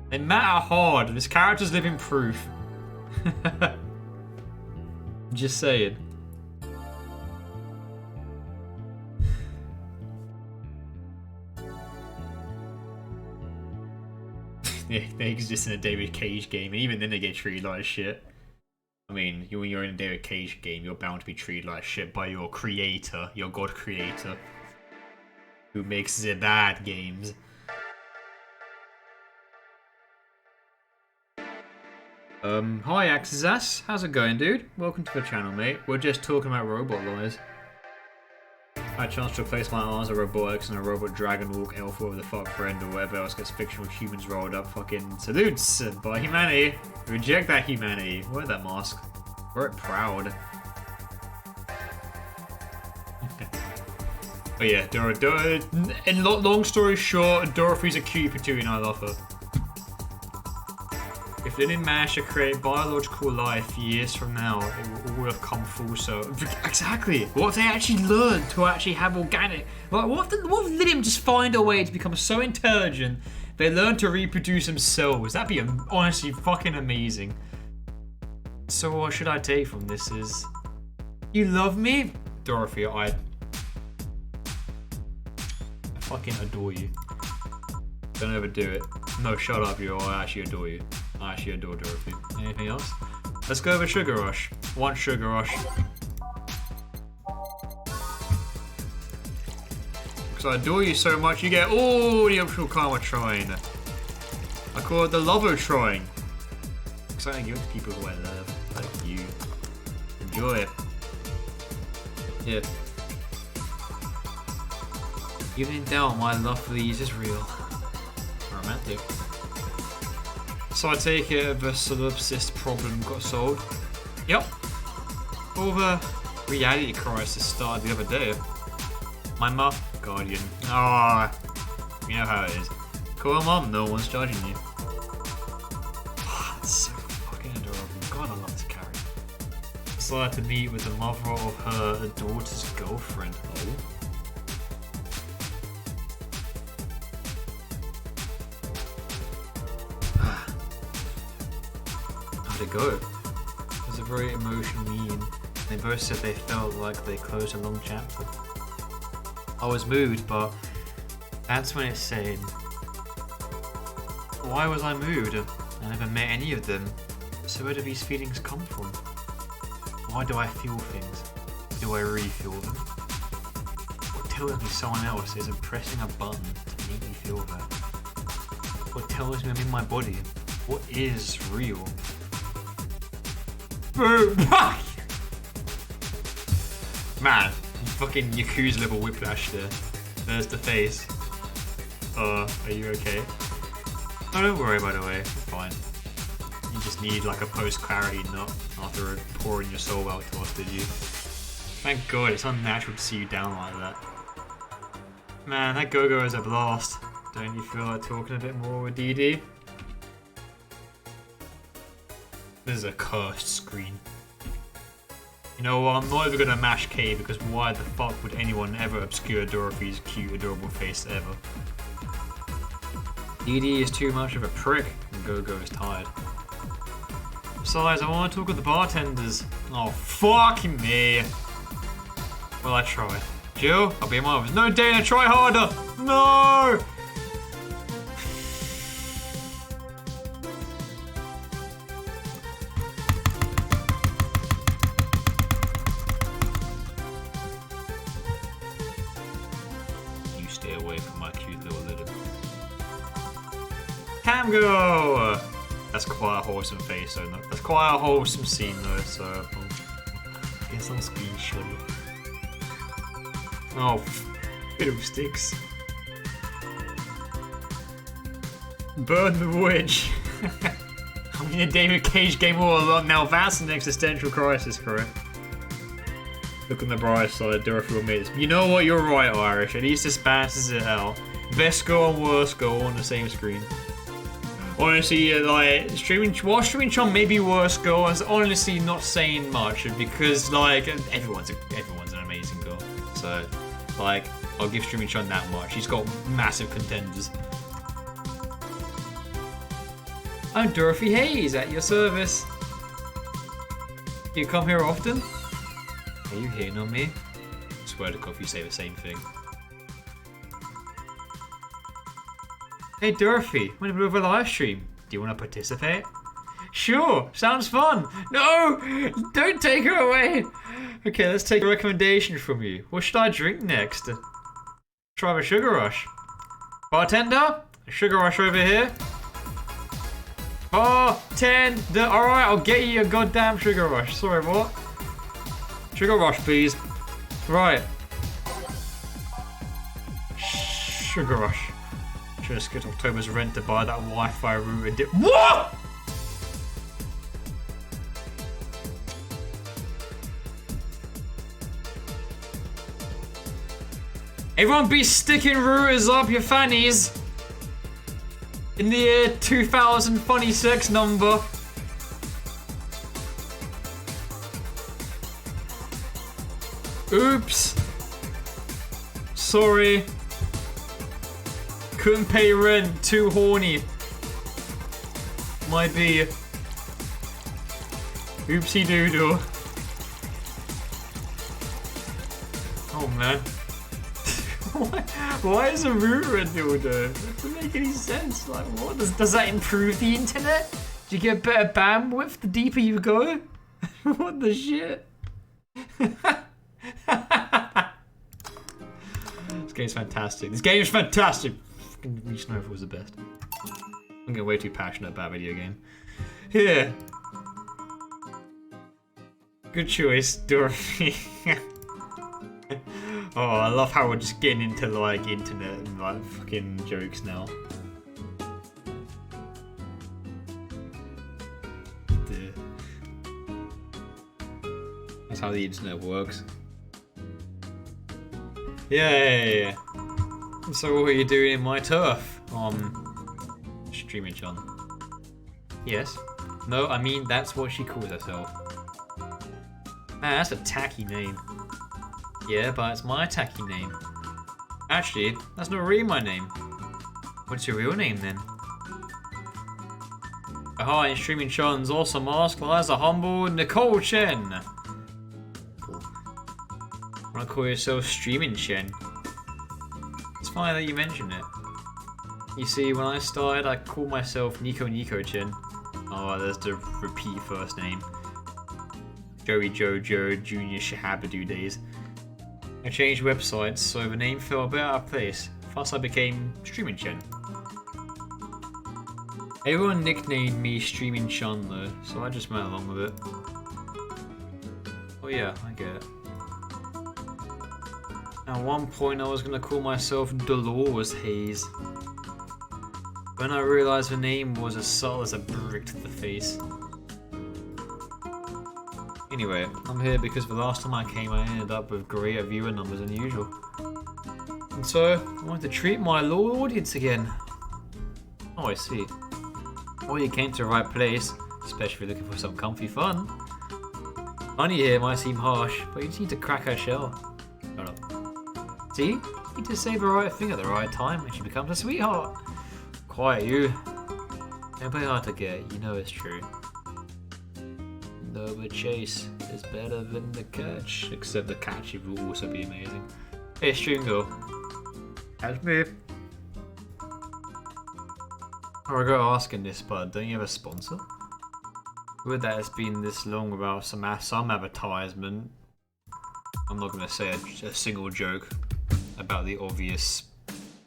They matter hard. This character's living proof. Just saying. They exist in a David Cage game, and even then they get treated like shit. I mean, when you're in a David Cage game, you're bound to be treated like shit by your creator, your god creator, who makes the bad games. Hi Axis, how's it going, dude? Welcome to the channel, mate. We're just talking about robot lives. I had a chance to replace my arms with robotics and a robot dragon walk elf over the fuck friend or whatever else gets fictional humans rolled up. Fucking salutes by humanity. Reject that humanity. Wear that mask. Wear it proud. But yeah, in long story short, Dorothy's a cutie patootie and I love her. If they didn't manage to create biological life years from now, it will all have come full circle. Exactly. What if they actually learned to actually have organic? Like, what if they didn't just find a way to become so intelligent they learn to reproduce themselves? That'd be honestly fucking amazing. So what should I take from this is... You love me? Dorothy, I fucking adore you. Don't overdo it. No, shut up, you. I actually adore you. I actually adore Dorothy. Anything else? Let's go over Sugar Rush. 1 Sugar Rush. Because I adore you so much, you get all the optional karma trying. I call it the Lovotron. Because I give it to people who I love, like you. Enjoy it. Yeah. Even in doubt, my love for these is real. Romantic. So I take it the solipsist problem got solved. Yep. All the reality crisis started the other day. My mum, guardian. Ah, you know how it is. Call mom, no one's judging you. That's so fucking adorable. God, I love to carry. Decided to meet with the mother of her daughter's girlfriend. Oh. How'd it go? It was a very emotional meeting. They both said they felt like they closed a long chapter. I was moved, but that's when it's saying, why was I moved? I never met any of them. So where do these feelings come from? Why do I feel things? Do I really feel them? What tells me someone else isn't pressing a button to make me feel that? What tells me I'm in my body? What is real? Boom! Man, fucking Yakuza level whiplash there. There's the face. Are you okay? Oh, don't worry, by the way. I'm fine. You just need like a post-clarity nut after pouring your soul out to us, did you? Thank God, it's unnatural to see you down like that. Man, that Go-Go is a blast. Don't you feel like talking a bit more with DD? This is a cursed screen. You know what, I'm not even gonna mash K because why the fuck would anyone ever obscure Dorothy's cute, adorable face ever? DD is too much of a prick and Go-Go is tired. Besides, I want to talk with the bartenders. Oh, fucking me. Well, I try. Jill, I'll be in my office. No, Dana, try harder! No! You stay away from my cute little litter. Camgo! That's quite a wholesome face, though. That's quite a wholesome scene, though, so I guess I'll screenshot it. Oh, fiddlesticks. Burn the witch. I'm in a David Cage game all along. Now that's an existential crisis, correct? Look on the bright side, Dorothy will make this. You know what, you're right, Irish. At least this balances it out. Best goal and worst goal on the same screen. Honestly, like, streaming Chom may be worse goal is honestly not saying much because, like, everyone's an amazing goal. So, like, I'll give Streaming Chom that much. He's got massive contenders. I'm Dorothy Hayes at your service. Do you come here often? Are you hitting on me? I swear to God if you say the same thing. Hey Dorothy, we're in the middle of a live stream. Do you want to participate? Sure, sounds fun. No, don't take her away. Okay, let's take a recommendation from you. What should I drink next? Try the Sugar Rush. Bartender, Sugar Rush over here. Bartender, alright, I'll get you a goddamn Sugar Rush. Sorry, what? Sugar Rush, please. Right. Sugar Rush. Should have skipped October's rent to buy that Wi-Fi router. What? Everyone be sticking routers up your fannies. In the year 2026 number. Oops. Sorry. Couldn't pay rent, too horny. Might be. Oopsie doodle. Oh man. Why is a router a dildo? That doesn't make any sense. Like, what? Does that improve the internet? Do you get better bandwidth the deeper you go? What the shit? This game's fantastic. This game is fantastic. Reach Nova was the best. I'm getting way too passionate about video game. Yeah. Good choice, Dorothy. Oh, I love how we're just getting into like internet and like fucking jokes now. That's how the internet works. Yeah. So what are you doing in my turf? Streaming John. Yes. No, I mean that's what she calls herself. Man, that's a tacky name. Yeah, but it's my tacky name. Actually, that's not really my name. What's your real name then? Hi, in Streaming Chun's awesome mask lies a humble Nicole Chen. Wanna call yourself Streaming Chen? It's funny that you mention it. You see, when I started, I called myself Nico Chen. Oh, there's the repeat first name. Joey Jojo Junior Shahabadoo days. I changed websites, so the name fell a bit out of place. Thus I became Streaming Chen. Everyone nicknamed me Streaming Chun though, so I just went along with it. Oh yeah, I get it. At one point I was gonna call myself Dolores Hayes. When I realised the name was as subtle as a brick to the face. Anyway, I'm here because the last time I came I ended up with greater viewer numbers than usual. And so, I wanted to treat my loyal audience again. Oh, I see. Well, you came to the right place, especially looking for some comfy fun. Honey here might seem harsh, but you just need to crack her shell. Shut up. See? You need to say the right thing at the right time and she becomes a sweetheart. Quiet you. Don't play hard to get, you know it's true. No, but chase is better than the catch. Except the catch will also be amazing. Hey, Stream Girl. That's me. I regret asking this, but don't you have a sponsor? With that it's been this long without some advertisement. I'm not gonna say a single joke about the obvious,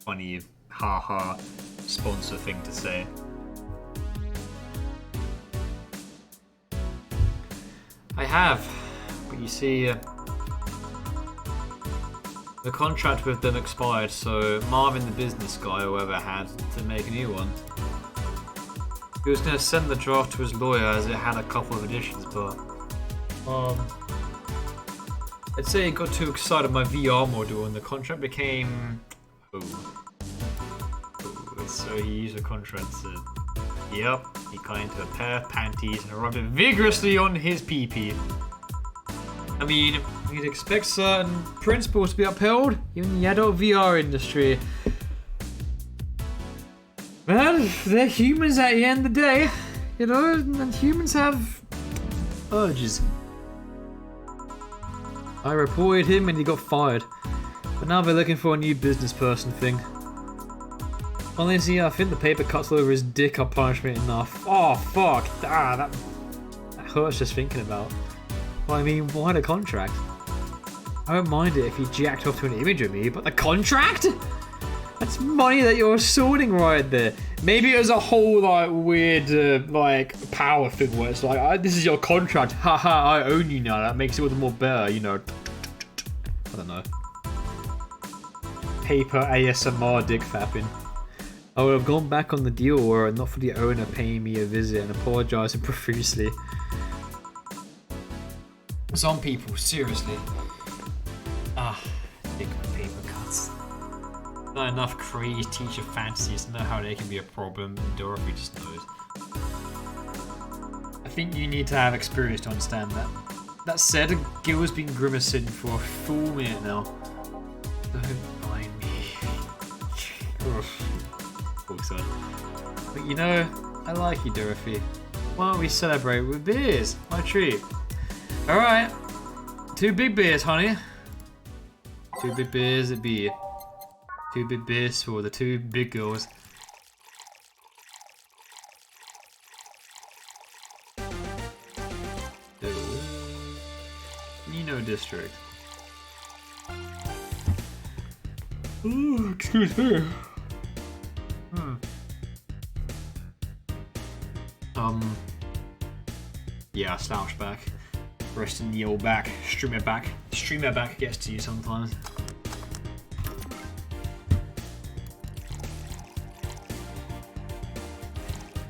funny, haha sponsor thing to say. I have, but you see, the contract with them expired, so Marvin the business guy, or whoever, had to make a new one. He was going to send the draft to his lawyer as it had a couple of additions, but I'd say he got too excited by VR module and the contract became... So he used the contract to... Yep, he got into a pair of panties and rubbed it vigorously on his pee-pee. I mean, you'd expect certain principles to be upheld, even in the adult VR industry. Well, they're humans at the end of the day, you know, and humans have urges. I reported him and he got fired, but now they're looking for a new business person thing. Honestly, I think the paper cuts over his dick are punishment enough. Oh fuck, that hurts just thinking about. Well, I mean, why the contract? I don't mind it if he jacked off to an image of me, but the contract? That's money that you're assaulting right there. Maybe it was a whole like weird like power thing where it's like, this is your contract, haha, I own you now. That makes it all the more better, you know. I don't know. Paper ASMR dick fapping. I would have gone back on the deal were it not for the owner paying me a visit and apologising profusely. Some people, seriously. Big paper cuts. Not enough creative teacher fantasies to know how they can be a problem. Dorothy just knows. I think you need to have experience to understand that. That said, Gil's been grimacing for a full minute now. Don't mind me. But you know, I like you, Dorothy. Why don't we celebrate with beers? My treat. Alright. 2 big beers, honey. 2 big beers it be. 2 big beers for the 2 big girls. Nino District. Ooh, excuse me. Yeah, slouch back. Rest in the old back. Streamer back. Streamer back gets to you sometimes.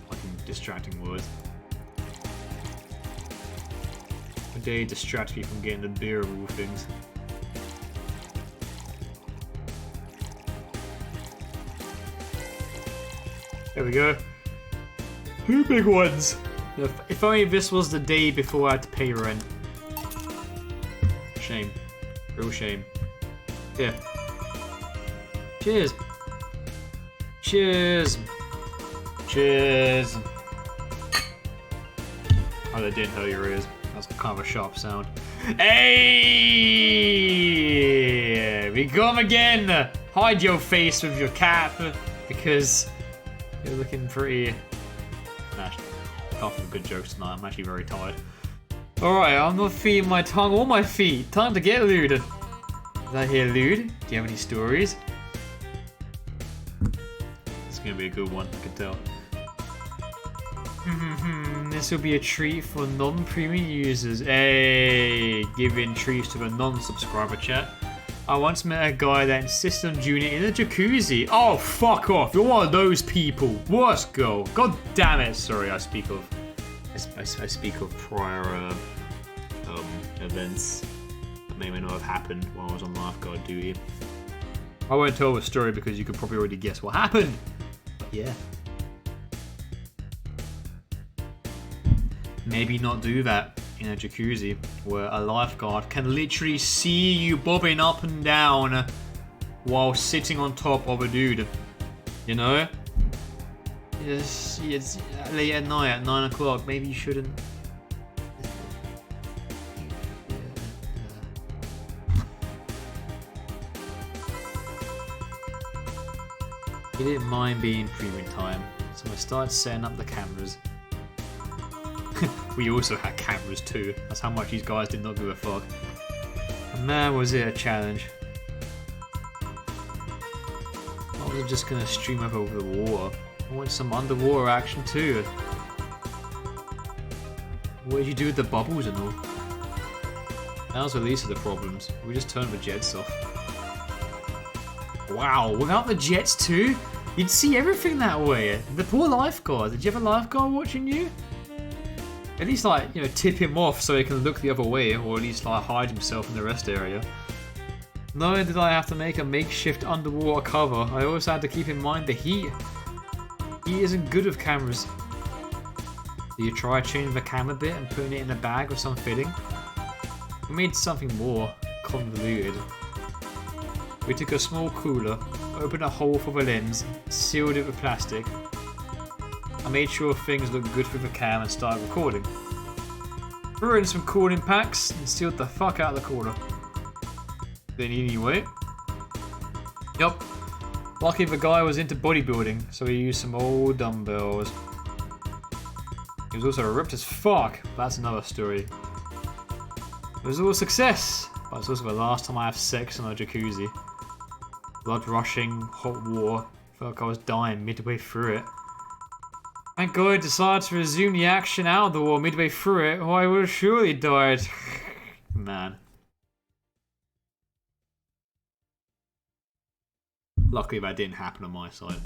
Fucking distracting words. They distract me from getting the beer of all things. There we go. 2 big ones. If only this was the day before I had to pay rent. Shame. Real shame. Yeah. Cheers. Cheers. Cheers. Oh, that didn't hurt your ears. That's kind of a sharp sound. Hey! We come again! Hide your face with your cap because you're looking pretty... Nah, can't think of good jokes tonight. I'm actually very tired. Alright, I'm not feeding my tongue or my feet. Time to get lewd. Did I hear lewd? Do you have any stories? It's gonna be a good one, I can tell. This will be a treat for non-premium users. Hey, giving treats to the non-subscriber chat. I once met a guy that insisted on doing it in a jacuzzi. Oh, fuck off! You're one of those people. Worst girl. God damn it. Sorry, I speak of prior events that may or may not have happened while I was on lifeguard duty. I won't tell the story because you could probably already guess what happened. But yeah. Maybe not do that in a jacuzzi where a lifeguard can literally see you bobbing up and down while sitting on top of a dude. You know? It's late at night at 9 o'clock. Maybe you shouldn't. He didn't mind being premium time, so I started setting up the cameras. We also had cameras too. That's how much these guys did not give a fuck. And man, was it a challenge. I wasn't just gonna stream up over the water. I want some underwater action too. What did you do with the bubbles and all? That was the least of the problems. We just turned the jets off. Wow, without the jets too? You'd see everything that way. The poor lifeguard. Did you have a lifeguard watching you? At least, like, you know, tip him off so he can look the other way, or at least, like, hide himself in the rest area. Not only did I have to make a makeshift underwater cover, I also had to keep in mind the heat. Heat isn't good with cameras. Do you try changing the camera bit and putting it in a bag with some fitting? We made something more convoluted. We took a small cooler, opened a hole for the lens, sealed it with plastic. I made sure things looked good for the cam and started recording. Threw in some cooling packs and sealed the fuck out of the cooler. Then anyway. Yup. Lucky the guy was into bodybuilding, so he used some old dumbbells. He was also ripped as fuck, but that's another story. It was all a success, but it's also the last time I have sex in a jacuzzi. Blood rushing, hot water, felt like I was dying midway through it. Thank God I decided to resume the action out of the war midway through it, or I would have surely died. Man. Luckily that didn't happen on my side.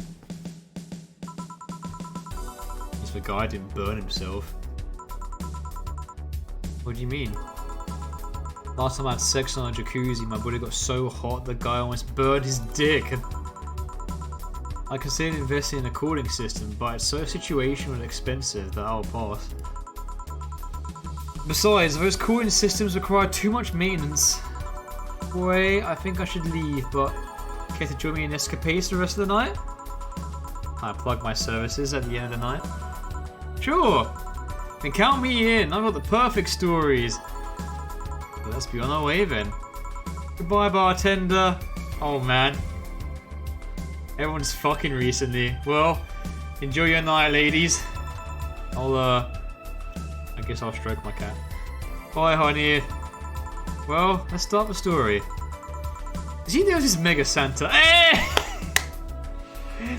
At least the guy didn't burn himself. What do you mean? Last time I had sex on a jacuzzi, my body got so hot the guy almost burned his dick. I considered investing in a cooling system, but it's so situational and expensive that I'll pass. Besides, those cooling systems require too much maintenance. Boy, I think I should leave, but care to join me in escapades the rest of the night? I plug my services at the end of the night. Sure! Then count me in, I've got the perfect stories. But let's be on our way then. Goodbye, bartender. Oh man. Everyone's fucking recently. Well, enjoy your night, ladies. I guess I'll stroke my cat. Bye, honey. Well, let's start the story. Did you know this is Mega Santa? Eh!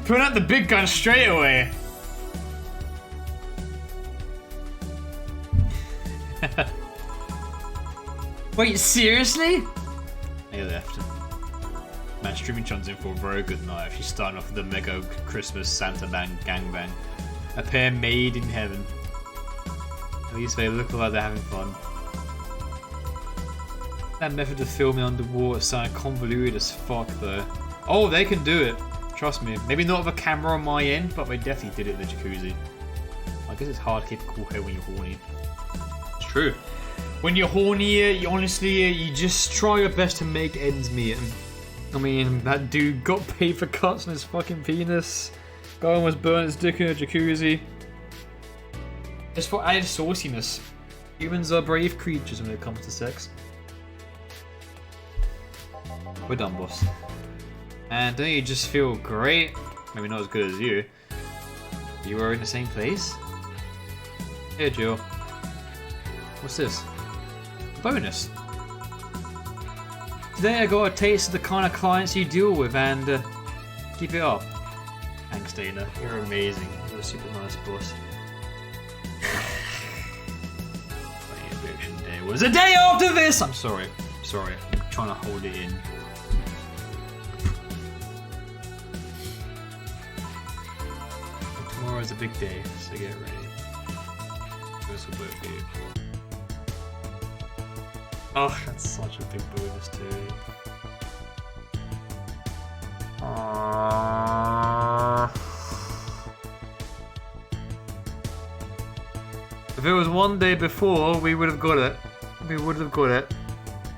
Put out the big gun straight away. Wait, seriously? He left. Man, streaming John's in for a very good night. She's starting off with the mega Christmas Santa gangbang. A pair made in heaven. At least they look like they're having fun. That method of filming underwater sounded convoluted as fuck though. Oh, they can do it. Trust me. Maybe not with a camera on my end, but they definitely did it in the jacuzzi. I guess it's hard to keep a cool head when you're horny. It's true. When you're horny, you honestly, you just try your best to make ends meet. And, I mean, that dude got paper cuts on his fucking penis. Guy almost burned his dick in a jacuzzi. Just for added sauciness. Humans are brave creatures when it comes to sex. We're done, boss. And don't you just feel great? Maybe not as good as you. You were in the same place? Here, Jill. What's this? Bonus. Today I got a taste of the kind of clients you deal with and keep it up. Thanks, Dana. You're amazing. You're a super nice boss. Eviction day was a day after this! I'm sorry. Sorry. I'm trying to hold it in. Tomorrow's a big day, so get ready. This will work for you. Oh, that's such a big bonus too. If it was one day before, we would have got it. We would have got it.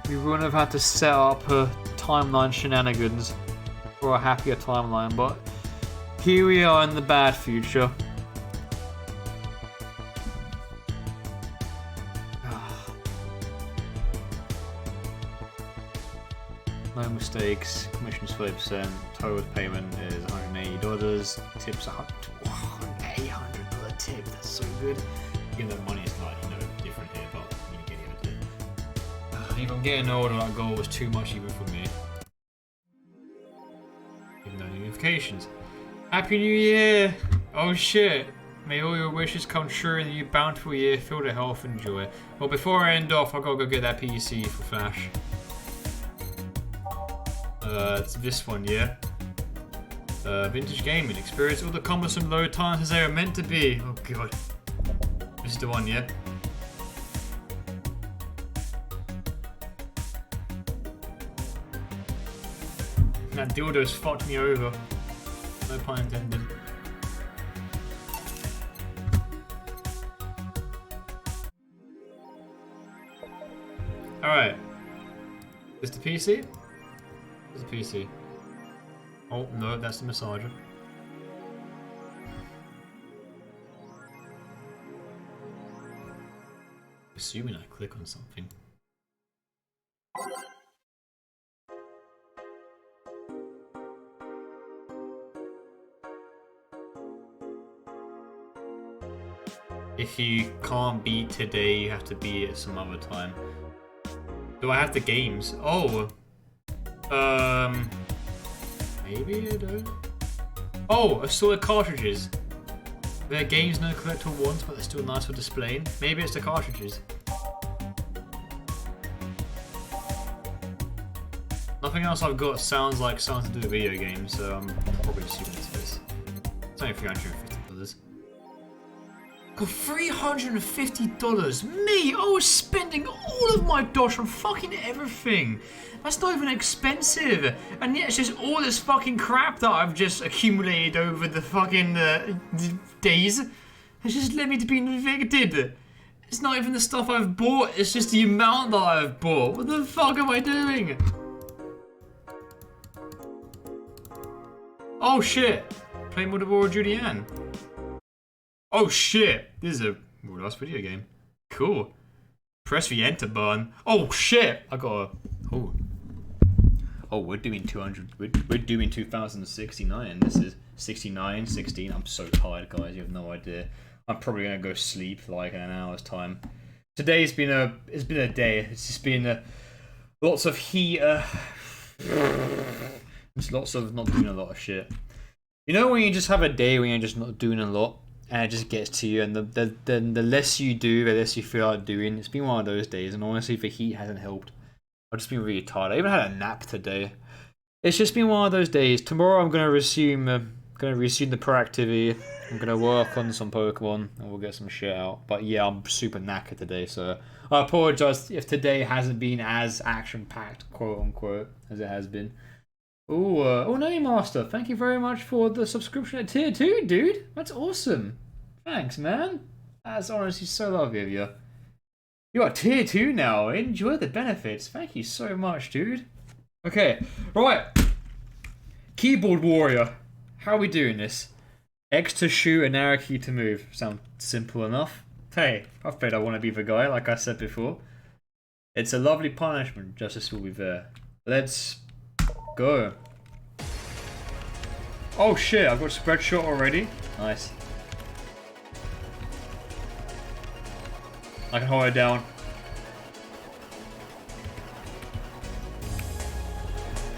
We wouldn't have had to set up a timeline shenanigans for a happier timeline, but here we are in the bad future. No mistakes, commission's 30%, total payment is $180, tips $800 tip, that's so good. Even though money is like, different here, but you get even a tip. Even getting older, that goal was too much even for me. Even no notifications. Happy New Year! Oh shit! May all your wishes come true in the bountiful year, filled with health and joy. Well, before I end off, I gotta go get that PC for Flash. It's this one, yeah. Vintage gaming. Experience all the cumbersome load times as they are meant to be. Oh god. This is the one, yeah. That dildo's fucked me over. No pun intended. Alright. Is the PC? There's a PC. Oh, no, that's the massager. Assuming I click on something. If you can't beat today, you have to beat it some other time. Do I have the games? Oh! Maybe I don't. Oh, assorted cartridges. Their games no collect all once, but they're still nice for displaying. Maybe it's the cartridges. Nothing else I've got sounds like something to do with video games, so I'm probably assuming it's this. It's only $350. Got $350. Me, I was spending all of my dosh on fucking everything. That's not even expensive. And yet it's just all this fucking crap that I've just accumulated over the fucking days. It's just led me to being evicted. It's not even the stuff I've bought, it's just the amount that I've bought. What the fuck am I doing? Oh shit. Playing Modern Warfare Julianne. Oh shit, this is a last video game. Cool. Press the enter button. Oh shit, I got a... Oh, we're doing 200, we're doing 2069. This is 69, 16. I'm so tired, guys, you have no idea. I'm probably gonna go sleep like in an hour's time. Today's been a day. It's just been lots of heat. Just lots of not doing a lot of shit. You know when you just have a day when you're just not doing a lot, and it just gets to you. And the less you do, the less you feel like doing. It's been one of those days, and honestly, the heat hasn't helped. I've just been really tired. I even had a nap today. It's just been one of those days. Tomorrow I'm gonna resume the proactivity. I'm gonna work on some Pokemon and we'll get some shit out. But yeah, I'm super knackered today, so I apologize if today hasn't been as action-packed, quote unquote, as it has been. Oh, Name Master, thank you very much for the subscription at tier 2, dude. That's awesome. Thanks, man. That's honestly so lovely of you. You're tier 2 now. Enjoy the benefits. Thank you so much, dude. Okay, right. Keyboard Warrior. How are we doing this? X to shoot and arrow key to move. Sound simple enough. Hey, I've played I Want to Be the Guy, like I said before. It's a lovely punishment. Justice will be there. Let's go. Oh shit, I've got spread shot already. Nice. I can hold it down.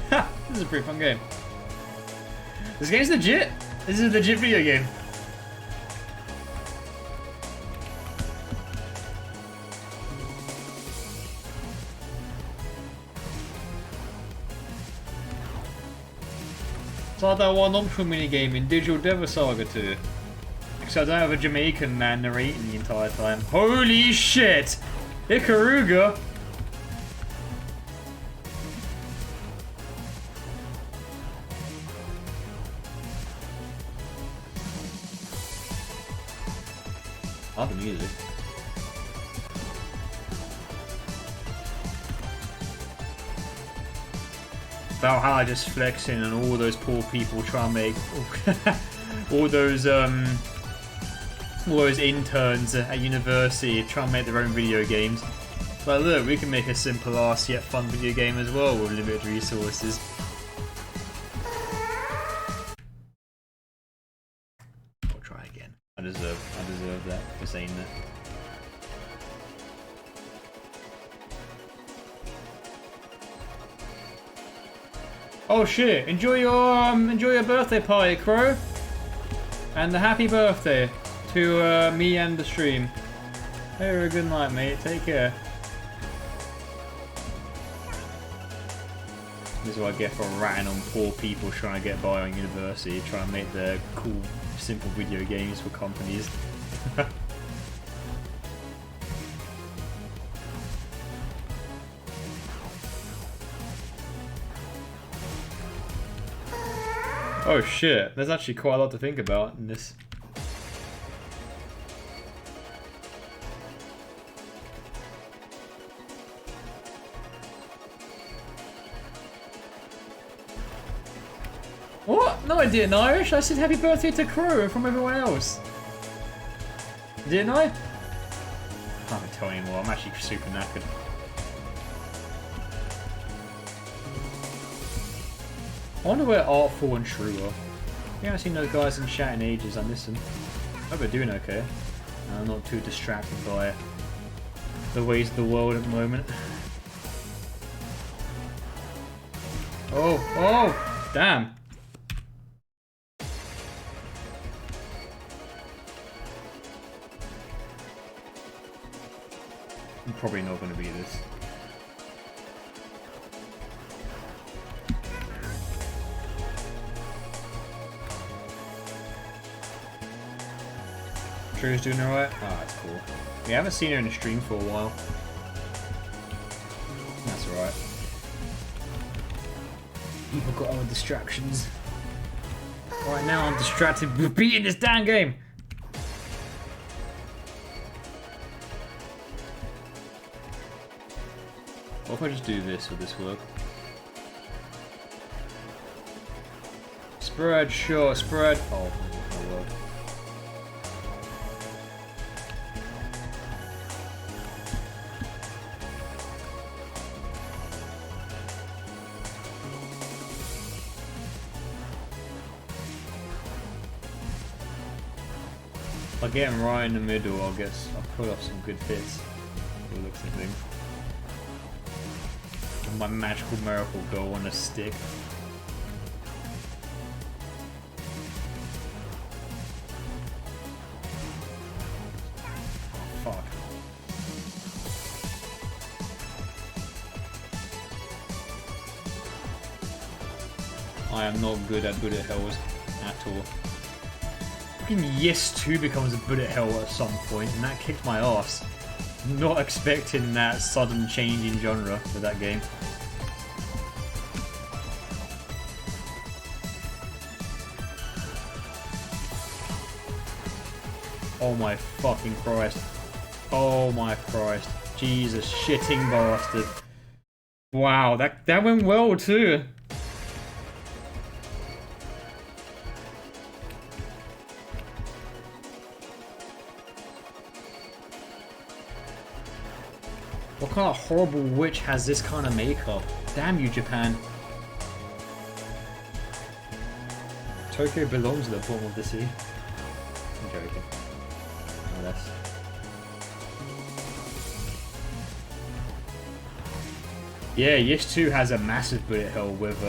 Ha! This is a pretty fun game. This game's legit. This is a legit video game. It's like that one optional minigame in Digital Devil Saga 2. Except I don't have a Jamaican man narrating the entire time. Holy shit! Ikaruga! I love the music. VA11-HallA just flexing and all those poor people trying to make all those interns at university trying to make their own video games. But look, we can make a simple ass yet fun video game as well with limited resources. I'll try again. I deserve that for saying that. Oh shit! Enjoy your birthday party, Crow, and the happy birthday to me and the stream. Have a good night, mate. Take care. This is what I get for ratting on poor people trying to get by on university, trying to make their cool, simple video games for companies. Oh shit, there's actually quite a lot to think about in this. What? No, I didn't, Irish. I said happy birthday to Crow from everyone else. Didn't I? I can't tell anymore. I'm actually super knackered. I wonder where Artful and Shrew are. I haven't seen those guys in chat in ages. I miss them. I hope they're doing okay. I'm not too distracted by the ways of the world at the moment. Oh, damn. I'm probably not going to be this. Drew's doing alright? Oh, that's cool. We haven't seen her in the stream for a while. That's alright. People got other distractions. Right now I'm distracted with beating this damn game! What if I just do this? Would this work? Spread, sure, spread. Oh, my word. I'll get him right in the middle, I'll pull off some good hits. It looks like things. My magical miracle go on a stick. I am not good at bullet hells at all. Fucking Yes 2 becomes a bullet hell at some point, and that kicked my ass. Not expecting that sudden change in genre for that game. Oh my fucking Christ. Oh my Christ. Jesus shitting bastard. Wow, that went well too. What kind of horrible witch has this kind of makeup? Damn you, Japan. Tokyo belongs at the bottom of the sea. I'm joking. No less. Yeah, Yes 2 has a massive bullet hell with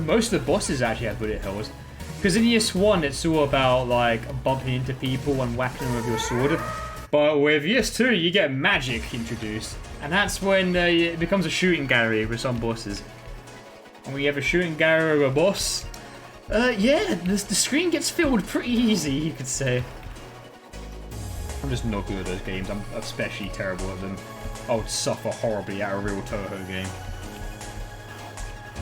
most of the bosses actually have bullet hells. Because in Yes 1 it's all about like bumping into people and whacking them with your sword. But with Yes 2 you get magic introduced. And that's when it becomes a shooting gallery with some bosses. And when you have a shooting gallery with a boss, yeah, the screen gets filled pretty easy, you could say. I'm just not good at those games. I'm especially terrible at them. I would suffer horribly at a real Toho game.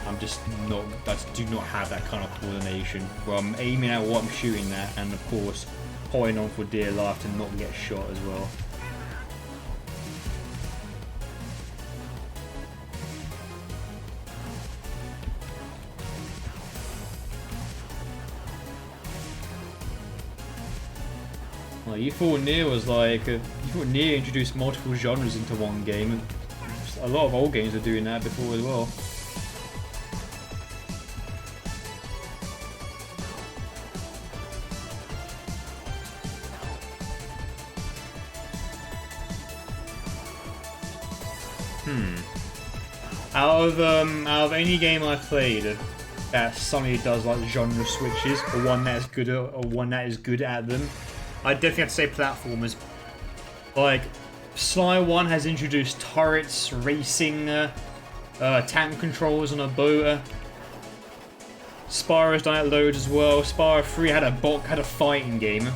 I'm just not, I just do not have that kind of coordination where I'm aiming at what I'm shooting at and of course holding on for dear life to not get shot as well. Like, you thought Nier was like, you thought Nier introduced multiple genres into one game. A lot of old games were doing that before as well. Out of any game I've played that suddenly does like genre switches, or one that is good at, or one that is good at them, I definitely have to say platformers. Like, Sly 1 has introduced turrets, racing, tank controls on a boat. Spyro's done it loads as well. Spyro 3 had a fighting game.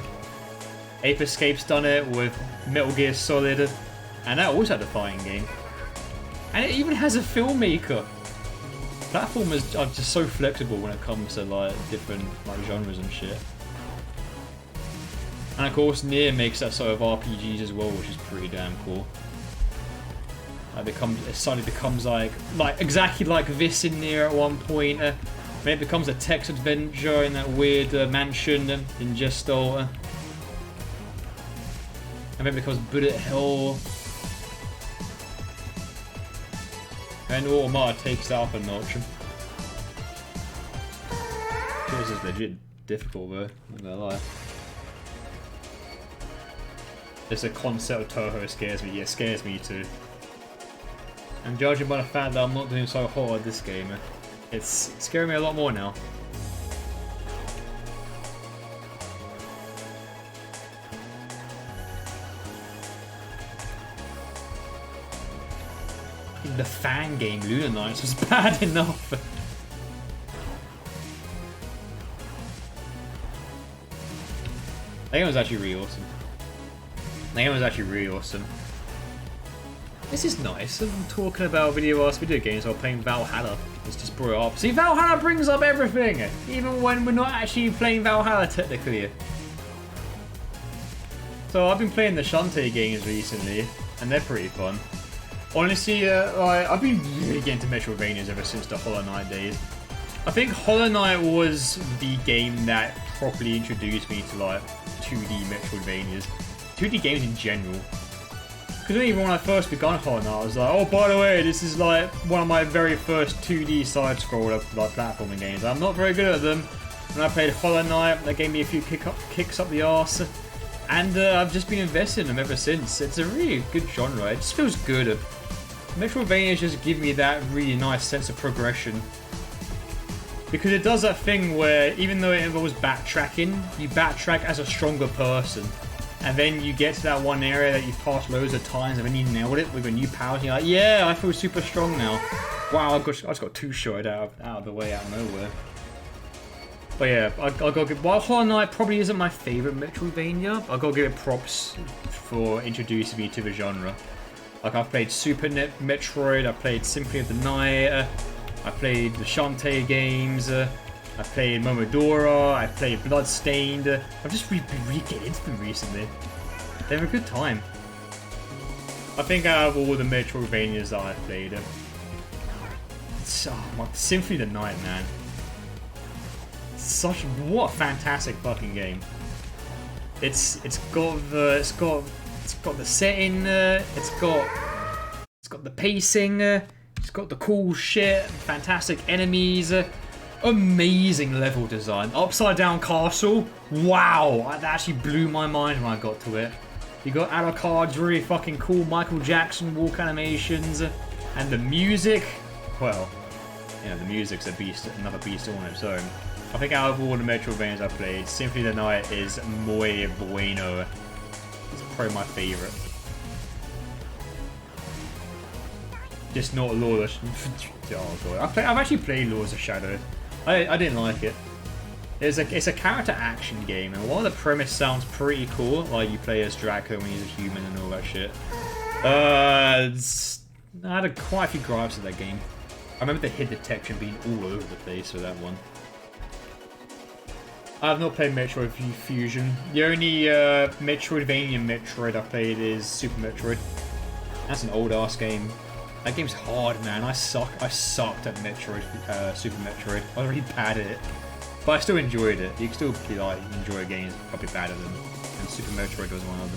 Ape Escape's done it with Metal Gear Solid, and that also had a fighting game. And it even has a filmmaker. Platformers are just so flexible when it comes to like different like genres and shit. And of course, Nier makes that sort of RPGs as well, which is pretty damn cool. It suddenly becomes like exactly like this in Nier at one point. When it becomes a text adventure in that weird mansion in Gestalt. And then it becomes bullet hell. And Automata takes that up a notch. This is legit difficult though, not gonna lie. Just the concept of Toho scares me. Yeah, it scares me too. And judging by the fact that I'm not doing so hot at this game, it's scaring me a lot more now. The fan game Lunar Knights was bad enough. That game was actually really awesome. That game was actually really awesome. This is nice. I'm talking about video games while playing Valhalla. Let's just brought it up. See, Valhalla brings up everything, even when we're not actually playing Valhalla technically. So I've been playing the Shantae games recently, and they're pretty fun. Honestly, I've been really getting to Metroidvanias ever since the Hollow Knight days. I think Hollow Knight was the game that properly introduced me to like 2D Metroidvanias. 2D games in general. Because even when I first began Hollow Knight, I was like, oh, by the way, this is like one of my very first 2D side-scroller like platforming games. I'm not very good at them. When I played Hollow Knight, that gave me a few kicks up the arse. And I've just been invested in them ever since. It's a really good genre. It just feels good. Metroidvanias just give me that really nice sense of progression. Because it does that thing where, even though it involves backtracking, you backtrack as a stronger person. And then you get to that one area that you've passed loads of times, and then you nailed it with a new power, and you're like, yeah, I feel super strong now. Wow, I just got two-shotted out of the way, out of nowhere. But yeah, I gotta give. While Hollow Knight probably isn't my favorite Metroidvania, I gotta give it props for introducing me to the genre. Like, I've played Super Metroid, I played Symphony of the Night, I played the Shantae games, I played Momodora, I played Bloodstained. I've just been getting into them recently. They have a good time. I think out of all the Metroidvanias that I've played, Symphony of the Night, man. What a fantastic fucking game. It's got the setting, it's got the pacing, it's got the cool shit, fantastic enemies, amazing level design. Upside down castle, wow, that actually blew my mind when I got to it. You got Alucard's really fucking cool Michael Jackson walk animations, and the music, well, you know, the music's a beast, another beast on its own. I think out of all the Metroidvanias I've played, Symphony of the Night is muy bueno. It's probably my favourite. Just not Lords of oh god. I've actually played Lords of Shadow. I didn't like it. It's a character action game, and while the premise sounds pretty cool, like you play as Draco when he's a human and all that shit, I had quite a few gripes with that game. I remember the hit detection being all over the place for that one. I have not played Metroid Fusion. The only Metroidvania Metroid I played is Super Metroid. That's an old ass game. That game's hard, man. I sucked at Metroid, Super Metroid. I was really bad at it, but I still enjoyed it. You can still enjoy games probably better than, and Super Metroid was one of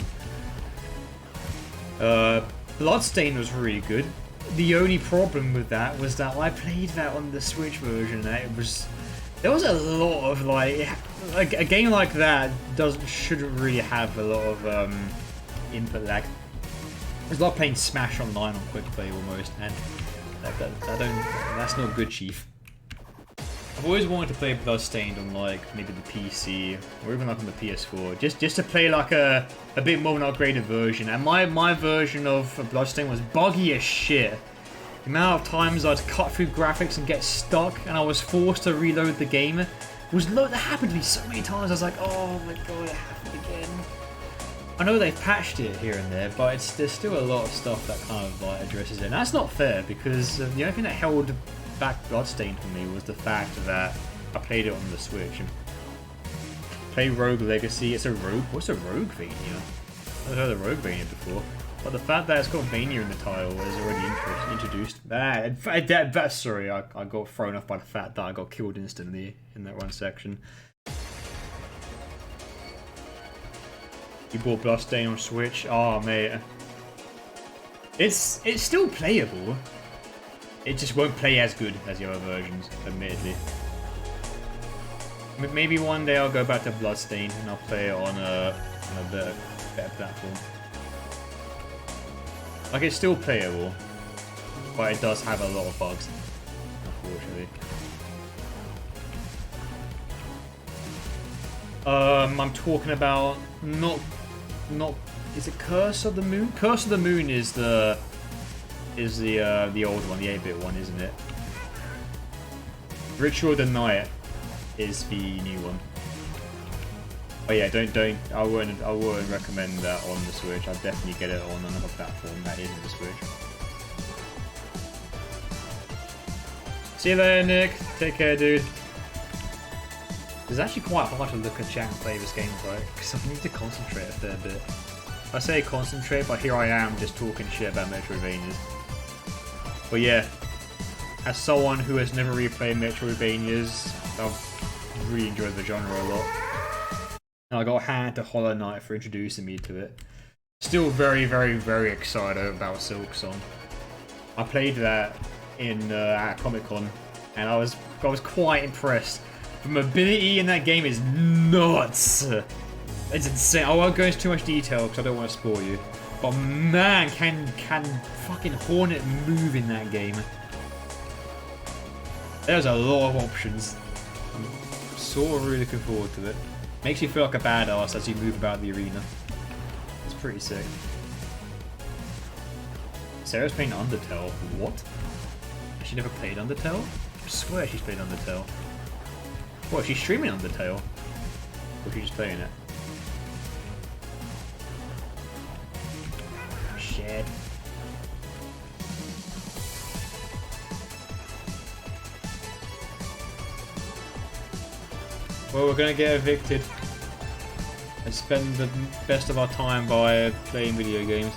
them. Bloodstained was really good. The only problem with that was that I played that on the Switch version, and there was a lot of a game like that shouldn't really have a lot of input lag. It's like playing Smash Online on quick play almost, and that's not good, Chief. I've always wanted to play Bloodstained on maybe the PC or even on the PS4, just to play a bit more of an upgraded version. And my version of Bloodstained was buggy as shit. The amount of times I'd cut through graphics and get stuck, and I was forced to reload the game, that happened to me so many times. I was like, oh my god, it happened again. I know they've patched it here and there, but there's still a lot of stuff that kind of addresses it. And that's not fair, because the only thing that held back Bloodstained for me was the fact that I played it on the Switch. And play Rogue Legacy. It's a rogue. What's a Roguevania? I've heard of Roguevania before. But the fact that it's got Vania in the title is already introduced. Sorry, I got thrown off by the fact that I got killed instantly in that one section. You bought Bloodstained on Switch? Oh, mate. It's still playable. It just won't play as good as the other versions, admittedly. Maybe one day I'll go back to Bloodstained and I'll play it on a better platform. It's still playable, but it does have a lot of bugs, unfortunately. I'm talking about not. Is it Curse of the Moon? Curse of the Moon is the old one, the 8-bit one, isn't it? Ritual of the Night is the new one. Oh yeah, I wouldn't recommend that on the Switch. I'd definitely get it on another platform that isn't the Switch. See you later, Nick. Take care, dude. It's actually quite hard to look at chat and play this game, right? Because I need to concentrate a fair bit. I say concentrate, but here I am just talking shit about Metroidvanias. But yeah, as someone who has never really played Metroidvanias, I've really enjoyed the genre a lot. And I got a hand to Hollow Knight for introducing me to it. Still very, very, very excited about Silksong. I played that at Comic-Con, and I was quite impressed. The mobility in that game is nuts. It's insane. I won't go into too much detail because I don't want to spoil you. But man, can fucking Hornet move in that game? There's a lot of options. I'm sort of really looking forward to it. Makes you feel like a badass as you move about the arena. It's pretty sick. Sarah's playing Undertale. What? Has she never played Undertale? I swear she's played Undertale. What, she's streaming Undertale? Or is she just playing it? Shit. Well, we're gonna get evicted and spend the best of our time by playing video games.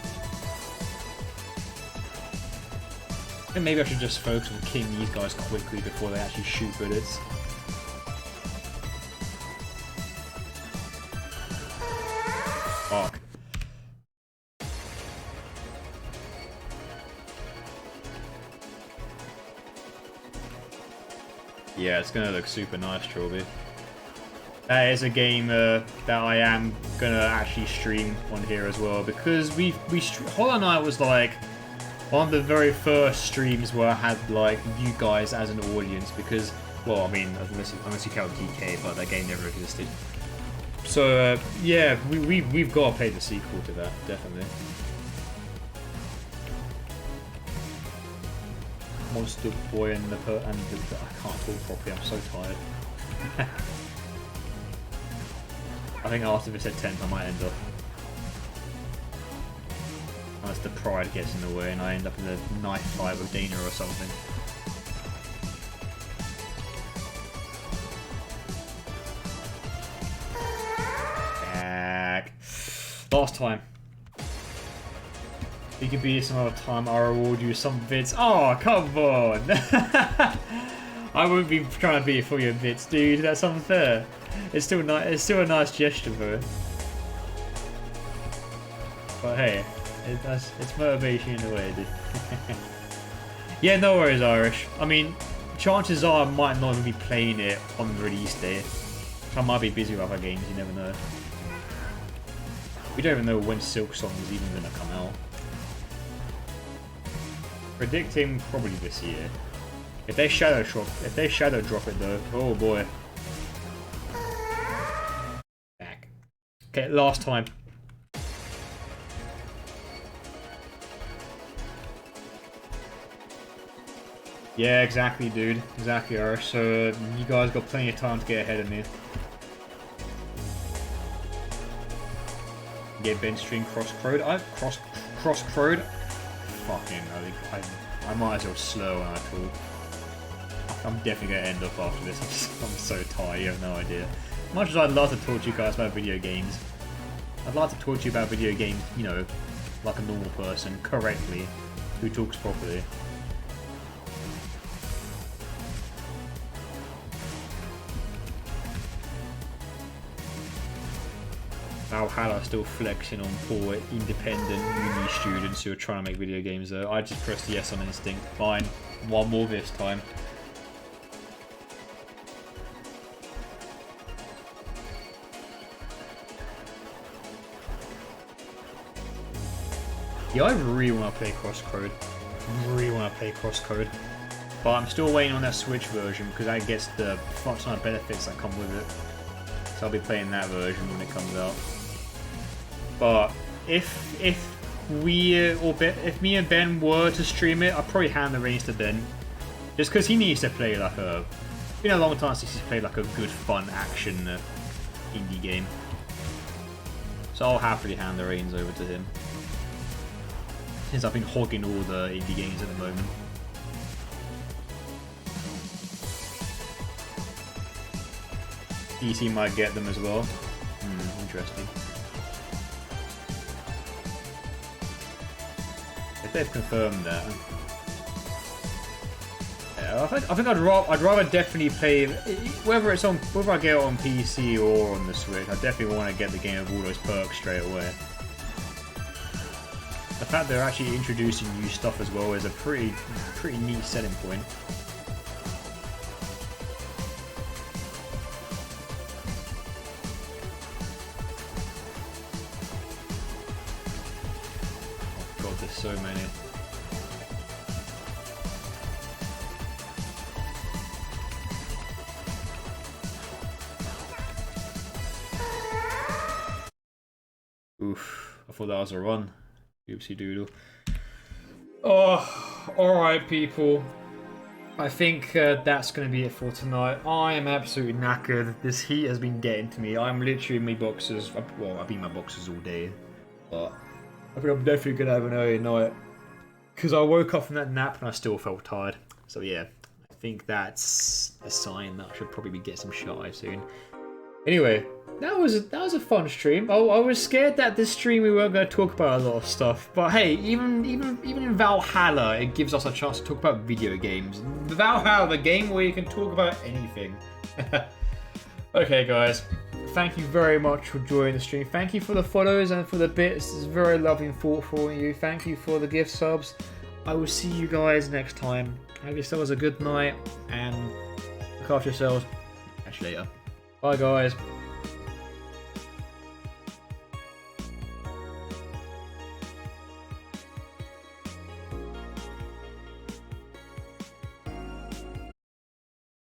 And maybe I should just focus on killing these guys quickly before they actually shoot bullets. Fuck. Yeah, it's gonna look super nice, Trilby. That is a game that I am gonna actually stream on here as well, because Hollow Knight was like one of the very first streams where I had like you guys as an audience, because, well, I mean, unless you count DK, but that game never existed. So yeah, we've got to play the sequel to that, definitely. Monster Boy and the I can't talk properly. I'm so tired. I think after this at 10th, I might end up. Unless the pride gets in the way and I end up in a knife fight with Dana or something. Back. Last time. You can be some other time. I'll reward you some bits. Oh, come on! I wouldn't be trying to be for your bits, dude. That's unfair. It's still nice. It's still a nice gesture, though. But hey, it's motivation in a way, dude. Yeah, no worries, Irish. I mean, chances are I might not even be playing it on release day. I might be busy with other games. You never know. We don't even know when Silk Song is even gonna come out. Predicting probably this year. If they shadow drop it though, oh boy. Back. Okay, last time. Yeah, exactly, dude. Exactly, Irish. So you guys got plenty of time to get ahead of me. Get bench string cross-crowed. Cross-crowed. Fucking, I might as well slow when I talk. I'm definitely going to end up after this. I'm so tired, you have no idea. As much as I'd love to talk to you guys about video games, I'd like to talk to you about video games, you know, like a normal person, correctly, who talks properly. VA11-HallA still flexing on poor independent uni students who are trying to make video games though. I just pressed yes on instinct. Fine. One more this time. Yeah, I really want to play Crosscode. But I'm still waiting on that Switch version because that gets the functional benefits that come with it. So I'll be playing that version when it comes out. But if me and Ben were to stream it, I'd probably hand the reins to Ben, just because he needs to play like a. It's been a long time since he's played like a good, fun action indie game. So I'll happily hand the reins over to him, since I've been hogging all the indie games at the moment. PC might get them as well. Interesting. If they've confirmed that, yeah, I think I'd rather definitely play whether I get it on PC or on the Switch. I definitely want to get the game with all those perks straight away. The fact they're actually introducing new stuff as well is a pretty neat selling point. So many. Oof, I thought that was a run. Oopsie doodle. Oh, alright people. I think that's going to be it for tonight. I am absolutely knackered. This heat has been getting to me. I'm literally in my boxers. Well, I've been in my boxers all day. But I think I'm definitely going to have an early night. Because I woke up from that nap and I still felt tired. So yeah, I think that's a sign that I should probably get some shut-eye soon. Anyway, that was a fun stream. I was scared that this stream we weren't going to talk about a lot of stuff. But hey, even in Valhalla, it gives us a chance to talk about video games. Valhalla, the game where you can talk about anything. Okay, guys. Thank you very much for joining the stream. Thank you for the follows and for the bits. It's very lovely and thoughtful of you. Thank you for the gift subs. I will see you guys next time. Have yourselves a good night and look after yourselves. Catch you later. Bye, guys.